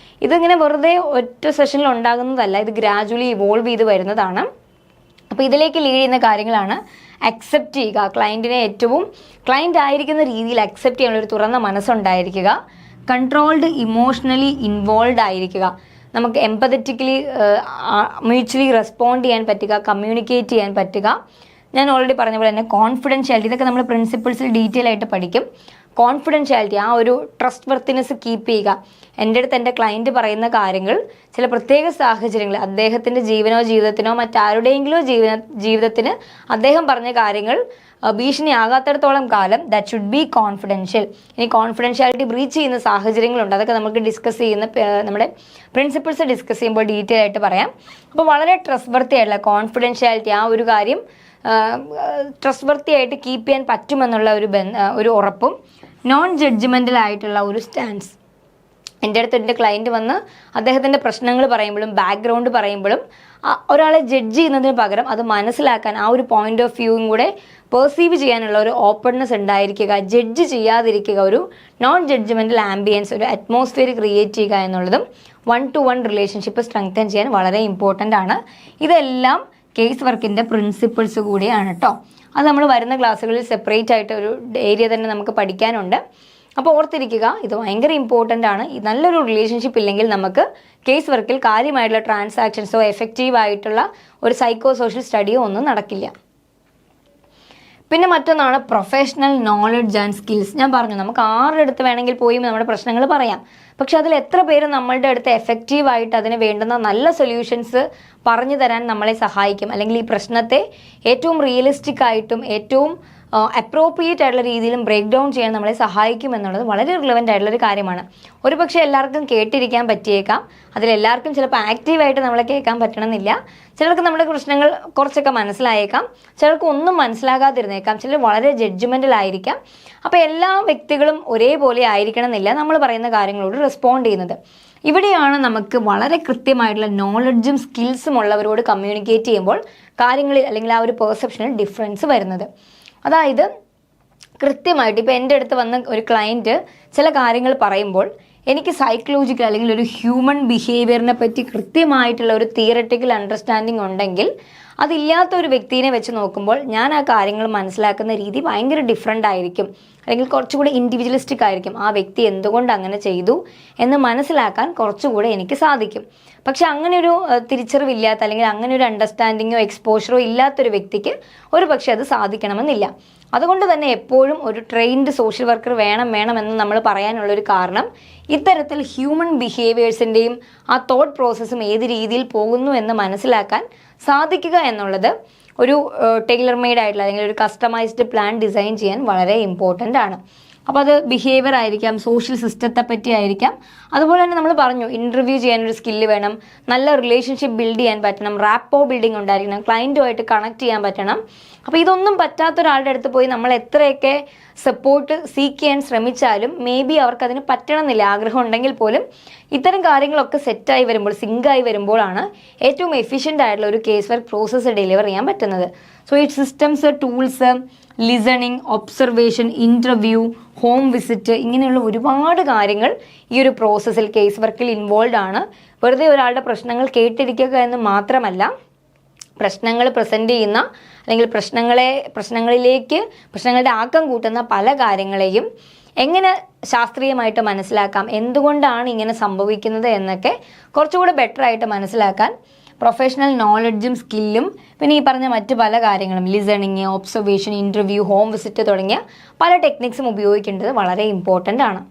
ഇതിങ്ങനെ വെറുതെ ഒറ്റ സെഷനിൽ ഉണ്ടാകുന്നതല്ല, ഇത് ഗ്രാജുവലി ഇവോൾവ് ചെയ്ത് വരുന്നതാണ്. അപ്പോൾ ഇതിലേക്ക് ലീഡ് ചെയ്യുന്ന കാര്യങ്ങളാണ് അക്സെപ്റ്റ് ചെയ്യുക, ക്ലയൻറ്റിനെ ഏറ്റവും ക്ലയൻറ്റ് ആയിരിക്കുന്ന രീതിയിൽ അക്സെപ്റ്റ് ചെയ്യാനുള്ള ഒരു തുറന്ന മനസ്സുണ്ടായിരിക്കുക, കൺട്രോൾഡ് ഇമോഷണലി ഇൻവോൾവ് ആയിരിക്കുക, നമുക്ക് എംപതറ്റിക്കലി മ്യൂച്വലി റെസ്പോണ്ട് ചെയ്യാൻ പറ്റുക, കമ്മ്യൂണിക്കേറ്റ് ചെയ്യാൻ പറ്റുക. ഞാൻ ഓൾറെഡി പറഞ്ഞ പോലെ തന്നെ കോൺഫിഡൻഷ്യാലിറ്റി, ഇതൊക്കെ നമ്മൾ പ്രിൻസിപ്പിൾസിൽ ഡീറ്റെയിൽ ആയിട്ട് പഠിക്കും. കോൺഫിഡൻഷ്യാലിറ്റി, ആ ഒരു ട്രസ്റ്റ് വർത്തിനെസ് കീപ്പ് ചെയ്യുക. എൻ്റെ അടുത്ത് എൻ്റെ ക്ലയൻറ്റ് പറയുന്ന കാര്യങ്ങൾ ചില പ്രത്യേക സാഹചര്യങ്ങൾ, അദ്ദേഹത്തിൻ്റെ ജീവിതത്തിനോ മറ്റാരുടെയെങ്കിലോ ജീവിതത്തിന് അദ്ദേഹം പറഞ്ഞ കാര്യങ്ങൾ ഭീഷണിയാകാത്തിടത്തോളം കാലം ദാറ്റ് ഷുഡ് ബി കോൺഫിഡൻഷ്യൽ. ഇനി കോൺഫിഡൻഷ്യാലിറ്റി ബ്രീച്ച് ചെയ്യുന്ന സാഹചര്യങ്ങളുണ്ട്, അതൊക്കെ നമുക്ക് ഡിസ്കസ് ചെയ്യുന്ന നമ്മുടെ പ്രിൻസിപ്പിൾസ് ഡിസ്കസ് ചെയ്യുമ്പോൾ ഡീറ്റെയിൽ ആയിട്ട് പറയാം. അപ്പോൾ വളരെ ട്രസ്റ്റ് വർത്തി ആയിട്ടുള്ള കോൺഫിഡൻഷ്യാലിറ്റി, ആ ഒരു കാര്യം ട്രസ്റ്റ് വർത്തി ആയിട്ട് കീപ്പ് ചെയ്യാൻ പറ്റുമെന്നുള്ള ഒരു ഉറപ്പും നോൺ ജഡ്ജ്മെൻ്റൽ ആയിട്ടുള്ള ഒരു സ്റ്റാൻസ്. എൻ്റെ അടുത്ത് എൻ്റെ ക്ലയൻറ്റ് വന്ന് അദ്ദേഹത്തിൻ്റെ പ്രശ്നങ്ങൾ പറയുമ്പോഴും ബാക്ക്ഗ്രൗണ്ട് പറയുമ്പോഴും ഒരാളെ ജഡ്ജ് ചെയ്യുന്നതിന് പകരം അത് മനസ്സിലാക്കാൻ ആ ഒരു പോയിന്റ് ഓഫ് വ്യൂവും കൂടെ പെർസീവ് ചെയ്യാനുള്ള ഒരു ഓപ്പൺനെസ് ഉണ്ടായിരിക്കുക, ജഡ്ജ് ചെയ്യാതിരിക്കുക, ഒരു നോൺ ജഡ്ജ്മെൻ്റൽ ആംബിയൻസ്, ഒരു അറ്റ്മോസ്ഫിയർ ക്രിയേറ്റ് ചെയ്യുക എന്നുള്ളതും 1-to-1 റിലേഷൻഷിപ്പ് സ്ട്രെങ്തൻ ചെയ്യാൻ വളരെ ഇമ്പോർട്ടൻ്റ് ആണ്. ഇതെല്ലാം കേസ് വർക്കിൻ്റെ പ്രിൻസിപ്പിൾസ് കൂടിയാണ് കേട്ടോ. അത് നമ്മൾ വരുന്ന ക്ലാസ്സുകളിൽ സെപ്പറേറ്റ് ആയിട്ട് ഒരു ഏരിയ തന്നെ നമുക്ക് പഠിക്കാനുണ്ട്. അപ്പോൾ ഓർത്തിരിക്കുക, ഇത് ഭയങ്കര ഇമ്പോർട്ടൻ്റ് ആണ്. നല്ലൊരു റിലേഷൻഷിപ്പ് ഇല്ലെങ്കിൽ നമുക്ക് കേസ് വർക്കിൽ കാര്യമായിട്ടുള്ള ട്രാൻസാക്ഷൻസോ എഫക്റ്റീവ് ആയിട്ടുള്ള ഒരു സൈക്കോ സോഷ്യൽ സ്റ്റഡിയോ ഒന്നും നടക്കില്ല. പിന്നെ മറ്റൊന്നാണ് പ്രൊഫഷണൽ നോളജ് ആൻഡ് സ്കിൽസ്. ഞാൻ പറഞ്ഞു നമുക്ക് ആരുടെ അടുത്ത് വേണമെങ്കിൽ പോയി നമ്മുടെ പ്രശ്നങ്ങൾ പറയാം. പക്ഷെ അതിൽ എത്ര പേര് നമ്മളുടെ അടുത്ത് എഫക്റ്റീവായിട്ട് അതിന് വേണ്ടുന്ന നല്ല സൊല്യൂഷൻസ് പറഞ്ഞു തരാൻ നമ്മളെ സഹായിക്കും, അല്ലെങ്കിൽ ഈ പ്രശ്നത്തെ ഏറ്റവും റിയലിസ്റ്റിക് ആയിട്ടും ഏറ്റവും അപ്രോപ്രിയേറ്റ് ആയിട്ടുള്ള രീതിയിലും ബ്രേക്ക് ഡൗൺ ചെയ്യാൻ നമ്മളെ സഹായിക്കും എന്നുള്ളത് വളരെ റിലവൻ്റ് ആയിട്ടുള്ളൊരു കാര്യമാണ്. ഒരു പക്ഷേ എല്ലാവർക്കും കേട്ടിരിക്കാൻ പറ്റിയേക്കാം, അതിലെല്ലാവർക്കും ചിലപ്പോൾ ആക്റ്റീവായിട്ട് നമ്മളെ കേൾക്കാൻ പറ്റണമെന്നില്ല. ചിലർക്ക് നമ്മുടെ പ്രശ്നങ്ങൾ കുറച്ചൊക്കെ മനസ്സിലായേക്കാം, ചിലർക്ക് ഒന്നും മനസ്സിലാകാതിരുന്നേക്കാം, ചിലർ വളരെ ജഡ്ജ്മെൻ്റൽ ആയിരിക്കാം. അപ്പോൾ എല്ലാ വ്യക്തികളും ഒരേപോലെ ആയിരിക്കണം എന്നില്ല നമ്മൾ പറയുന്ന കാര്യങ്ങളോട് റെസ്പോണ്ട് ചെയ്യുന്നത്. ഇവിടെയാണ് നമുക്ക് വളരെ കൃത്യമായിട്ടുള്ള നോളജും സ്കിൽസും ഉള്ളവരോട് കമ്മ്യൂണിക്കേറ്റ് ചെയ്യുമ്പോൾ കാര്യങ്ങളിൽ അല്ലെങ്കിൽ ആ ഒരു പെർസെപ്ഷനിൽ ഡിഫറൻസ് വരുന്നത്. അതായത് കൃത്യമായിട്ട് ഇപ്പോൾ എൻ്റെ അടുത്ത് വന്ന ഒരു ക്ലയൻറ്റ് ചില കാര്യങ്ങൾ പറയുമ്പോൾ എനിക്ക് സൈക്കോളജിക്കൽ അല്ലെങ്കിൽ ഒരു ഹ്യൂമൻ ബിഹേവിയറിനെ പറ്റി കൃത്യമായിട്ടുള്ള ഒരു തിയററ്റിക്കൽ അണ്ടർസ്റ്റാൻഡിങ് ഉണ്ടെങ്കിൽ അതില്ലാത്ത ഒരു വ്യക്തിയെ വെച്ച് നോക്കുമ്പോൾ ഞാൻ ആ കാര്യങ്ങൾ മനസ്സിലാക്കുന്ന രീതി ഭയങ്കര ഡിഫറെൻ്റ് ആയിരിക്കും, അല്ലെങ്കിൽ കുറച്ചുകൂടി ഇൻഡിവിജ്വലിസ്റ്റിക് ആയിരിക്കും. ആ വ്യക്തി എന്തുകൊണ്ട് അങ്ങനെ ചെയ്തു എന്ന് മനസ്സിലാക്കാൻ കുറച്ചുകൂടെ എനിക്ക് സാധിക്കും. പക്ഷെ അങ്ങനെ ഒരു തിരിച്ചറിവില്ലാത്ത അല്ലെങ്കിൽ അങ്ങനെ ഒരു അണ്ടർസ്റ്റാൻഡിങ്ങോ എക്സ്പോഷറോ ഇല്ലാത്തൊരു വ്യക്തിക്ക് ഒരു പക്ഷേ അത് സാധിക്കണമെന്നില്ല. അതുകൊണ്ട് തന്നെ എപ്പോഴും ഒരു ട്രെയിൻഡ് സോഷ്യൽ വർക്കർ വേണമെന്ന് നമ്മൾ പറയാനുള്ളൊരു കാരണം ഇത്തരത്തിൽ ഹ്യൂമൻ ബിഹേവിയേഴ്സിൻ്റെയും ആ തോട്ട് പ്രോസസ്സും ഏത് രീതിയിൽ പോകുന്നു എന്ന് മനസ്സിലാക്കാൻ സാധിക്കുക എന്നുള്ളത് ഒരു ടൈലർ മെയ്ഡ് ആയിട്ടുള്ള അല്ലെങ്കിൽ ഒരു കസ്റ്റമൈസ്ഡ് പ്ലാൻ ഡിസൈൻ ചെയ്യാൻ വളരെ ഇമ്പോർട്ടൻ്റ് ആണ്. അപ്പോൾ അത് ബിഹേവിയർ ആയിരിക്കാം, സോഷ്യൽ സിസ്റ്റത്തെ പറ്റി ആയിരിക്കാം. അതുപോലെ തന്നെ നമ്മൾ പറഞ്ഞു ഇൻ്റർവ്യൂ ചെയ്യാനൊരു സ്കില്ല് വേണം, നല്ല റിലേഷൻഷിപ്പ് ബിൽഡ് ചെയ്യാൻ പറ്റണം, റാപ്പോ ബിൽഡിംഗ് ഉണ്ടായിരിക്കണം, ക്ലയൻറ്റുമായിട്ട് കണക്ട് ചെയ്യാൻ പറ്റണം. അപ്പോൾ ഇതൊന്നും പറ്റാത്ത ഒരാളുടെ അടുത്ത് പോയി നമ്മൾ എത്രയൊക്കെ സപ്പോർട്ട് സീക്ക് ചെയ്യാൻ ശ്രമിച്ചാലും മേ ബി അവർക്കതിന് പറ്റണമെന്നില്ല. ആഗ്രഹം ഉണ്ടെങ്കിൽ പോലും ഇത്തരം കാര്യങ്ങളൊക്കെ സെറ്റായി വരുമ്പോൾ, സിങ്കായി വരുമ്പോഴാണ് ഏറ്റവും എഫിഷ്യൻ്റ് ആയിട്ടുള്ള ഒരു കേസ് വർക്ക് പ്രോസസ്സ് ഡെലിവർ ചെയ്യാൻ പറ്റുന്നത്. സോ ഈ systems, tools, listening, observation, interview, home visit, ഇങ്ങനെയുള്ള ഒരുപാട് കാര്യങ്ങൾ ഈ ഒരു പ്രോസസ്സിൽ കേസ് വർക്കിൽ ഇൻവോൾവ് ആണ്. വെറുതെ ഒരാളുടെ പ്രശ്നങ്ങൾ കേട്ടിരിക്കുക എന്ന് മാത്രമല്ല, പ്രശ്നങ്ങൾ പ്രസൻറ്റ് ചെയ്യുന്ന അല്ലെങ്കിൽ പ്രശ്നങ്ങളുടെ ആക്കം കൂട്ടുന്ന പല കാര്യങ്ങളെയും എങ്ങനെ ശാസ്ത്രീയമായിട്ട് മനസ്സിലാക്കാം, എന്തുകൊണ്ടാണ് ഇങ്ങനെ സംഭവിക്കുന്നത് എന്നൊക്കെ കുറച്ചുകൂടെ ബെറ്റർ ആയിട്ട് മനസ്സിലാക്കാൻ പ്രൊഫഷണൽ നോളജും സ്കില്ലും പിന്നെ ഈ പറഞ്ഞ മറ്റ് പല കാര്യങ്ങളും listening, observation, interview, home visit തുടങ്ങിയ പല ടെക്നിക്സും ഉപയോഗിക്കേണ്ടത് വളരെ ഇമ്പോർട്ടൻ്റ് ആണ്.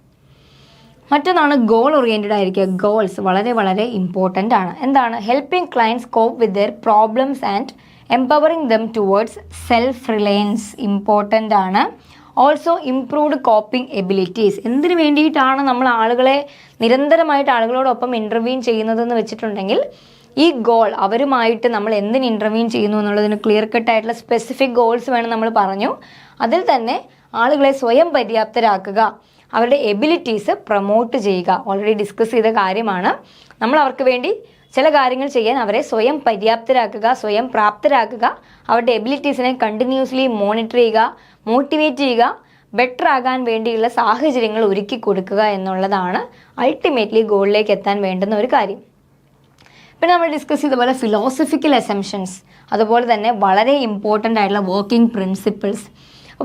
മറ്റൊന്നാണ് ഗോൾ ഓറിയൻറ്റഡ് ആയിരിക്കുക. ഗോൾസ് വളരെ വളരെ ഇമ്പോർട്ടൻ്റ് ആണ്. എന്താണ്? Helping clients cope with their problems and empowering them towards self reliance important ആണ്. Also improved coping abilities. എന്തിനു വേണ്ടിയിട്ടാണ് നമ്മൾ നിരന്തരമായിട്ട് ആളുകളോടൊപ്പം ഇൻ്റർവ്യൂ ചെയ്യുന്നതെന്ന് വെച്ചിട്ടുണ്ടെങ്കിൽ ഈ ഗോൾ അവരുമായിട്ട് നമ്മൾ എന്തിന് ഇൻ്റർവ്യൂ ചെയ്യുന്നു എന്നുള്ളതിന് ക്ലിയർ കട്ടായിട്ടുള്ള സ്പെസിഫിക് ഗോൾസ് വേണം നമ്മൾ പറഞ്ഞു. അതിൽ തന്നെ ആളുകളെ സ്വയം പര്യാപ്തരാക്കുക, അവരുടെ എബിലിറ്റീസ് പ്രൊമോട്ട് ചെയ്യുക. ഓൾറെഡി ഡിസ്കസ് ചെയ്ത കാര്യമാണ്. നമ്മൾ അവർക്ക് വേണ്ടി ചില കാര്യങ്ങൾ ചെയ്യാൻ അവരെ സ്വയം പര്യാപ്തരാക്കുക, സ്വയം പ്രാപ്തരാക്കുക, അവരുടെ എബിലിറ്റീസിനെ കണ്ടിന്യൂസ്ലി മോണിറ്റർ ചെയ്യുക, മോട്ടിവേറ്റ് ചെയ്യുക, ബെറ്റർ ആകാൻ വേണ്ടിയുള്ള സാഹചര്യങ്ങൾ ഒരുക്കി കൊടുക്കുക എന്നുള്ളതാണ് അൾട്ടിമേറ്റ്ലി ഗോളിലേക്ക് എത്താൻ വേണ്ടുന്ന ഒരു കാര്യം. പിന്നെ നമ്മൾ ഡിസ്കസ് ചെയ്ത പോലെ ഫിലോസഫിക്കൽ അസംഷൻസ്, അതുപോലെ തന്നെ വളരെ ഇമ്പോർട്ടൻ്റ് ആയിട്ടുള്ള വർക്കിംഗ് പ്രിൻസിപ്പിൾസ്.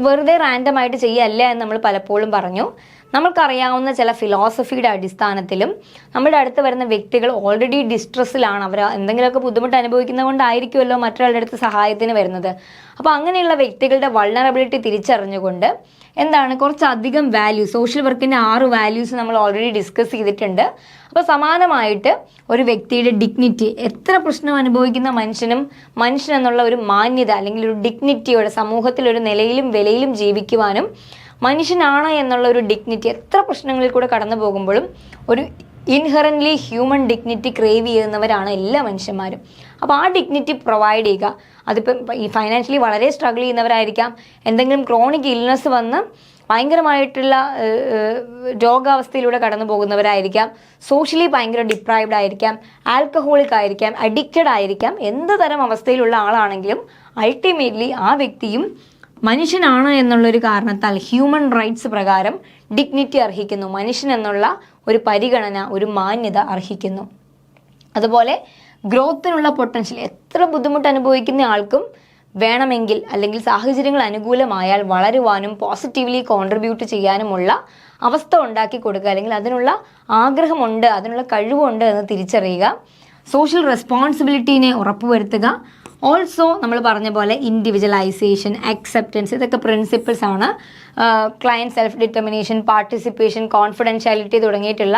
വെറുതെ റാൻഡമായിട്ട് ചെയ്യല്ല എന്ന് നമ്മൾ പലപ്പോഴും പറഞ്ഞു. നമ്മൾക്കറിയാവുന്ന ചില ഫിലോസഫിയുടെ അടിസ്ഥാനത്തിലും നമ്മുടെ അടുത്ത് വരുന്ന വ്യക്തികൾ ഓൾറെഡി ഡിസ്ട്രെസ്സിലാണ്, അവർ എന്തെങ്കിലുമൊക്കെ ബുദ്ധിമുട്ട് അനുഭവിക്കുന്നത് കൊണ്ടായിരിക്കുമല്ലോ മറ്റൊരാളുടെ അടുത്ത് സഹായത്തിന് വരുന്നത്. അപ്പോൾ അങ്ങനെയുള്ള വ്യക്തികളുടെ വൾണറബിലിറ്റി തിരിച്ചറിഞ്ഞുകൊണ്ട് കുറച്ചധികം വാല്യൂ, സോഷ്യൽ വർക്കിൻ്റെ 6 വാല്യൂസ് നമ്മൾ ഓൾറെഡി ഡിസ്കസ് ചെയ്തിട്ടുണ്ട്. അപ്പോൾ സമാനമായിട്ട് ഒരു വ്യക്തിയുടെ ഡിഗ്നിറ്റി, എത്ര പ്രശ്നം അനുഭവിക്കുന്ന മനുഷ്യൻ എന്നുള്ള ഒരു മാന്യത അല്ലെങ്കിൽ ഒരു ഡിഗ്നിറ്റിയോടെ സമൂഹത്തിൽ ഒരു നിലയിലും വിലയിലും ജീവിക്കുവാനും മനുഷ്യനാണ് എന്നുള്ള ഒരു ഡിഗ്നിറ്റി, എത്ര പ്രശ്നങ്ങളിൽ കൂടെ കടന്നു പോകുമ്പോഴും ഒരു ഇൻഹറൻ്റ്ലി ഹ്യൂമൻ ഡിഗ്നിറ്റി ക്രേവ് ചെയ്യുന്നവരാണ് എല്ലാ മനുഷ്യന്മാരും. അപ്പോൾ ആ ഡിഗ്നിറ്റി പ്രൊവൈഡ് ചെയ്യുക. അതിപ്പം ഈ ഫൈനാൻഷ്യലി വളരെ സ്ട്രഗിൾ ചെയ്യുന്നവരായിരിക്കാം, എന്തെങ്കിലും ക്രോണിക് ഇൽനെസ് വന്ന് ഭയങ്കരമായിട്ടുള്ള രോഗാവസ്ഥയിലൂടെ കടന്നു പോകുന്നവരായിരിക്കാം, സോഷ്യലി ഭയങ്കര ഡിപ്രൈവ്ഡ് ആയിരിക്കാം, ആൽക്കഹോളിക് ആയിരിക്കാം, അഡിക്റ്റഡ് ആയിരിക്കാം. എന്ത് തരം അവസ്ഥയിലുള്ള ആളാണെങ്കിലും അൾട്ടിമേറ്റ്ലി ആ വ്യക്തിയും മനുഷ്യനാണ് എന്നുള്ളൊരു കാരണത്താൽ ഹ്യൂമൻ റൈറ്റ്സ് പ്രകാരം ഡിഗ്നിറ്റി അർഹിക്കുന്നു, മനുഷ്യൻ എന്നുള്ള ഒരു പരിഗണന, ഒരു മാന്യത അർഹിക്കുന്നു. അതുപോലെ ഗ്രോത്തിനുള്ള പൊട്ടൻഷ്യൽ എത്ര ബുദ്ധിമുട്ട് അനുഭവിക്കുന്ന ആൾക്കും വേണമെങ്കിൽ അല്ലെങ്കിൽ സാഹചര്യങ്ങൾ അനുകൂലമായാൽ വളരുവാനും പോസിറ്റീവ്ലി കോൺട്രിബ്യൂട്ട് ചെയ്യാനുമുള്ള അവസ്ഥ ഉണ്ടാക്കി കൊടുക്കുക, അല്ലെങ്കിൽ അതിനുള്ള ആഗ്രഹമുണ്ട്, അതിനുള്ള കഴിവുണ്ട് എന്ന് തിരിച്ചറിയുക. സോഷ്യൽ റെസ്പോൺസിബിലിറ്റീനെ ഉറപ്പുവരുത്തുക. ഓൾസോ നമ്മൾ പറഞ്ഞ പോലെ ഇൻഡിവിജ്വലൈസേഷൻ, അക്സെപ്റ്റൻസ്, ഇതൊക്കെ പ്രിൻസിപ്പിൾസ് ആണ്. Client self determination, participation, confidentiality തുടങ്ങിയിട്ടുള്ള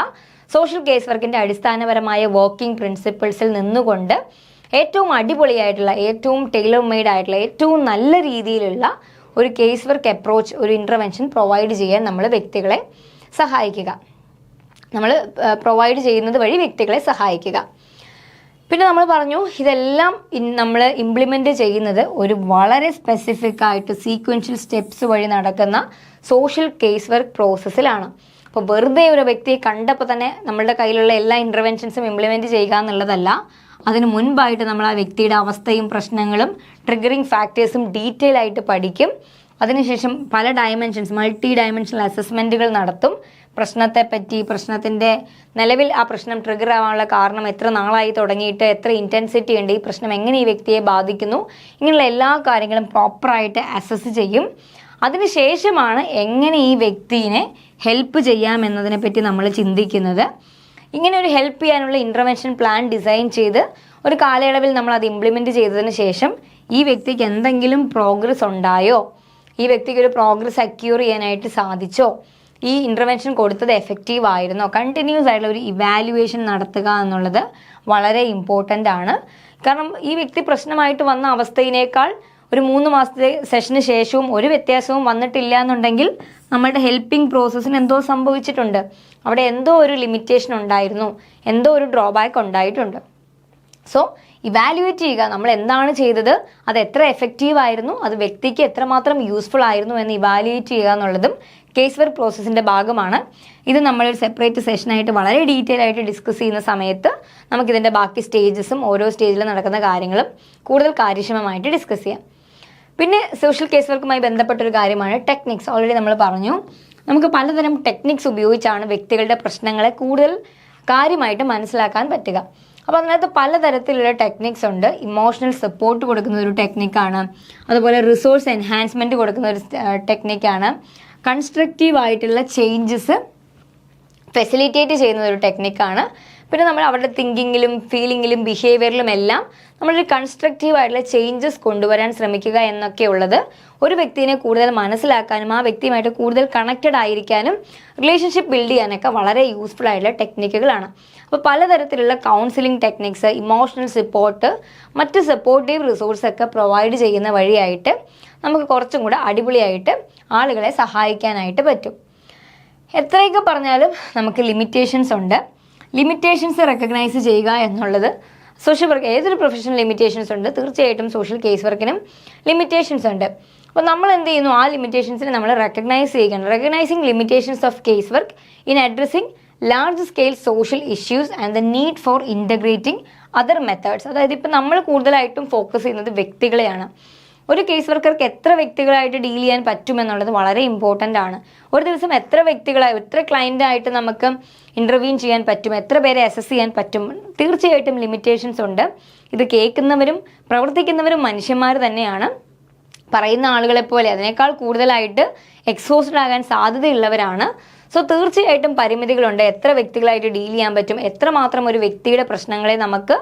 സോഷ്യൽ കേസ് വർക്കിൻ്റെ അടിസ്ഥാനപരമായ വർക്കിംഗ് പ്രിൻസിപ്പിൾസിൽ നിന്നുകൊണ്ട് ഏറ്റവും അടിപൊളിയായിട്ടുള്ള, ഏറ്റവും ടൈലർ മെയ്ഡ് ആയിട്ടുള്ള, ഏറ്റവും നല്ല രീതിയിലുള്ള ഒരു കേസ് വർക്ക് അപ്രോച്ച്, ഒരു ഇൻ്റർവെൻഷൻ പ്രൊവൈഡ് ചെയ്യാൻ നമ്മൾ വ്യക്തികളെ സഹായിക്കുക. നമ്മൾ പ്രൊവൈഡ് ചെയ്യുന്നത് വഴി വ്യക്തികളെ സഹായിക്കുക. പിന്നെ നമ്മൾ പറഞ്ഞു ഇതെല്ലാം നമ്മൾ ഇംപ്ലിമെൻ്റ് ചെയ്യുന്നത് ഒരു വളരെ സ്പെസിഫിക് ആയിട്ട് സീക്വൻഷ്യൽ സ്റ്റെപ്സ് വഴി നടക്കുന്ന സോഷ്യൽ കേസ് വർക്ക് പ്രോസസ്സിലാണ്. അപ്പോൾ വെറുതെ ഒരു വ്യക്തിയെ കണ്ടപ്പോൾ തന്നെ നമ്മളുടെ കയ്യിലുള്ള എല്ലാ ഇൻ്റർവെൻഷൻസും ഇംപ്ലിമെൻറ്റ് ചെയ്യുക എന്നുള്ളതല്ല. അതിന് മുൻപായിട്ട് നമ്മൾ ആ വ്യക്തിയുടെ അവസ്ഥയും പ്രശ്നങ്ങളും ട്രിഗറിങ് ഫാക്ടേഴ്സും ഡീറ്റെയിൽ ആയിട്ട് പഠിക്കും. അതിനുശേഷം പല ഡയമെൻഷൻസ്, മൾട്ടി ഡയമെൻഷണൽ അസസ്മെൻറ്റുകൾ നടത്തും. പ്രശ്നത്തെപ്പറ്റി, പ്രശ്നത്തിൻ്റെ നിലവിൽ ആ പ്രശ്നം ട്രിഗർ ആവാനുള്ള കാരണം, എത്ര നാളായി തുടങ്ങിയിട്ട്, എത്ര ഇൻറ്റൻസിറ്റി ഉണ്ട്, ഈ പ്രശ്നം എങ്ങനെ ഈ വ്യക്തിയെ ബാധിക്കുന്നു, ഇങ്ങനെയുള്ള എല്ലാ കാര്യങ്ങളും പ്രോപ്പറായിട്ട് അസസ് ചെയ്യും. അതിനുശേഷമാണ് എങ്ങനെ ഈ വ്യക്തിയെ ഹെൽപ്പ് ചെയ്യാമെന്നതിനെ പറ്റി നമ്മൾ ചിന്തിക്കുന്നത്. ഇങ്ങനെ ഒരു ഹെൽപ്പ് ചെയ്യാനുള്ള ഇൻ്റർവെൻഷൻ പ്ലാൻ ഡിസൈൻ ചെയ്ത് ഒരു കാലയളവിൽ നമ്മൾ അത് ഇംപ്ലിമെൻറ്റ് ചെയ്തതിന് ശേഷം ഈ വ്യക്തിക്ക് എന്തെങ്കിലും പ്രോഗ്രസ് ഉണ്ടായോ, ഈ വ്യക്തിക്ക് ഒരു പ്രോഗ്രസ് അക്യൂർ ചെയ്യാനായിട്ട് സാധിച്ചോ, ഈ ഇൻ്റർവെൻഷൻ കൊടുത്തത് എഫക്റ്റീവ് ആയിരുന്നോ, കണ്ടിന്യൂസ് ആയിട്ടുള്ള ഒരു ഇവാലുവേഷൻ നടത്തുക എന്നുള്ളത് വളരെ ഇമ്പോർട്ടൻ്റ് ആണ്. കാരണം ഈ വ്യക്തി പ്രശ്നമായിട്ട് വന്ന അവസ്ഥയിനേക്കാൾ ഒരു 3 മാസത്തെ സെഷന് ശേഷവും ഒരു വ്യത്യാസവും വന്നിട്ടില്ല എന്നുണ്ടെങ്കിൽ നമ്മളുടെ ഹെൽപ്പിംഗ് പ്രോസസ്സിന് എന്തോ സംഭവിച്ചിട്ടുണ്ട്, അവിടെ എന്തോ ഒരു ലിമിറ്റേഷൻ ഉണ്ടായിരുന്നു, എന്തോ ഒരു ഡ്രോബാക്ക് ഉണ്ടായിട്ടുണ്ട്. സോ ഇവാലുവേറ്റ് ചെയ്യുക, നമ്മൾ എന്താണ് ചെയ്തത്, അത് എത്ര എഫക്റ്റീവ് ആയിരുന്നു, അത് വ്യക്തിക്ക് എത്രമാത്രം യൂസ്ഫുൾ ആയിരുന്നു എന്ന് ഇവാലുവേറ്റ് ചെയ്യുക എന്നുള്ളതും കേസ് വർക്ക് പ്രോസസ്സിൻ്റെ ഭാഗമാണ്. ഇത് നമ്മളൊരു സെപ്പറേറ്റ് സെഷനായിട്ട് വളരെ ഡീറ്റെയിൽ ആയിട്ട് ഡിസ്കസ് ചെയ്യുന്ന സമയത്ത് നമുക്കിതിൻ്റെ ബാക്കി സ്റ്റേജസും ഓരോ സ്റ്റേജിലും നടക്കുന്ന കാര്യങ്ങളും കൂടുതൽ കാര്യക്ഷമമായിട്ട് ഡിസ്കസ് ചെയ്യാം. പിന്നെ സോഷ്യൽ കേസ് വർക്കുമായി ബന്ധപ്പെട്ടൊരു കാര്യമാണ് ടെക്നിക്സ്. ഓൾറെഡി നമ്മൾ പറഞ്ഞു, നമുക്ക് പലതരം ടെക്നിക്സ് ഉപയോഗിച്ചാണ് വ്യക്തികളുടെ പ്രശ്നങ്ങളെ കൂടുതൽ കാര്യമായിട്ട് മനസ്സിലാക്കാൻ പറ്റുക. അപ്പോൾ അതിനകത്ത് പലതരത്തിലുള്ള ടെക്നിക്സ് ഉണ്ട്. ഇമോഷണൽ സപ്പോർട്ട് കൊടുക്കുന്ന ഒരു ടെക്നിക്കാണ്, അതുപോലെ റിസോഴ്സ് എൻഹാൻസ്മെൻറ്റ് കൊടുക്കുന്ന ഒരു ടെക്നിക്കാണ്, കൺസ്ട്രക്റ്റീവ് ആയിട്ടുള്ള ചേഞ്ചസ് ഫെസിലിറ്റേറ്റ് ചെയ്യുന്ന ഒരു ടെക്നിക്കാണ്. പിന്നെ നമ്മൾ അവരുടെ തിങ്കിങ്ങിലും ഫീലിങ്ങിലും ബിഹേവിയറിലും എല്ലാം നമ്മളൊരു കൺസ്ട്രക്റ്റീവ് ആയിട്ടുള്ള ചേഞ്ചസ് കൊണ്ടുവരാൻ ശ്രമിക്കുക എന്നൊക്കെയുള്ളത് ഒരു വ്യക്തിയെ കൂടുതൽ മനസ്സിലാക്കാനും ആ വ്യക്തിയുമായിട്ട് കൂടുതൽ കണക്റ്റഡ് ആയിരിക്കാനും റിലേഷൻഷിപ്പ് ബിൽഡ് ചെയ്യാനൊക്കെ വളരെ യൂസ്ഫുൾ ആയിട്ടുള്ള ടെക്നിക്കുകളാണ്. അപ്പോൾ പലതരത്തിലുള്ള കൗൺസിലിംഗ് ടെക്നിക്സ്, ഇമോഷണൽ സപ്പോർട്ട്, മറ്റ് സപ്പോർട്ടീവ് റിസോഴ്സൊക്കെ പ്രൊവൈഡ് ചെയ്യുന്ന വഴിയായിട്ട് നമുക്ക് കുറച്ചും കൂടെ അടിപൊളിയായിട്ട് ആളുകളെ സഹായിക്കാനായിട്ട് പറ്റും. എത്രയൊക്കെ പറഞ്ഞാലും നമുക്ക് ലിമിറ്റേഷൻസ് ഉണ്ട്. ലിമിറ്റേഷൻസ് റെക്കഗ്നൈസ് ചെയ്യുക എന്നുള്ളത് സോഷ്യൽ വർക്ക്, ഏതൊരു പ്രൊഫഷണൽ ലിമിറ്റേഷൻസ് ഉണ്ട്, തീർച്ചയായിട്ടും സോഷ്യൽ കേസ് വർക്കിനും ലിമിറ്റേഷൻസ് ഉണ്ട്. അപ്പോൾ നമ്മൾ എന്ത് ചെയ്യുന്നു, ആ ലിമിറ്റേഷൻസിനെ നമ്മൾ റെക്കഗ്നൈസ് ചെയ്യുകയാണ്. Recognising limitations of case work in addressing large scale social issues and the need for integrating other methods. അതായത് ഇപ്പോൾ നമ്മൾ കൂടുതലായിട്ടും ഫോക്കസ് ചെയ്യുന്നത് വ്യക്തികളെയാണ്. ഒരു കേസ് വർക്കർക്ക് എത്ര വ്യക്തികളായിട്ട് ഡീൽ ചെയ്യാൻ പറ്റുമെന്നുള്ളത് വളരെ ഇമ്പോർട്ടൻ്റ് ആണ്. ഒരു ദിവസം എത്ര വ്യക്തികളായി, എത്ര ക്ലയൻ്റായിട്ട് നമുക്ക് ഇൻ്റർവ്യൂ ചെയ്യാൻ പറ്റും, എത്ര പേരെ അസസ് ചെയ്യാൻ പറ്റും, തീർച്ചയായിട്ടും ലിമിറ്റേഷൻസ് ഉണ്ട്. ഇത് കേൾക്കുന്നവരും പ്രവർത്തിക്കുന്നവരും മനുഷ്യന്മാർ തന്നെയാണ്. പറയുന്ന ആളുകളെപ്പോലെ അതിനേക്കാൾ കൂടുതലായിട്ട് എക്സോസ്റ്റഡ് ആകാൻ സാധ്യതയുള്ളവരാണ്. സോ തീർച്ചയായിട്ടും പരിമിതികളുണ്ട്. എത്ര വ്യക്തികളായിട്ട് ഡീൽ ചെയ്യാൻ പറ്റും, എത്രമാത്രം ഒരു വ്യക്തിയുടെ പ്രശ്നങ്ങളെ നമുക്ക്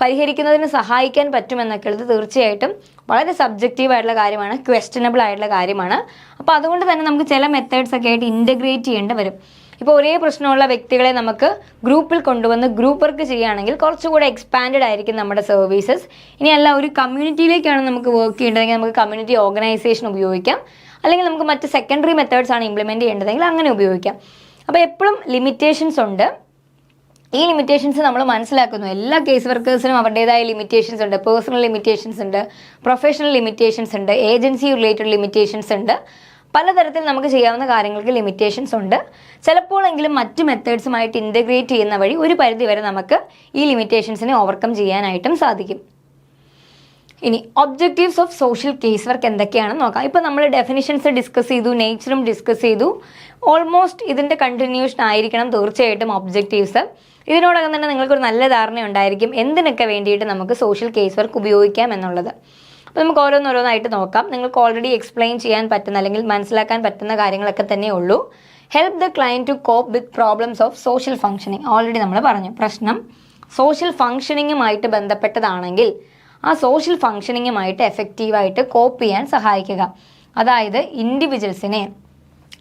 പരിഹരിക്കുന്നതിന് സഹായിക്കാൻ പറ്റുമെന്നൊക്കെ ഉള്ളത് തീർച്ചയായിട്ടും വളരെ സബ്ജക്റ്റീവ് ആയിട്ടുള്ള കാര്യമാണ്, ക്വസ്റ്റ്യനബിൾ ആയിട്ടുള്ള കാര്യമാണ്. അപ്പോൾ അതുകൊണ്ട് തന്നെ നമുക്ക് ചില മെത്തേഡ്സ് ഒക്കെ ആയിട്ട് ഇൻ്റഗ്രേറ്റ് ചെയ്യേണ്ടി വരും. ഇപ്പോൾ ഒരേ പ്രശ്നമുള്ള വ്യക്തികളെ നമുക്ക് ഗ്രൂപ്പിൽ കൊണ്ടുവന്ന് ഗ്രൂപ്പ് വർക്ക് ചെയ്യുകയാണെങ്കിൽ കുറച്ചുകൂടെ എക്സ്പാൻഡഡ് ആയിരിക്കും നമ്മുടെ സർവീസസ്. ഇനിയല്ല ഒരു കമ്മ്യൂണിറ്റിയിലേക്കാണ് നമുക്ക് വർക്ക് ചെയ്യേണ്ടതെങ്കിൽ നമുക്ക് കമ്മ്യൂണിറ്റി ഓർഗനൈസേഷൻ ഉപയോഗിക്കാം, അല്ലെങ്കിൽ നമുക്ക് മറ്റ് സെക്കൻഡറി മെത്തേഡ്സ് ആണ് ഇംപ്ലിമെൻറ്റ് ചെയ്യേണ്ടതെങ്കിൽ അങ്ങനെ ഉപയോഗിക്കാം. അപ്പോൾ എപ്പോഴും ലിമിറ്റേഷൻസ് ഉണ്ട്. ഈ ലിമിറ്റേഷൻസ് നമ്മൾ മനസ്സിലാക്കുന്നു. എല്ലാ കേസ് വർക്കേഴ്സിനും അവരുടേതായ ലിമിറ്റേഷൻസ് ഉണ്ട്. പേഴ്സണൽ ലിമിറ്റേഷൻസ് ഉണ്ട്, പ്രൊഫഷണൽ ലിമിറ്റേഷൻസ് ഉണ്ട്, ഏജൻസി റിലേറ്റഡ് ലിമിറ്റേഷൻസ് ഉണ്ട്. പലതരത്തിൽ നമുക്ക് ചെയ്യാവുന്ന കാര്യങ്ങൾക്ക് ലിമിറ്റേഷൻസ് ഉണ്ട്. ചിലപ്പോഴെങ്കിലും മറ്റ് മെത്തേഡ്സുമായിട്ട് ഇൻ്റഗ്രേറ്റ് ചെയ്യുന്ന വഴി ഒരു പരിധിവരെ നമുക്ക് ഈ ലിമിറ്റേഷൻസിനെ ഓവർകം ചെയ്യാനായിട്ടും സാധിക്കും. ഇനി objectives of social case work എന്തൊക്കെയാണെന്ന് നോക്കാം. ഇപ്പോൾ നമ്മൾ ഡെഫിനിഷൻസ് ഡിസ്കസ് ചെയ്തു, നേച്ചറും ഡിസ്കസ് ചെയ്തു. ഓൾമോസ്റ്റ് ഇതിൻ്റെ കണ്ടിന്യൂഷൻ ആയിരിക്കണം തീർച്ചയായിട്ടും ഒബ്ജക്റ്റീവ്സ്. ഇതിനോടകം തന്നെ നിങ്ങൾക്കൊരു നല്ല ധാരണ ഉണ്ടായിരിക്കും എന്തിനൊക്കെ വേണ്ടിയിട്ട് നമുക്ക് സോഷ്യൽ കേസ് വർക്ക് ഉപയോഗിക്കാം എന്നുള്ളത്. അപ്പോൾ നമുക്ക് ഓരോന്നോരോന്നായിട്ട് നോക്കാം. നിങ്ങൾക്ക് ഓൾറെഡി എക്സ്പ്ലെയിൻ ചെയ്യാൻ പറ്റുന്ന അല്ലെങ്കിൽ മനസ്സിലാക്കാൻ പറ്റുന്ന കാര്യങ്ങളൊക്കെ തന്നെ ഉള്ളൂ. Help the client to cope with problems of social functioning. Already നമ്മൾ പറഞ്ഞു, പ്രശ്നം സോഷ്യൽ ഫങ്ഷനിങ്ങുമായിട്ട് ബന്ധപ്പെട്ടതാണെങ്കിൽ ആ സോഷ്യൽ ഫങ്ഷനിങ്ങുമായിട്ട് എഫക്റ്റീവായിട്ട് കോപ്പ് ചെയ്യാൻ സഹായിക്കുക. അതായത് ഇൻഡിവിജ്വൽസിനെ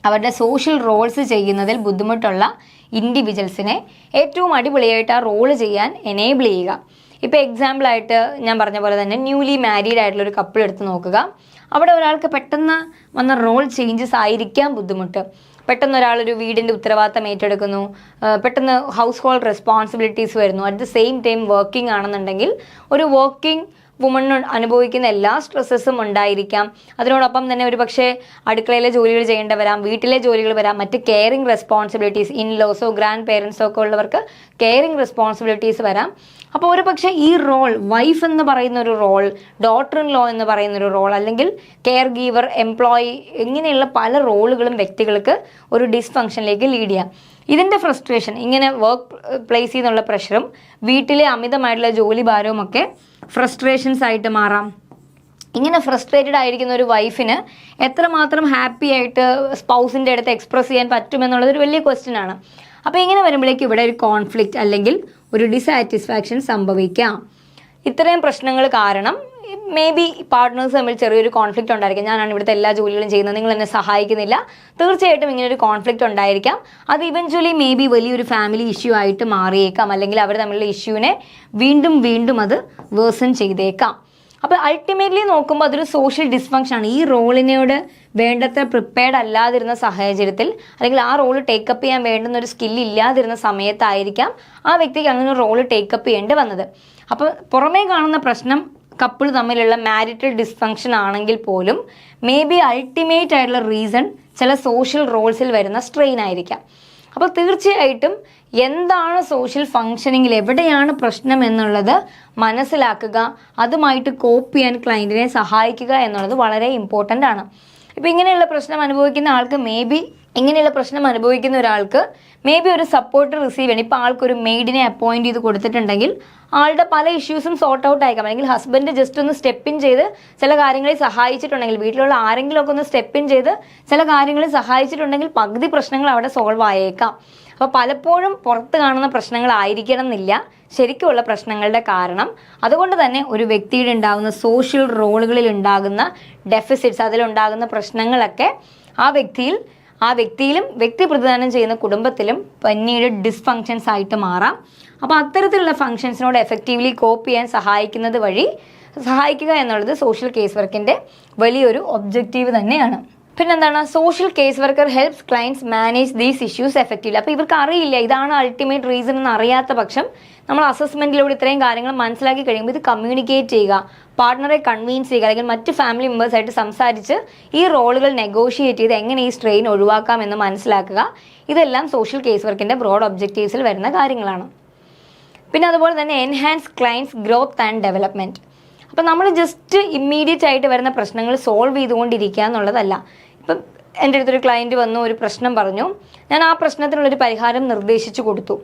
അവരുടെ സോഷ്യൽ റോൾസ് ചെയ്യുന്നതിൽ ബുദ്ധിമുട്ടുള്ള ഇൻഡിവിജ്വൽസിനെ ഏറ്റവും അടിപൊളിയായിട്ട് ആ റോള് ചെയ്യാൻ എനേബിൾ ചെയ്യുക. ഇപ്പോൾ എക്സാമ്പിളായിട്ട് ഞാൻ പറഞ്ഞ പോലെ തന്നെ ന്യൂലി മാരീഡ് ആയിട്ടുള്ള ഒരു കപ്പിൾ എടുത്ത് നോക്കുക. അവിടെ ഒരാൾക്ക് പെട്ടെന്ന് വന്ന റോൾ ചേഞ്ചസ് ആയിരിക്കാം ബുദ്ധിമുട്ട്. പെട്ടെന്ന് ഒരാളൊരു വീടിൻ്റെ ഉത്തരവാദിത്തം ഏറ്റെടുക്കുന്നു, പെട്ടെന്ന് ഹൗസ് ഹോൾഡ് റെസ്പോൺസിബിലിറ്റീസ് വരുന്നു. At the same time working ആണെന്നുണ്ടെങ്കിൽ ഒരു വർക്കിംഗ് വുമൺ അനുഭവിക്കുന്ന എല്ലാ സ്ട്രെസ്സസും ഉണ്ടായിരിക്കാം. അതിനോടൊപ്പം തന്നെ ഒരു പക്ഷേ അടുക്കളയിലെ ജോലികൾ ചെയ്യേണ്ടി വരാം, വീട്ടിലെ ജോലികൾ വരാം, മറ്റ് കെയറിങ് റെസ്പോൺസിബിലിറ്റീസ്, ഇൻലോസോ ഗ്രാൻഡ് പേരൻസോ ഒക്കെ ഉള്ളവർക്ക് കെയറിങ് റെസ്പോൺസിബിലിറ്റീസ് വരാം. അപ്പോൾ ഒരു പക്ഷേ ഈ റോൾ, വൈഫ് എന്ന് പറയുന്ന ഒരു റോൾ, ഡോട്ടർ ഇൻ ലോ എന്ന് പറയുന്ന ഒരു റോൾ, അല്ലെങ്കിൽ കെയർ ഗീവർ, എംപ്ലോയി, ഇങ്ങനെയുള്ള പല റോളുകളും വ്യക്തികൾക്ക് ഒരു ഡിസ്ഫങ്ഷനിലേക്ക് ലീഡ് ചെയ്യാം. ഇതിൻ്റെ ഫ്രസ്ട്രേഷൻ, ഇങ്ങനെ വർക്ക് പ്ലേസിൽ നിന്നുള്ള പ്രഷറും വീട്ടിലെ അമിതമായിട്ടുള്ള ജോലി ഭാരവും ഒക്കെ ഫ്രസ്ട്രേഷൻസ് ആയിട്ട് മാറാം. ഇങ്ങനെ ഫ്രസ്ട്രേറ്റഡ് ആയിരിക്കുന്ന ഒരു വൈഫിന് എത്രമാത്രം ഹാപ്പി ആയിട്ട് സ്പൗസിൻ്റെ അടുത്ത് എക്സ്പ്രസ് ചെയ്യാൻ പറ്റുമെന്നുള്ളത് ഒരു വലിയ ക്വസ്റ്റ്യൻ ആണ്. അപ്പോൾ ഇങ്ങനെ വരുമ്പോഴേക്കും ഇവിടെ ഒരു കോൺഫ്ലിക്റ്റ് അല്ലെങ്കിൽ ഒരു ഡിസാറ്റിസ്ഫാക്ഷൻ സംഭവിക്കാം. ഇത്രയും പ്രശ്നങ്ങൾ കാരണം മേ ബി പാർട്ട്നേഴ്സ് തമ്മിൽ ചെറിയൊരു കോൺഫ്ലിക്റ്റ് ഉണ്ടായിരിക്കും. ഞാനാണ് ഇവിടുത്തെ എല്ലാ ജോലികളും ചെയ്യുന്നത്, നിങ്ങൾ എന്നെ സഹായിക്കുന്നില്ല. തീർച്ചയായിട്ടും ഇങ്ങനൊരു കോൺഫ്ലിക്റ്റ് ഉണ്ടായിരിക്കാം. അത് ഇവഞ്ച്വലി മേ ബി വലിയൊരു ഫാമിലി ഇഷ്യൂ ആയിട്ട് മാറിയേക്കാം, അല്ലെങ്കിൽ അവർ തമ്മിലുള്ള ഇഷ്യൂവിനെ വീണ്ടും അത് വേഴ്സൺ ചെയ്തേക്കാം. അപ്പോൾ അൾട്ടിമേറ്റ്ലി നോക്കുമ്പോൾ അതൊരു സോഷ്യൽ ഡിസ്ഫങ്ഷൻ ആണ്. ഈ റോളിനോട് വേണ്ടത്ര പ്രിപ്പയർഡ് അല്ലാതിരുന്ന സാഹചര്യത്തിൽ, അല്ലെങ്കിൽ ആ റോള് ടേക്കപ്പ് ചെയ്യാൻ വേണ്ടുന്ന ഒരു സ്കില്ല് ഇല്ലാതിരുന്ന സമയത്തായിരിക്കാം ആ വ്യക്തിക്ക് അങ്ങനെ ഒരു റോള് ടേക്കപ്പ് ചെയ്യേണ്ടി വന്നത്. അപ്പോൾ പുറമേ കാണുന്ന പ്രശ്നം കപ്പിൾ തമ്മിലുള്ള മാരിറ്റൽ ഡിസ്ഫങ്ഷൻ ആണെങ്കിൽ പോലും മേ ബി അൾട്ടിമേറ്റ് ആയിട്ടുള്ള റീസൺ ചില സോഷ്യൽ റോൾസിൽ വരുന്ന സ്ട്രെയിൻ ആയിരിക്കാം. അപ്പോൾ തീർച്ചയായിട്ടും എന്താണ് സോഷ്യൽ ഫങ്ഷനിങ്ങിൽ എവിടെയാണ് പ്രശ്നം എന്നുള്ളത് മനസ്സിലാക്കുക, അതുമായിട്ട് കോപ്പ് ചെയ്യാൻ ക്ലയൻറ്റിനെ സഹായിക്കുക എന്നുള്ളത് വളരെ ഇമ്പോർട്ടൻ്റ് ആണ്. ഇപ്പോൾ ഇങ്ങനെയുള്ള പ്രശ്നം അനുഭവിക്കുന്ന ആൾക്ക് മേ ബി ഒരു സപ്പോർട്ട് റിസീവ് ചെയ്യണം. ഇപ്പോൾ ആൾക്കൊരു മെയ്ഡിനെ അപ്പോയിൻറ്റ് ചെയ്ത് കൊടുത്തിട്ടുണ്ടെങ്കിൽ ആളുടെ പല ഇഷ്യൂസും സോർട്ട് ഔട്ട് ആയേക്കാം. അല്ലെങ്കിൽ ഹസ്ബൻഡ് ജസ്റ്റ് ഒന്ന് സ്റ്റെപ്പ് ഇൻ ചെയ്ത് ചില കാര്യങ്ങളിൽ സഹായിച്ചിട്ടുണ്ടെങ്കിൽ, വീട്ടിലുള്ള ആരെങ്കിലുമൊക്കെ ഒന്ന് സ്റ്റെപ്പ് ഇൻ ചെയ്ത് ചില കാര്യങ്ങളിൽ സഹായിച്ചിട്ടുണ്ടെങ്കിൽ പകുതി പ്രശ്നങ്ങൾ അവിടെ സോൾവ് ആയേക്കാം. അപ്പോൾ പലപ്പോഴും പുറത്ത് കാണുന്ന പ്രശ്നങ്ങളായിരിക്കണം എന്നില്ല ശരിക്കുമുള്ള പ്രശ്നങ്ങളുടെ കാരണം. അതുകൊണ്ട് തന്നെ ഒരു വ്യക്തിയുടെ ഉണ്ടാകുന്ന സോഷ്യൽ റോളുകളിൽ ഉണ്ടാകുന്ന ഡെഫിസിറ്റ്സ്, അതിലുണ്ടാകുന്ന പ്രശ്നങ്ങളൊക്കെ ആ വ്യക്തിയിലും വ്യക്തി പ്രതിദാനം ചെയ്യുന്ന കുടുംബത്തിലും പിന്നീട് ഡിസ്ഫങ്ഷൻസ് ആയിട്ട് മാറാം. അപ്പോൾ അത്തരത്തിലുള്ള ഫങ്ഷൻസിനോട് എഫക്റ്റീവ്ലി കോപ്പ് ചെയ്യാൻ സഹായിക്കുക എന്നുള്ളത് സോഷ്യൽ കേസ് വർക്കിൻ്റെ വലിയൊരു ഒബ്ജക്റ്റീവ് തന്നെയാണ്. പിന്നെന്താണ്, social case worker helps clients manage these issues effectively. അപ്പോൾ ഇവർക്ക് അറിയില്ല ഇതാണ് അൾട്ടിമേറ്റ് റീസൺ എന്ന് അറിയാത്ത പക്ഷം നമ്മൾ അസസ്മെൻറ്റിലൂടെ ഇത്രയും കാര്യങ്ങൾ മനസ്സിലാക്കി കഴിയുമ്പോൾ ഇത് കമ്മ്യൂണിക്കേറ്റ് ചെയ്യുക, പാർട്ട്ണറെ കൺവീൻസ് ചെയ്യുക, അല്ലെങ്കിൽ മറ്റ് ഫാമിലി മെമ്പേഴ്സായിട്ട് സംസാരിച്ച് ഈ റോളുകൾ നെഗോഷിയേറ്റ് ചെയ്ത് എങ്ങനെ ഈ സ്ട്രെയിൻ ഒഴിവാക്കാം എന്ന് മനസ്സിലാക്കുക. ഇതെല്ലാം സോഷ്യൽ കേസ് വർക്കിൻ്റെ ബ്രോഡ് ഒബ്ജക്റ്റീവ്സിൽ വരുന്ന കാര്യങ്ങളാണ്. പിന്നെ അതുപോലെ തന്നെ enhance clients growth and development. അപ്പം നമ്മൾ ജസ്റ്റ് ഇമ്മീഡിയറ്റ് ആയിട്ട് വരുന്ന പ്രശ്നങ്ങൾ സോൾവ് ചെയ്തുകൊണ്ടിരിക്കുക എന്നുള്ളതല്ല. ഇപ്പം എൻ്റെ അടുത്തൊരു ക്ലയൻറ്റ് വന്നു, ഒരു പ്രശ്നം പറഞ്ഞു, ഞാൻ ആ പ്രശ്നത്തിനുള്ളൊരു പരിഹാരം നിർദ്ദേശിച്ചു കൊടുത്തു.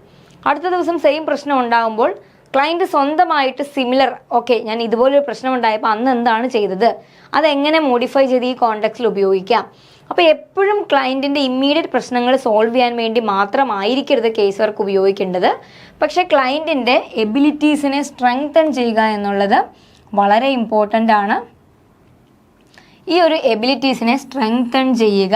അടുത്ത ദിവസം സെയിം പ്രശ്നം ഉണ്ടാകുമ്പോൾ ക്ലയൻറ്റ് സ്വന്തമായിട്ട് സിമിലർ, ഓക്കെ ഞാൻ ഇതുപോലൊരു പ്രശ്നം ഉണ്ടായപ്പോൾ അന്ന് എന്താണ് ചെയ്തത്, അതെങ്ങനെ മോഡിഫൈ ചെയ്ത് ഈ കോണ്ടെക്സ്റ്റിൽ ഉപയോഗിക്കാം. അപ്പോൾ എപ്പോഴും ക്ലയൻറ്റിൻ്റെ ഇമ്മീഡിയറ്റ് പ്രശ്നങ്ങൾ സോൾവ് ചെയ്യാൻ വേണ്ടി മാത്രമായിരിക്കരുത് കേസ് വർക്ക് ഉപയോഗിക്കേണ്ടത്. പക്ഷേ ക്ലയൻറ്റിൻ്റെ എബിലിറ്റീസിനെ സ്ട്രെങ്തൻ ചെയ്യുക എന്നുള്ളത് വളരെ ഇമ്പോർട്ടൻ്റ് ആണ്. ഈ ഒരു എബിലിറ്റീസിനെ സ്ട്രെങ്തൻ ചെയ്യുക,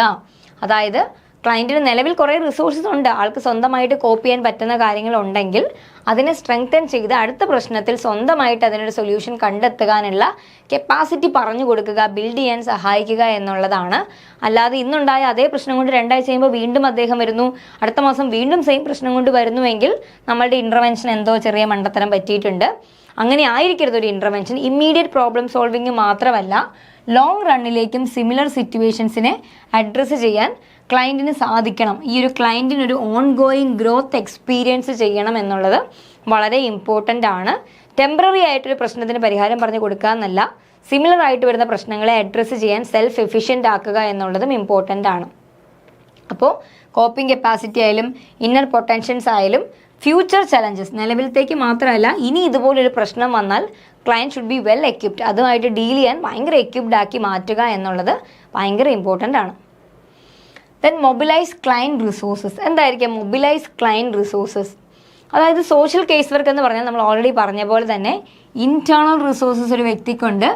അതായത് ക്ലയൻറ്റിന് നിലവിൽ കുറേ റിസോഴ്സസ് ഉണ്ട്, ആൾക്ക് സ്വന്തമായിട്ട് കോപ്പ് ചെയ്യാൻ പറ്റുന്ന കാര്യങ്ങളുണ്ടെങ്കിൽ അതിനെ സ്ട്രെങ്തൻ ചെയ്ത് അടുത്ത പ്രശ്നത്തിൽ സ്വന്തമായിട്ട് അതിനൊരു സൊല്യൂഷൻ കണ്ടെത്തുവാനുള്ള കപ്പാസിറ്റി പറഞ്ഞു കൊടുക്കുക, ബിൽഡ് ചെയ്യാൻ സഹായിക്കുക എന്നുള്ളതാണ്. അല്ലാതെ ഇന്നുണ്ടായ അതേ പ്രശ്നം കൊണ്ട് 2 ആഴ്ച കഴിയുമ്പോൾ വീണ്ടും അദ്ദേഹം വരുന്നു, അടുത്ത മാസം വീണ്ടും സെയിം പ്രശ്നം കൊണ്ട് വരുന്നുവെങ്കിൽ നമ്മളുടെ ഇൻ്റർവെൻഷൻ എന്തോ ചെറിയ മണ്ടത്തരം പറ്റിയിട്ടുണ്ട്. അങ്ങനെ ആയിരിക്കരുത് ഒരു ഇൻ്റർവെൻഷൻ. ഇമ്മീഡിയറ്റ് പ്രോബ്ലം സോൾവിങ് മാത്രമല്ല, ലോങ് റണ്ണിലേക്കും സിമിലർ സിറ്റുവേഷൻസിനെ അഡ്രസ്സ് ചെയ്യാൻ ക്ലയൻറ്റിന് സാധിക്കണം. ഈ ഒരു ക്ലയൻറ്റിനൊരു ഓൺ ഗോയിങ് ഗ്രോത്ത് എക്സ്പീരിയൻസ് ചെയ്യണം എന്നുള്ളത് വളരെ ഇമ്പോർട്ടൻ്റ് ആണ്. ടെമ്പററി ആയിട്ടൊരു പ്രശ്നത്തിന് പരിഹാരം പറഞ്ഞു കൊടുക്കുക എന്നല്ല, സിമിലർ ആയിട്ട് വരുന്ന പ്രശ്നങ്ങളെ അഡ്രസ്സ് ചെയ്യാൻ സെൽഫ് എഫിഷ്യൻ്റ് ആക്കുക എന്നുള്ളതും ഇമ്പോർട്ടൻ്റ് ആണ്. അപ്പോൾ കോപ്പിംഗ് കപ്പാസിറ്റി ആയാലും ഇന്നർ പൊട്ടൻഷ്യൻസ് ആയാലും ഫ്യൂച്ചർ ചലഞ്ചസ്, നിലവിലത്തേക്ക് മാത്രമല്ല ഇനി ഇതുപോലൊരു പ്രശ്നം വന്നാൽ client should be well equipped, അതുമായിട്ട് ഡീൽ ചെയ്യാൻ ഭയങ്കര എക്യുപ്ഡ് ആക്കി മാറ്റുക എന്നുള്ളത് ഭയങ്കര ഇമ്പോർട്ടൻ്റ് ആണ്. Then mobilise client resources. എന്തായിരിക്കും മൊബിലൈസ് ക്ലയൻറ്റ് റിസോഴ്സസ്? അതായത് സോഷ്യൽ കേസ് വർക്ക് എന്ന് പറഞ്ഞാൽ നമ്മൾ ഓൾറെഡി പറഞ്ഞ പോലെ തന്നെ ഇൻറ്റേർണൽ റിസോഴ്സസ് ഒരു വ്യക്തിക്കുണ്ട്,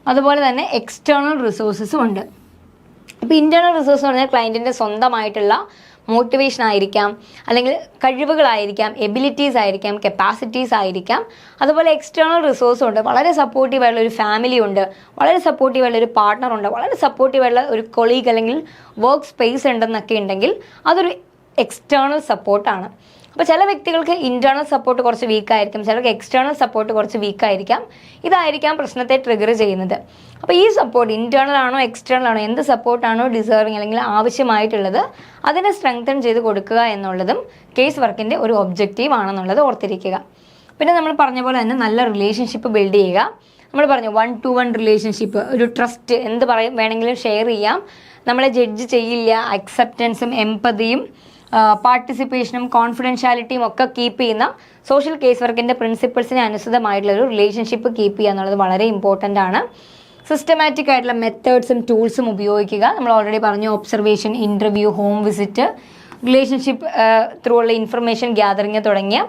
അതുപോലെ തന്നെ എക്സ്റ്റേണൽ റിസോഴ്സസും ഉണ്ട്. ഇപ്പോൾ ഇൻറ്റേർണൽ റിസോഴ്സ് എന്ന് പറഞ്ഞാൽ ക്ലയൻറ്റിൻ്റെ സ്വന്തമായിട്ടുള്ള മോട്ടിവേഷൻ ആയിരിക്കാം, അല്ലെങ്കിൽ കഴിവുകളായിരിക്കാം, എബിലിറ്റീസ് ആയിരിക്കാം, കപ്പാസിറ്റീസ് ആയിരിക്കാം. അതുപോലെ എക്സ്റ്റേണൽ റിസോഴ്സും ഉണ്ട്. വളരെ സപ്പോർട്ടീവായിട്ടുള്ള ഒരു ഫാമിലി ഉണ്ട്, വളരെ സപ്പോർട്ടീവായിട്ടുള്ള ഒരു പാർട്ട്ണർ ഉണ്ട്, വളരെ സപ്പോർട്ടീവായിട്ടുള്ള ഒരു കൊളീഗ് അല്ലെങ്കിൽ വർക്ക് സ്പേസ് ഉണ്ടെന്നൊക്കെ ഉണ്ടെങ്കിൽ അതൊരു എക്സ്റ്റേണൽ സപ്പോർട്ടാണ്. അപ്പോൾ ചില വ്യക്തികൾക്ക് ഇൻറ്റേർണൽ സപ്പോർട്ട് കുറച്ച് വീക്കായിരിക്കും, ചിലർക്ക് എക്സ്റ്റേണൽ സപ്പോർട്ട് കുറച്ച് വീക്കായിരിക്കാം. ഇതായിരിക്കാം പ്രശ്നത്തെ ട്രിഗർ ചെയ്യുന്നത്. അപ്പോൾ ഈ സപ്പോർട്ട് ഇൻറ്റേർണൽ ആണോ എക്സ്റ്റേണൽ ആണോ, എന്ത് സപ്പോർട്ടാണോ ഡിസേർവിങ് അല്ലെങ്കിൽ ആവശ്യമായിട്ടുള്ളത് അതിനെ സ്ട്രെങ്തൻ ചെയ്ത് കൊടുക്കുക എന്നുള്ളതും കേസ് വർക്കിൻ്റെ ഒരു ഒബ്ജക്റ്റീവ് ആണെന്നുള്ളത് ഓർത്തിരിക്കുക. പിന്നെ നമ്മൾ പറഞ്ഞ പോലെ തന്നെ നല്ല റിലേഷൻഷിപ്പ് ബിൽഡ് ചെയ്യുക. നമ്മൾ പറഞ്ഞു 1-to-1 റിലേഷൻഷിപ്പ്, ഒരു ട്രസ്റ്റ്, എന്ത് വേണമെങ്കിലും ഷെയർ ചെയ്യാം, നമ്മളെ ജഡ്ജ് ചെയ്യില്ല, അക്സെപ്റ്റൻസും എംപതിയും പാർട്ടിസിപ്പേഷനും കോൺഫിഡൻഷ്യാലിറ്റിയും ഒക്കെ കീപ്പ് ചെയ്യുന്ന സോഷ്യൽ കേസ് വർക്കിൻ്റെ പ്രിൻസിപ്പിൾസിന് അനുസൃതമായിട്ടുള്ളൊരു റിലേഷൻഷിപ്പ് കീപ്പ് ചെയ്യുക എന്നുള്ളത് വളരെ ഇമ്പോർട്ടൻ്റ് ആണ്. സിസ്റ്റമാറ്റിക് ആയിട്ടുള്ള മെത്തേഡ്സും ടൂൾസും ഉപയോഗിക്കുക. നമ്മൾ ഓൾറെഡി പറഞ്ഞു, observation, interview, home visit, relationship through ഉള്ള ഇൻഫർമേഷൻ ഗ്യാതറിങ് തുടങ്ങിയ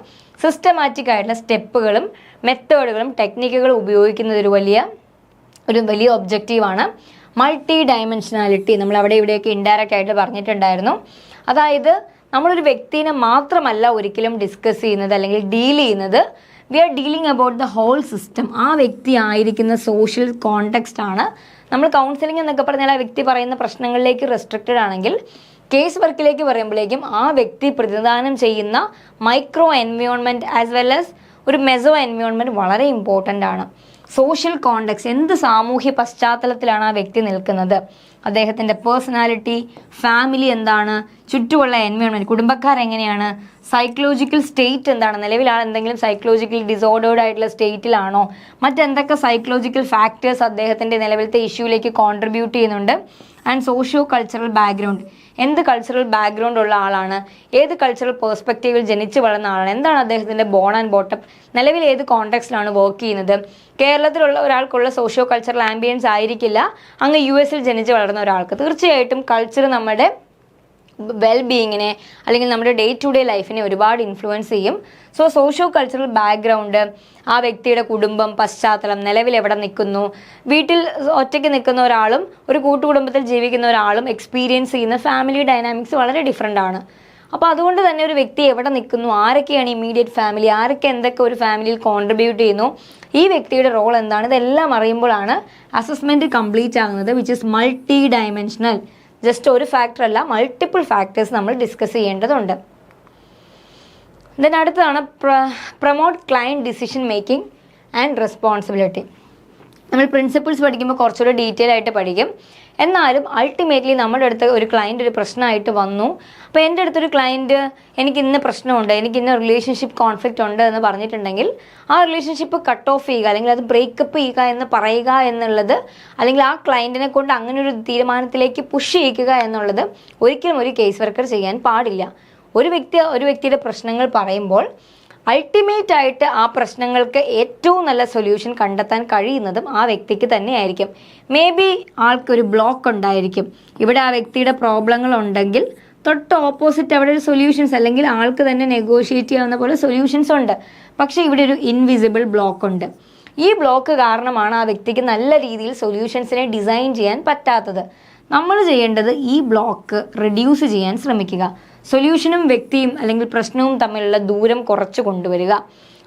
സിസ്റ്റമാറ്റിക് ആയിട്ടുള്ള സ്റ്റെപ്പുകളും മെത്തേഡുകളും ടെക്നിക്കുകളും ഉപയോഗിക്കുന്നത് ഒരു വലിയ ഒബ്ജക്റ്റീവാണ്. മൾട്ടി ഡയമെൻഷനാലിറ്റി നമ്മൾ അവിടെ ഇവിടെയൊക്കെ ഇൻഡയറക്റ്റ് ആയിട്ട് പറഞ്ഞിട്ടുണ്ടായിരുന്നു. അതായത് നമ്മളൊരു വ്യക്തിനെ മാത്രമല്ല ഒരിക്കലും ഡിസ്കസ് ചെയ്യുന്നത് അല്ലെങ്കിൽ ഡീൽ ചെയ്യുന്നത്, we are dealing about the whole system. ആ വ്യക്തി ആയിരിക്കുന്ന സോഷ്യൽ കോണ്ടെക്സ്റ്റ് ആണ്. നമ്മൾ കൗൺസിലിംഗ് എന്നൊക്കെ പറഞ്ഞാൽ ആ വ്യക്തി പറയുന്ന പ്രശ്നങ്ങളിലേക്ക് റെസ്ട്രിക്റ്റഡ് ആണെങ്കിൽ, കേസ് വർക്കിലേക്ക് പറയുമ്പോഴേക്കും ആ വ്യക്തി പ്രതിദാനം ചെയ്യുന്ന micro environment as well as ഒരു മെസോ എൻവയോൺമെൻറ്റ് വളരെ ഇമ്പോർട്ടൻ്റ് ആണ്. സോഷ്യൽ കോണ്ടെക്സ്റ്റ്, എന്ത് സാമൂഹ്യ പശ്ചാത്തലത്തിലാണ് ആ വ്യക്തി നിൽക്കുന്നത്, അദ്ദേഹത്തിൻ്റെ പേഴ്സണാലിറ്റി, ഫാമിലി എന്താണ്, ചുറ്റുമുള്ള എൻവയോൺമെൻറ്റ്, കുടുംബക്കാരെങ്ങനെയാണ്, സൈക്കോളജിക്കൽ സ്റ്റേറ്റ് എന്താണ്, നിലവിൽ ആൾ എന്തെങ്കിലും സൈക്കോളജിക്കൽ ഡിസോർഡേർഡ് ആയിട്ടുള്ള സ്റ്റേറ്റിലാണോ, മറ്റെന്തൊക്കെ സൈക്കോളജിക്കൽ ഫാക്ടേഴ്സ് അദ്ദേഹത്തിൻ്റെ നിലവിലത്തെ ഇഷ്യൂയിലേക്ക് കോൺട്രിബ്യൂട്ട് ചെയ്യുന്നുണ്ട്, ആൻഡ് സോഷ്യോ കൾച്ചറൽ ബാക്ക്ഗ്രൗണ്ട്, എന്ത് കൾച്ചറൽ ബാക്ക്ഗ്രൗണ്ട് ഉള്ള ആളാണ്, ഏത് കൾച്ചറൽ പേഴ്സ്പെക്റ്റീവിൽ ജനിച്ചു വളർന്ന ആളാണ്, എന്താണ് അദ്ദേഹത്തിൻ്റെ ബോൺ ആൻഡ് ബോട്ടം, നിലവിൽ ഏത് കോണ്ടെക്സ്റ്റിലാണ് വർക്ക് ചെയ്യുന്നത്. കേരളത്തിലുള്ള ഒരാൾക്കുള്ള സോഷ്യോ കൾച്ചറൽ ആംബിയൻസ് ആയിരിക്കില്ല അങ്ങ് US-ൽ ജനിച്ച് വളർന്ന ഒരാൾക്ക്. തീർച്ചയായിട്ടും കൾച്ചർ നമ്മുടെ വെൽബീയിങ്ങിനെ അല്ലെങ്കിൽ നമ്മുടെ ഡേ ടു ഡേ ലൈഫിനെ ഒരുപാട് ഇൻഫ്ലുവൻസ് ചെയ്യും. സോ സോഷ്യോ കൾച്ചറൽ ബാക്ക്ഗ്രൗണ്ട്, ആ വ്യക്തിയുടെ കുടുംബം, പശ്ചാത്തലം, നിലവിൽ എവിടെ നിൽക്കുന്നു, വീട്ടിൽ ഒറ്റയ്ക്ക് നിൽക്കുന്ന ഒരാളും ഒരു കൂട്ടുകുടുംബത്തിൽ ജീവിക്കുന്ന ഒരാളും എക്സ്പീരിയൻസ് ചെയ്യുന്ന ഫാമിലി ഡൈനാമിക്സ് വളരെ ഡിഫറെൻ്റ് ആണ്. അപ്പോൾ അതുകൊണ്ട് തന്നെ ഒരു വ്യക്തി എവിടെ നിൽക്കുന്നു, ആരൊക്കെയാണ് ഇമ്മീഡിയറ്റ് ഫാമിലി, ആരൊക്കെ എന്തൊക്കെ ഒരു ഫാമിലിയിൽ കോൺട്രിബ്യൂട്ട് ചെയ്യുന്നു, ഈ വ്യക്തിയുടെ റോൾ എന്താണ്, ഇതെല്ലാം അറിയുമ്പോഴാണ് അസസ്മെൻറ്റ് കംപ്ലീറ്റ് ആകുന്നത്, which is multi dimensional. Just ഒരു ഫാക്ടർ അല്ല, മൾട്ടിപ്പിൾ ഫാക്ടേഴ്സ് നമ്മൾ ഡിസ്കസ് ചെയ്യേണ്ടതുണ്ട്. ദെൻ അടുത്തതാണ് promote client decision making and responsibility. നമ്മൾ പ്രിൻസിപ്പിൾസ് പഠിക്കുമ്പോൾ കുറച്ചുകൂടെ ഡീറ്റെയിൽ ആയിട്ട് പഠിക്കും. എന്നാലും അൾട്ടിമേറ്റ്ലി നമ്മുടെ അടുത്ത് ഒരു ക്ലയൻറ്റ് ഒരു പ്രശ്നമായിട്ട് വന്നു, അപ്പോൾ എൻ്റെ അടുത്തൊരു ക്ലയൻറ്റ് എനിക്ക് ഇന്ന പ്രശ്നമുണ്ട്, എനിക്ക് ഇന്ന റിലേഷൻഷിപ്പ് കോൺഫ്ലിക്റ്റ് ഉണ്ട് എന്ന് പറഞ്ഞിട്ടുണ്ടെങ്കിൽ ആ റിലേഷൻഷിപ്പ് കട്ട് ഓഫ് ചെയ്യുക അല്ലെങ്കിൽ അത് ബ്രേക്കപ്പ് ചെയ്യുക എന്ന് പറയുക എന്നുള്ളത്, അല്ലെങ്കിൽ ആ ക്ലയൻറ്റിനെ കൊണ്ട് അങ്ങനെ ഒരു തീരുമാനത്തിലേക്ക് പുഷ് ചെയ്യിക്കുക എന്നുള്ളത് ഒരിക്കലും ഒരു കേസ് വർക്കർ ചെയ്യാൻ പാടില്ല. ഒരു വ്യക്തിയുടെ പ്രശ്നങ്ങൾ പറയുമ്പോൾ അൾട്ടിമേറ്റ് ആയിട്ട് ആ പ്രശ്നങ്ങൾക്ക് ഏറ്റവും നല്ല സൊല്യൂഷൻ കണ്ടെത്താൻ കഴിയുന്നതും ആ വ്യക്തിക്ക് തന്നെയായിരിക്കും. മേ ബി ആൾക്കൊരു ബ്ലോക്ക് ഉണ്ടായിരിക്കും, ഇവിടെ ആ വ്യക്തിയുടെ പ്രോബ്ലങ്ങൾ ഉണ്ടെങ്കിൽ തൊട്ട് ഓപ്പോസിറ്റ് അവിടെ ഒരു സൊല്യൂഷൻസ് അല്ലെങ്കിൽ ആൾക്ക് തന്നെ നെഗോഷിയേറ്റ് ചെയ്യാവുന്ന പോലെ സൊല്യൂഷൻസ് ഉണ്ട്. പക്ഷേ ഇവിടെ ഒരു ഇൻവിസിബിൾ ബ്ലോക്ക് ഉണ്ട്. ഈ ബ്ലോക്ക് കാരണമാണ് ആ വ്യക്തിക്ക് നല്ല രീതിയിൽ സൊല്യൂഷൻസിനെ ഡിസൈൻ ചെയ്യാൻ പറ്റാത്തത്. നമ്മൾ ചെയ്യേണ്ടത് ഈ ബ്ലോക്ക് റെഡ്യൂസ് ചെയ്യാൻ ശ്രമിക്കുക. സൊല്യൂഷനും വ്യക്തിയും അല്ലെങ്കിൽ പ്രശ്നവും തമ്മിലുള്ള ദൂരം കുറച്ച് കൊണ്ടുവരിക.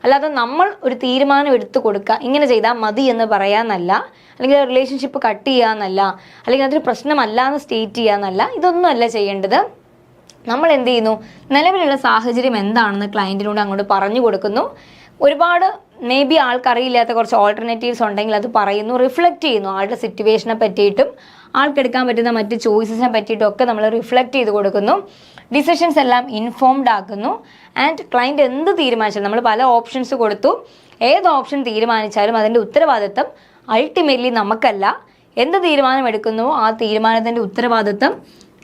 അല്ലാതെ നമ്മൾ ഒരു തീരുമാനം എടുത്തു കൊടുക്കുക, ഇങ്ങനെ ചെയ്താൽ മതി എന്ന് പറയാമെന്നല്ല, അല്ലെങ്കിൽ റിലേഷൻഷിപ്പ് കട്ട് ചെയ്യാമെന്നല്ല, അല്ലെങ്കിൽ അതൊരു പ്രശ്നമല്ല എന്ന് സ്റ്റേറ്റ് ചെയ്യാമെന്നല്ല. ഇതൊന്നുമല്ല ചെയ്യേണ്ടത്. നമ്മൾ എന്ത് ചെയ്യുന്നു, നിലവിലുള്ള സാഹചര്യം എന്താണെന്ന് ക്ലയൻറ്റിനോട് അങ്ങോട്ട് പറഞ്ഞു കൊടുക്കുന്നു. ഒരുപാട് മേ ബി ആൾക്കറിയില്ലാത്ത കുറച്ച് ഓൾട്ടർനേറ്റീവ്സ് ഉണ്ടെങ്കിൽ അത് പറയുന്നു, റിഫ്ലക്റ്റ് ചെയ്യുന്നു. ആളുടെ സിറ്റുവേഷനെ പറ്റിയിട്ടും ആൾക്കെടുക്കാൻ പറ്റുന്ന മറ്റ് ചോയ്സസിനെ പറ്റിയിട്ടും ഒക്കെ നമ്മൾ റിഫ്ലക്റ്റ് ചെയ്ത് കൊടുക്കുന്നു. ഡിസിഷൻസ് എല്ലാം ഇൻഫോംഡ് ആക്കുന്നു. ആൻഡ് ക്ലയൻറ്റ് എന്ത് തീരുമാനിച്ചാലും, നമ്മൾ പല ഓപ്ഷൻസ് കൊടുത്തു, ഏത് ഓപ്ഷൻ തീരുമാനിച്ചാലും അതിൻ്റെ ഉത്തരവാദിത്തം അൾട്ടിമേറ്റ്ലി നമുക്കല്ല. എന്ത് തീരുമാനം എടുക്കുന്നുവോ ആ തീരുമാനത്തിൻ്റെ ഉത്തരവാദിത്തം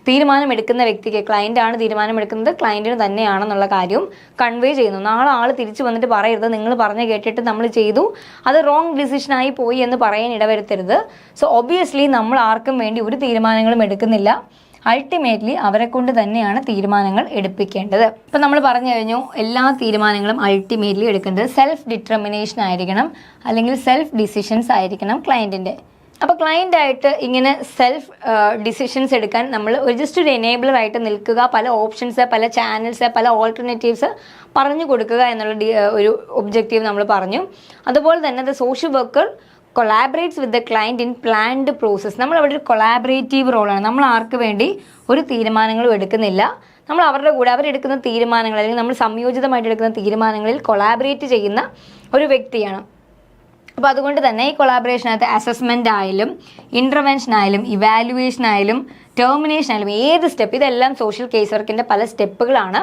തീരുമാനമെടുക്കുന്ന വ്യക്തിക്ക്, ക്ലയൻ്റാണ് തീരുമാനമെടുക്കുന്നത്, ക്ലയൻറ്റിന് തന്നെയാണെന്നുള്ള കാര്യവും കൺവേ ചെയ്യുന്നു. നാളെ ആൾ തിരിച്ചു വന്നിട്ട് പറയരുത് നിങ്ങൾ പറഞ്ഞ് കേട്ടിട്ട് നമ്മൾ ചെയ്തു, അത് റോങ് ഡിസിഷനായി പോയി എന്ന് പറയാൻ ഇടവരുത്തരുത്. സോ ഒബ്വിയസ്ലി നമ്മൾ ആർക്കും വേണ്ടി ഒരു തീരുമാനങ്ങളും എടുക്കുന്നില്ല. അൾട്ടിമേറ്റ്ലി അവരെ കൊണ്ട് തന്നെയാണ് തീരുമാനങ്ങൾ എടുപ്പിക്കേണ്ടത്. ഇപ്പം നമ്മൾ പറഞ്ഞു കഴിഞ്ഞു, എല്ലാ തീരുമാനങ്ങളും അൾട്ടിമേറ്റ്ലി എടുക്കേണ്ടത് സെൽഫ് ഡിറ്റർമിനേഷൻ ആയിരിക്കണം, അല്ലെങ്കിൽ സെൽഫ് ഡിസിഷൻസ് ആയിരിക്കണം ക്ലയൻറ്റിൻ്റെ. അപ്പോൾ ക്ലയൻ്റായിട്ട് ഇങ്ങനെ സെൽഫ് ഡിസിഷൻസ് എടുക്കാൻ നമ്മൾ ജസ്റ്റ് ഒരു എനേബിളറായിട്ട് നിൽക്കുക, പല ഓപ്ഷൻസ്, പല ചാനൽസ്, പല ഓൾട്ടർനേറ്റീവ്സ് പറഞ്ഞു കൊടുക്കുക എന്നുള്ള ഒരു ഒബ്ജക്റ്റീവ് നമ്മൾ പറഞ്ഞു. അതുപോലെ തന്നെ the social worker collaborates with the client in planned process. നമ്മൾ അവിടെ ഒരു കൊളാബറേറ്റീവ് റോളാണ്. നമ്മൾ ആർക്ക് വേണ്ടി ഒരു തീരുമാനങ്ങളും എടുക്കുന്നില്ല, നമ്മൾ അവരുടെ കൂടെ അവരെടുക്കുന്ന തീരുമാനങ്ങൾ, അല്ലെങ്കിൽ നമ്മൾ സംയോജിതമായിട്ട് എടുക്കുന്ന തീരുമാനങ്ങളിൽ കൊളാബറേറ്റ് ചെയ്യുന്ന ഒരു വ്യക്തിയാണ്. അപ്പോൾ അതുകൊണ്ട് തന്നെ ഈ കൊളാബറേഷനകത്ത് അസസ്മെൻ്റ് ആയാലും ഇൻ്റർവെൻഷൻ ആയാലും ഇവാലുവേഷൻ ആയാലും ടെർമിനേഷൻ ആയാലും ഏത് സ്റ്റെപ്പ്, ഇതെല്ലാം സോഷ്യൽ കേസ് വർക്കിൻ്റെ പല സ്റ്റെപ്പുകളാണ്.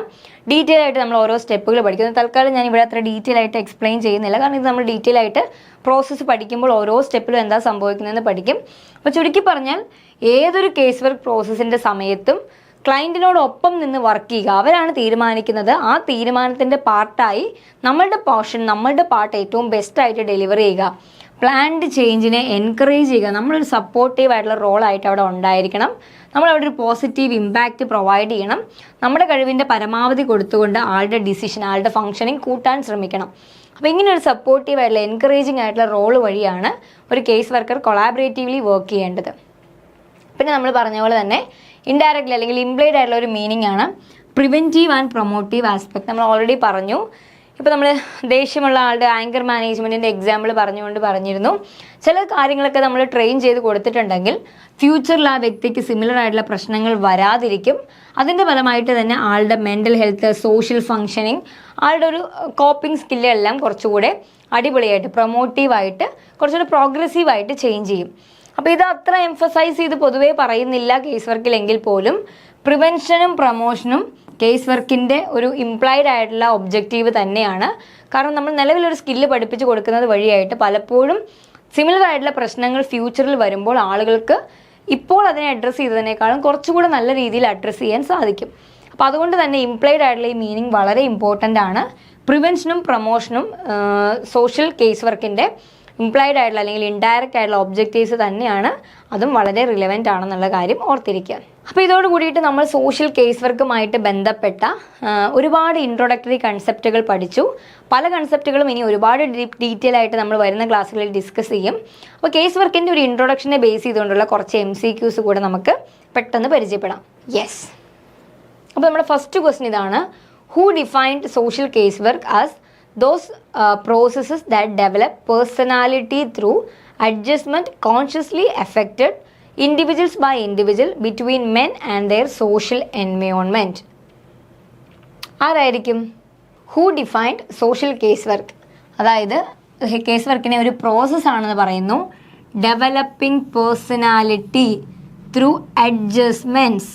ഡീറ്റെയിൽ ആയിട്ട് നമ്മൾ ഓരോ സ്റ്റെപ്പുകൾ പഠിക്കുന്നത്. തൽക്കാലം ഞാൻ ഇവിടെ അത്ര ഡീറ്റെയിൽ ആയിട്ട് എക്സ്പ്ലെയിൻ ചെയ്യുന്നില്ല, കാരണം ഇത് നമ്മൾ ഡീറ്റെയിൽ ആയിട്ട് പ്രോസസ്സ് പഠിക്കുമ്പോൾ ഓരോ സ്റ്റെപ്പിലും എന്താ സംഭവിക്കുന്നതെന്ന് പഠിക്കും. അപ്പോൾ ചുരുക്കി പറഞ്ഞാൽ ഏതൊരു കേസ് വർക്ക് പ്രോസസ്സിൻ്റെ സമയത്തും ക്ലയൻറ്റിനോടൊപ്പം നിന്ന് വർക്ക് ചെയ്യുക. അവരാണ് തീരുമാനിക്കുന്നത്. ആ തീരുമാനത്തിൻ്റെ പാർട്ടായി നമ്മളുടെ പോർഷൻ, നമ്മളുടെ പാർട്ട് ഏറ്റവും ബെസ്റ്റായിട്ട് ഡെലിവർ ചെയ്യുക. പ്ലാൻഡ് ചേഞ്ചിനെ എൻകറേജ് ചെയ്യുക. നമ്മളൊരു സപ്പോർട്ടീവ് ആയിട്ടുള്ള റോളായിട്ട് അവിടെ ഉണ്ടായിരിക്കണം. നമ്മളവിടെ ഒരു പോസിറ്റീവ് ഇമ്പാക്റ്റ് പ്രൊവൈഡ് ചെയ്യണം. നമ്മുടെ കഴിവിൻ്റെ പരമാവധി കൊടുത്തുകൊണ്ട് ആളുടെ ഡിസിഷൻ, ആളുടെ ഫങ്ഷനിങ് കൂട്ടാൻ ശ്രമിക്കണം. അപ്പോൾ ഇങ്ങനെ ഒരു സപ്പോർട്ടീവ് ആയിട്ടുള്ള എൻകറേജിങ് ആയിട്ടുള്ള റോൾ വഴിയാണ് ഒരു കേസ് വർക്കർ കൊളാബറേറ്റീവ്ലി വർക്ക് ചെയ്യേണ്ടത്. പിന്നെ നമ്മൾ പറഞ്ഞ പോലെ തന്നെ ഇൻഡയറക്റ്റ്ലി അല്ലെങ്കിൽ ഇംപ്ലൈഡ് ആയിട്ടുള്ള ഒരു മീനിങ് ആണ് പ്രിവെൻറ്റീവ് ആൻഡ് പ്രൊമോട്ടീവ് ആസ്പെക്ട്. നമ്മൾ ഓൾറെഡി പറഞ്ഞു. ഇപ്പോൾ നമ്മൾ ദേഷ്യമുള്ള ആളുടെ ആങ്കർ മാനേജ്മെൻറ്റിൻ്റെ എക്സാമ്പിൾ പറഞ്ഞിരുന്നു. ചില കാര്യങ്ങളൊക്കെ നമ്മൾ ട്രെയിൻ ചെയ്ത് കൊടുത്തിട്ടുണ്ടെങ്കിൽ ഫ്യൂച്ചറിൽ ആ വ്യക്തിക്ക് സിമിലർ ആയിട്ടുള്ള പ്രശ്നങ്ങൾ വരാതിരിക്കും. അതിൻ്റെ ഫലമായിട്ട് തന്നെ ആളുടെ മെൻ്റൽ ഹെൽത്ത്, സോഷ്യൽ ഫങ്ഷനിങ്, ആളുടെ ഒരു കോപ്പിംഗ് സ്കില്ലെല്ലാം കുറച്ചുകൂടെ അടിപൊളിയായിട്ട്, പ്രൊമോട്ടീവായിട്ട്, കുറച്ചുകൂടെ പ്രോഗ്രസീവായിട്ട് ചേഞ്ച് ചെയ്യും. അപ്പോൾ ഇത് അത്ര എംഫസൈസ് ചെയ്ത് പൊതുവേ പറയുന്നില്ല കേസ് വർക്കിലെങ്കിൽ പോലും പ്രിവെൻഷനും പ്രൊമോഷനും കേസ് വർക്കിൻ്റെ ഒരു ഇംപ്ലൈഡ് ആയിട്ടുള്ള ഒബ്ജക്റ്റീവ് തന്നെയാണ്. കാരണം നമ്മൾ നിലവിലൊരു സ്കില്ല് പഠിപ്പിച്ച് കൊടുക്കുന്നത് വഴിയായിട്ട് പലപ്പോഴും സിമിലർ ആയിട്ടുള്ള പ്രശ്നങ്ങൾ ഫ്യൂച്ചറിൽ വരുമ്പോൾ ആളുകൾക്ക് ഇപ്പോൾ അതിനെ അഡ്രസ്സ് ചെയ്തതിനേക്കാളും കുറച്ചുകൂടെ നല്ല രീതിയിൽ അഡ്രസ്സ് ചെയ്യാൻ സാധിക്കും. അപ്പോൾ അതുകൊണ്ട് തന്നെ ഇംപ്ലൈഡ് ആയിട്ടുള്ള ഈ മീനിങ് വളരെ ഇമ്പോർട്ടൻ്റ് ആണ്. പ്രിവെൻഷനും പ്രൊമോഷനും സോഷ്യൽ കേസ് വർക്കിൻ്റെ ഇംപ്ലൈഡ് ആയിട്ടുള്ള അല്ലെങ്കിൽ ഇൻഡയറക്റ്റ് ആയിട്ടുള്ള ഒബ്ജക്റ്റീവ്സ് തന്നെയാണ്. അതും വളരെ റിലവൻ്റ് ആണെന്നുള്ള കാര്യം ഓർത്തിരിക്കുക. അപ്പോൾ ഇതോട് കൂടിയിട്ട് നമ്മൾ സോഷ്യൽ കേസ് വർക്കുമായിട്ട് ബന്ധപ്പെട്ട ഒരുപാട് ഇൻട്രൊഡക്ടറി കൺസെപ്റ്റുകൾ പഠിച്ചു. പല കൺസെപ്റ്റുകളും ഇനി ഒരുപാട് ഡീറ്റെയിൽ ആയിട്ട് നമ്മൾ വരുന്ന ക്ലാസ്സുകളിൽ ഡിസ്കസ് ചെയ്യും. അപ്പോൾ കേസ് വർക്കിൻ്റെ ഒരു ഇൻട്രൊഡക്ഷനെ ബേസ് ചെയ്തുകൊണ്ടുള്ള കുറച്ച് MCQs കൂടെ നമുക്ക് പെട്ടെന്ന് പരിചയപ്പെടാം. യെസ്, അപ്പോൾ നമ്മുടെ ഫസ്റ്റ് ക്വസ്റ്റ്യൻ ഇതാണ്. Who defined social case work as those processes that develop personality through adjustment consciously affected individuals by individual between men and their social environment. ആരായിരിക്കും? Who defined social case work? അതായത് case വർക്കിനെ ഒരു process ആണെന്ന് പറയുന്നു. Developing personality through adjustments,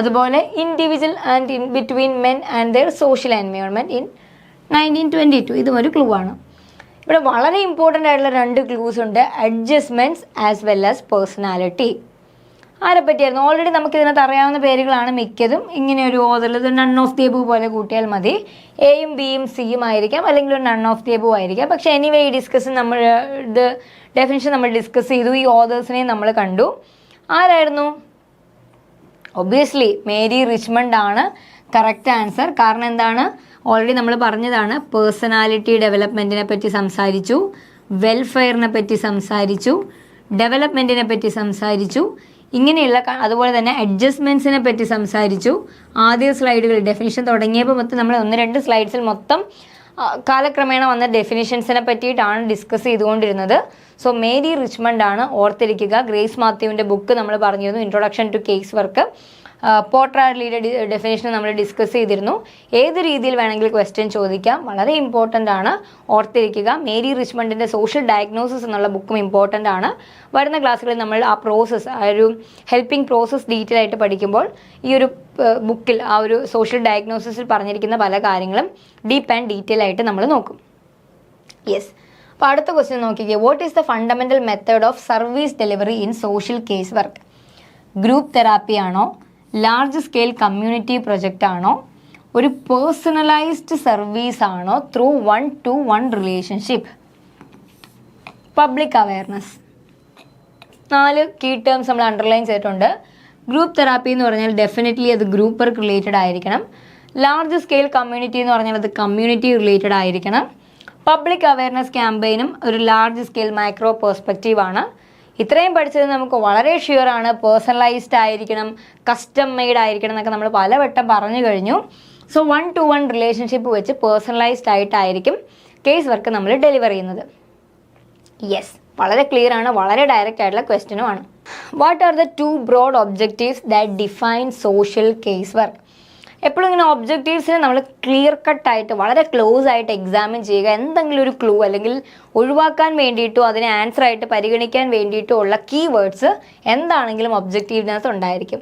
അതുപോലെ individual and in between men and their social environment in 1922. ഇതും ഒരു clue ആണ്. ഇവിടെ വളരെ ഇമ്പോർട്ടൻ്റ് ആയിട്ടുള്ള 2 ക്ലൂസ് ഉണ്ട്. Adjustments as well as personality. ആരെ പറ്റിയായിരുന്നു? ഓൾറെഡി നമുക്ക് ഇതിനകത്ത് അറിയാവുന്ന പേരുകളാണ് മിക്കതും. ഇങ്ങനെ ഒരു ഓതറുള്ളത് നൺ ഓഫ് ദി എബവ് പോലെ കൂട്ടിയാൽ മതി. എയും ബിയും സിയും ആയിരിക്കാം, അല്ലെങ്കിൽ ഒരു നൺ ഓഫ് ദി എബവ് ആയിരിക്കാം. പക്ഷേ എനിവേ ഈ ഇത് ഡെഫിനിഷൻ നമ്മൾ ഡിസ്കസ് ചെയ്തു. ഈ ഓതേഴ്സിനെയും നമ്മൾ കണ്ടു. ആരായിരുന്നു? ഒബ്വിയസ്ലി മേരി റിച്ച്മണ്ട് ആണ് കറക്റ്റ് ആൻസർ. കാരണം എന്താണ്? ഓൾറെഡി നമ്മൾ പറഞ്ഞതാണ്, പേഴ്സണാലിറ്റി ഡെവലപ്മെൻറ്റിനെ പറ്റി സംസാരിച്ചു, വെൽഫെയറിനെ പറ്റി സംസാരിച്ചു, ഡെവലപ്മെൻറ്റിനെ പറ്റി സംസാരിച്ചു, ഇങ്ങനെയുള്ള അതുപോലെ തന്നെ അഡ്ജസ്റ്റ്മെൻറ്റ്സിനെ പറ്റി സംസാരിച്ചു. ആദ്യ സ്ലൈഡുകൾ ഡെഫിനിഷൻ തുടങ്ങിയപ്പോൾ മൊത്തം നമ്മൾ 1-2 സ്ലൈഡ്സിൽ മൊത്തം കാലക്രമേണ വന്ന ഡെഫിനിഷൻസിനെ പറ്റിയിട്ടാണ് ഡിസ്കസ് ചെയ്തുകൊണ്ടിരുന്നത്. സോ മേരി റിച്ച്മണ്ട് ആണ്, ഓർത്തിരിക്കുക. ഗ്രേസ് മാത്യുവിൻ്റെ ബുക്ക് നമ്മൾ പറഞ്ഞിരുന്നു, ഇൻട്രൊഡക്ഷൻ ടു കേസ് വർക്ക്. പോർട്രാലിയുടെ ഡെഫിനേഷൻ നമ്മൾ ഡിസ്കസ് ചെയ്തിരുന്നു. ഏത് രീതിയിൽ വേണമെങ്കിൽ ക്വസ്റ്റ്യൻ ചോദിക്കാം, വളരെ ഇമ്പോർട്ടൻ്റ് ആണ്, ഓർത്തിരിക്കുക. മേരി റിച്ച്മണ്ടിൻ്റെ സോഷ്യൽ ഡയഗ്നോസിസ് എന്നുള്ള ബുക്കും ഇമ്പോർട്ടൻ്റ് ആണ്. വരുന്ന ക്ലാസ്സുകളിൽ നമ്മൾ ആ പ്രോസസ്സ്, ആ ഒരു ഹെൽപ്പിംഗ് പ്രോസസ്സ് ഡീറ്റെയിൽ ആയിട്ട് പഠിക്കുമ്പോൾ ഈ ഒരു ബുക്കിൽ ആ ഒരു സോഷ്യൽ ഡയഗ്നോസിസിൽ പറഞ്ഞിരിക്കുന്ന പല കാര്യങ്ങളും ഡീപ്പ് ആൻഡ് ഡീറ്റെയിൽ ആയിട്ട് നമ്മൾ നോക്കും. യെസ്. അപ്പോൾ അടുത്ത ക്വസ്റ്റ്യൻ നോക്കിക്കേ. What is the fundamental method of service delivery in social case work? Group therapy ആണോ, ലാർജ് സ്കെയിൽ കമ്മ്യൂണിറ്റി പ്രൊജക്റ്റ് ആണോ, ഒരു പേഴ്സണലൈസ്ഡ് സർവീസ് ആണോ, through 1-to-1 relationship? Public awareness. 4 key terms നമ്മൾ അണ്ടർലൈൻ ചെയ്തിട്ടുണ്ട്. ഗ്രൂപ്പ് തെറാപ്പി എന്ന് പറഞ്ഞാൽ definitely അത് group work related ആയിരിക്കണം. ലാർജ് സ്കെയിൽ കമ്മ്യൂണിറ്റി എന്ന് പറഞ്ഞാൽ അത് കമ്മ്യൂണിറ്റി റിലേറ്റഡ് ആയിരിക്കണം. പബ്ലിക് അവയർനെസ് ക്യാമ്പയിനും ഒരു ലാർജ് സ്കെയിൽ മൈക്രോ പെർസ്പെക്റ്റീവാണ്. ഇത്രയും പഠിച്ചത് നമുക്ക് വളരെ ഷുവറാണ്. പേഴ്സണലൈസ്ഡ് ആയിരിക്കണം, കസ്റ്റം മെയ്ഡ് ആയിരിക്കണം എന്നൊക്കെ നമ്മൾ പലവട്ടം പറഞ്ഞു കഴിഞ്ഞു. സോ 1-to-1 റിലേഷൻഷിപ്പ് വെച്ച് പേഴ്സണലൈസ്ഡ് ആയിട്ടായിരിക്കും കേസ് വർക്ക് നമ്മൾ ഡെലിവർ ചെയ്യുന്നത്. യെസ്, വളരെ ക്ലിയർ ആണ്, വളരെ ഡയറക്റ്റ് ആയിട്ടുള്ള ക്വസ്റ്റ്യനുമാണ്. What are the 2 broad objectives that define social case work? എപ്പോഴും ഇങ്ങനെ ഒബ്ജക്റ്റീവ്സിനെ നമ്മൾ ക്ലിയർ കട്ടായിട്ട് വളരെ ക്ലോസ് ആയിട്ട് എക്സാമിൻ ചെയ്യുക. എന്തെങ്കിലും ഒരു ക്ലൂ അല്ലെങ്കിൽ ഒഴിവാക്കാൻ വേണ്ടിയിട്ടോ അതിനെ ആൻസർ ആയിട്ട് പരിഗണിക്കാൻ വേണ്ടിയിട്ടോ ഉള്ള കീവേഡ്സ് എന്താണെങ്കിലും ഒബ്ജക്റ്റീവിനകത്ത് ഉണ്ടായിരിക്കും.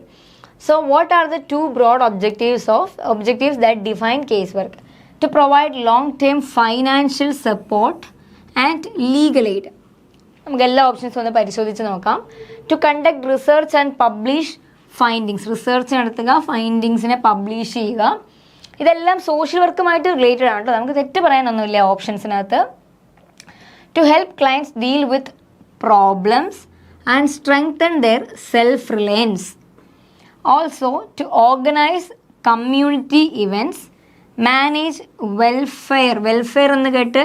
So what are the 2 broad objectives that define case work? To provide long term financial support and legal aid. നമുക്ക് എല്ലാ ഓപ്ഷൻസും ഒന്ന് പരിശോധിച്ച് നോക്കാം. To conduct research and publish findings. Research നടത്തുക, ഫൈൻഡിങ്സിനെ പബ്ലിഷ് ചെയ്യുക. ഇതെല്ലാം സോഷ്യൽ വർക്കുമായിട്ട് റിലേറ്റഡ് ആണ് കേട്ടോ, നമുക്ക് തെറ്റ് പറയാനൊന്നുമില്ല ഓപ്ഷൻസിനകത്ത്. To help clients deal with problems and strengthen their self reliance. Also to organise community events, manage welfare എന്ന് കേട്ട്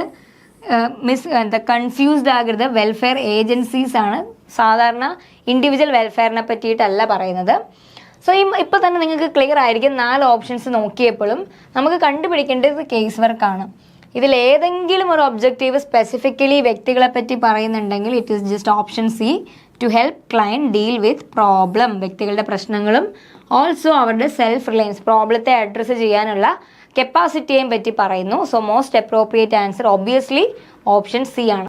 കൺഫ്യൂസ്ഡ് ആകരുത്. വെൽഫെയർ ഏജൻസീസ് ആണ്, സാധാരണ ഇൻഡിവിജ്വൽ വെൽഫെയറിനെ പറ്റിയിട്ടല്ല പറയുന്നത്. സോ ഇപ്പോൾ തന്നെ നിങ്ങൾക്ക് ക്ലിയർ ആയിരിക്കും. 4 ഓപ്ഷൻസ് നോക്കിയപ്പോഴും നമുക്ക് കണ്ടുപിടിക്കേണ്ടത് കേസ് വർക്കാണ്. ഇതിലേതെങ്കിലും ഒരു ഒബ്ജക്റ്റീവ് സ്പെസിഫിക്കലി വ്യക്തികളെ പറ്റി പറയുന്നുണ്ടെങ്കിൽ it is just option C, to help client deal with problem. വ്യക്തികളുടെ പ്രശ്നങ്ങളും ഓൾസോ അവരുടെ സെൽഫ് റിലയൻസ്, പ്രോബ്ലത്തെ അഡ്രസ്സ് ചെയ്യാനുള്ള കപ്പാസിറ്റിയെയും പറ്റി പറയുന്നു. So most appropriate answer obviously option C ആണ്.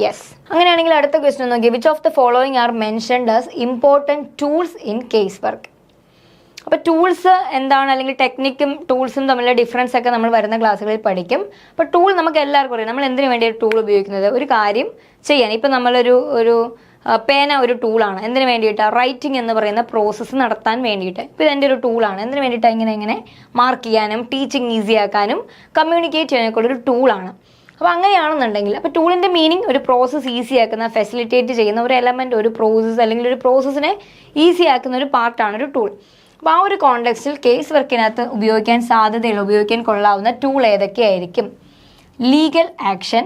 യെസ്. അങ്ങനെയാണെങ്കിൽ അടുത്ത ക്വസ്റ്റ്യൻ നോക്കി. Which of the following are mentioned as important tools in case work? അപ്പോൾ ടൂൾസ് എന്താണ്, അല്ലെങ്കിൽ ടെക്നിക്കും ടൂൾസും തമ്മിലുള്ള ഡിഫറൻസ് ഒക്കെ നമ്മൾ വരുന്ന ക്ലാസ്സുകളിൽ പഠിക്കും. അപ്പോൾ ടൂൾ നമുക്ക് എല്ലാവർക്കും അറിയാം. നമ്മൾ എന്തിനു വേണ്ടി ടൂൾ ഉപയോഗിക്കുന്നത്? ഒരു കാര്യം ചെയ്യാൻ. ഇപ്പം നമ്മളൊരു പേന ഒരു ടൂളാണ്. എന്തിനു വേണ്ടിയിട്ടാണ്? റൈറ്റിംഗ് എന്ന് പറയുന്ന പ്രോസസ്സ് നടത്താൻ വേണ്ടിയിട്ട്. ഇപ്പോൾ ഇതെൻ്റെ ഒരു ടൂളാണ്. എന്തിനു വേണ്ടിയിട്ടാണ്? ഇങ്ങനെ മാർക്ക് ചെയ്യാനും ടീച്ചിങ് ഈസി ആക്കാനും കമ്മ്യൂണിക്കേറ്റ് ചെയ്യാനൊക്കെ ഉള്ളൊരു ടൂളാണ്. അപ്പോൾ അങ്ങനെയാണെന്നുണ്ടെങ്കിൽ അപ്പോൾ ടൂളിൻ്റെ മീനിങ് ഒരു പ്രോസസ്സ് ഈസി ആക്കുന്ന, ഫെസിലിറ്റേറ്റ് ചെയ്യുന്ന ഒരു എലമെൻറ്റ്, ഒരു പ്രോസസ്സ് അല്ലെങ്കിൽ ഒരു പ്രോസസ്സിനെ ഈസി ആക്കുന്ന ഒരു പാർട്ടാണ് ഒരു ടൂൾ. അപ്പോൾ ആ ഒരു കോണ്ടെക്സ്റ്റിൽ കേസ് വർക്കിനകത്ത് ഉപയോഗിക്കാൻ കൊള്ളാവുന്ന ടൂൾ ഏതൊക്കെയായിരിക്കും? ലീഗൽ ആക്ഷൻ,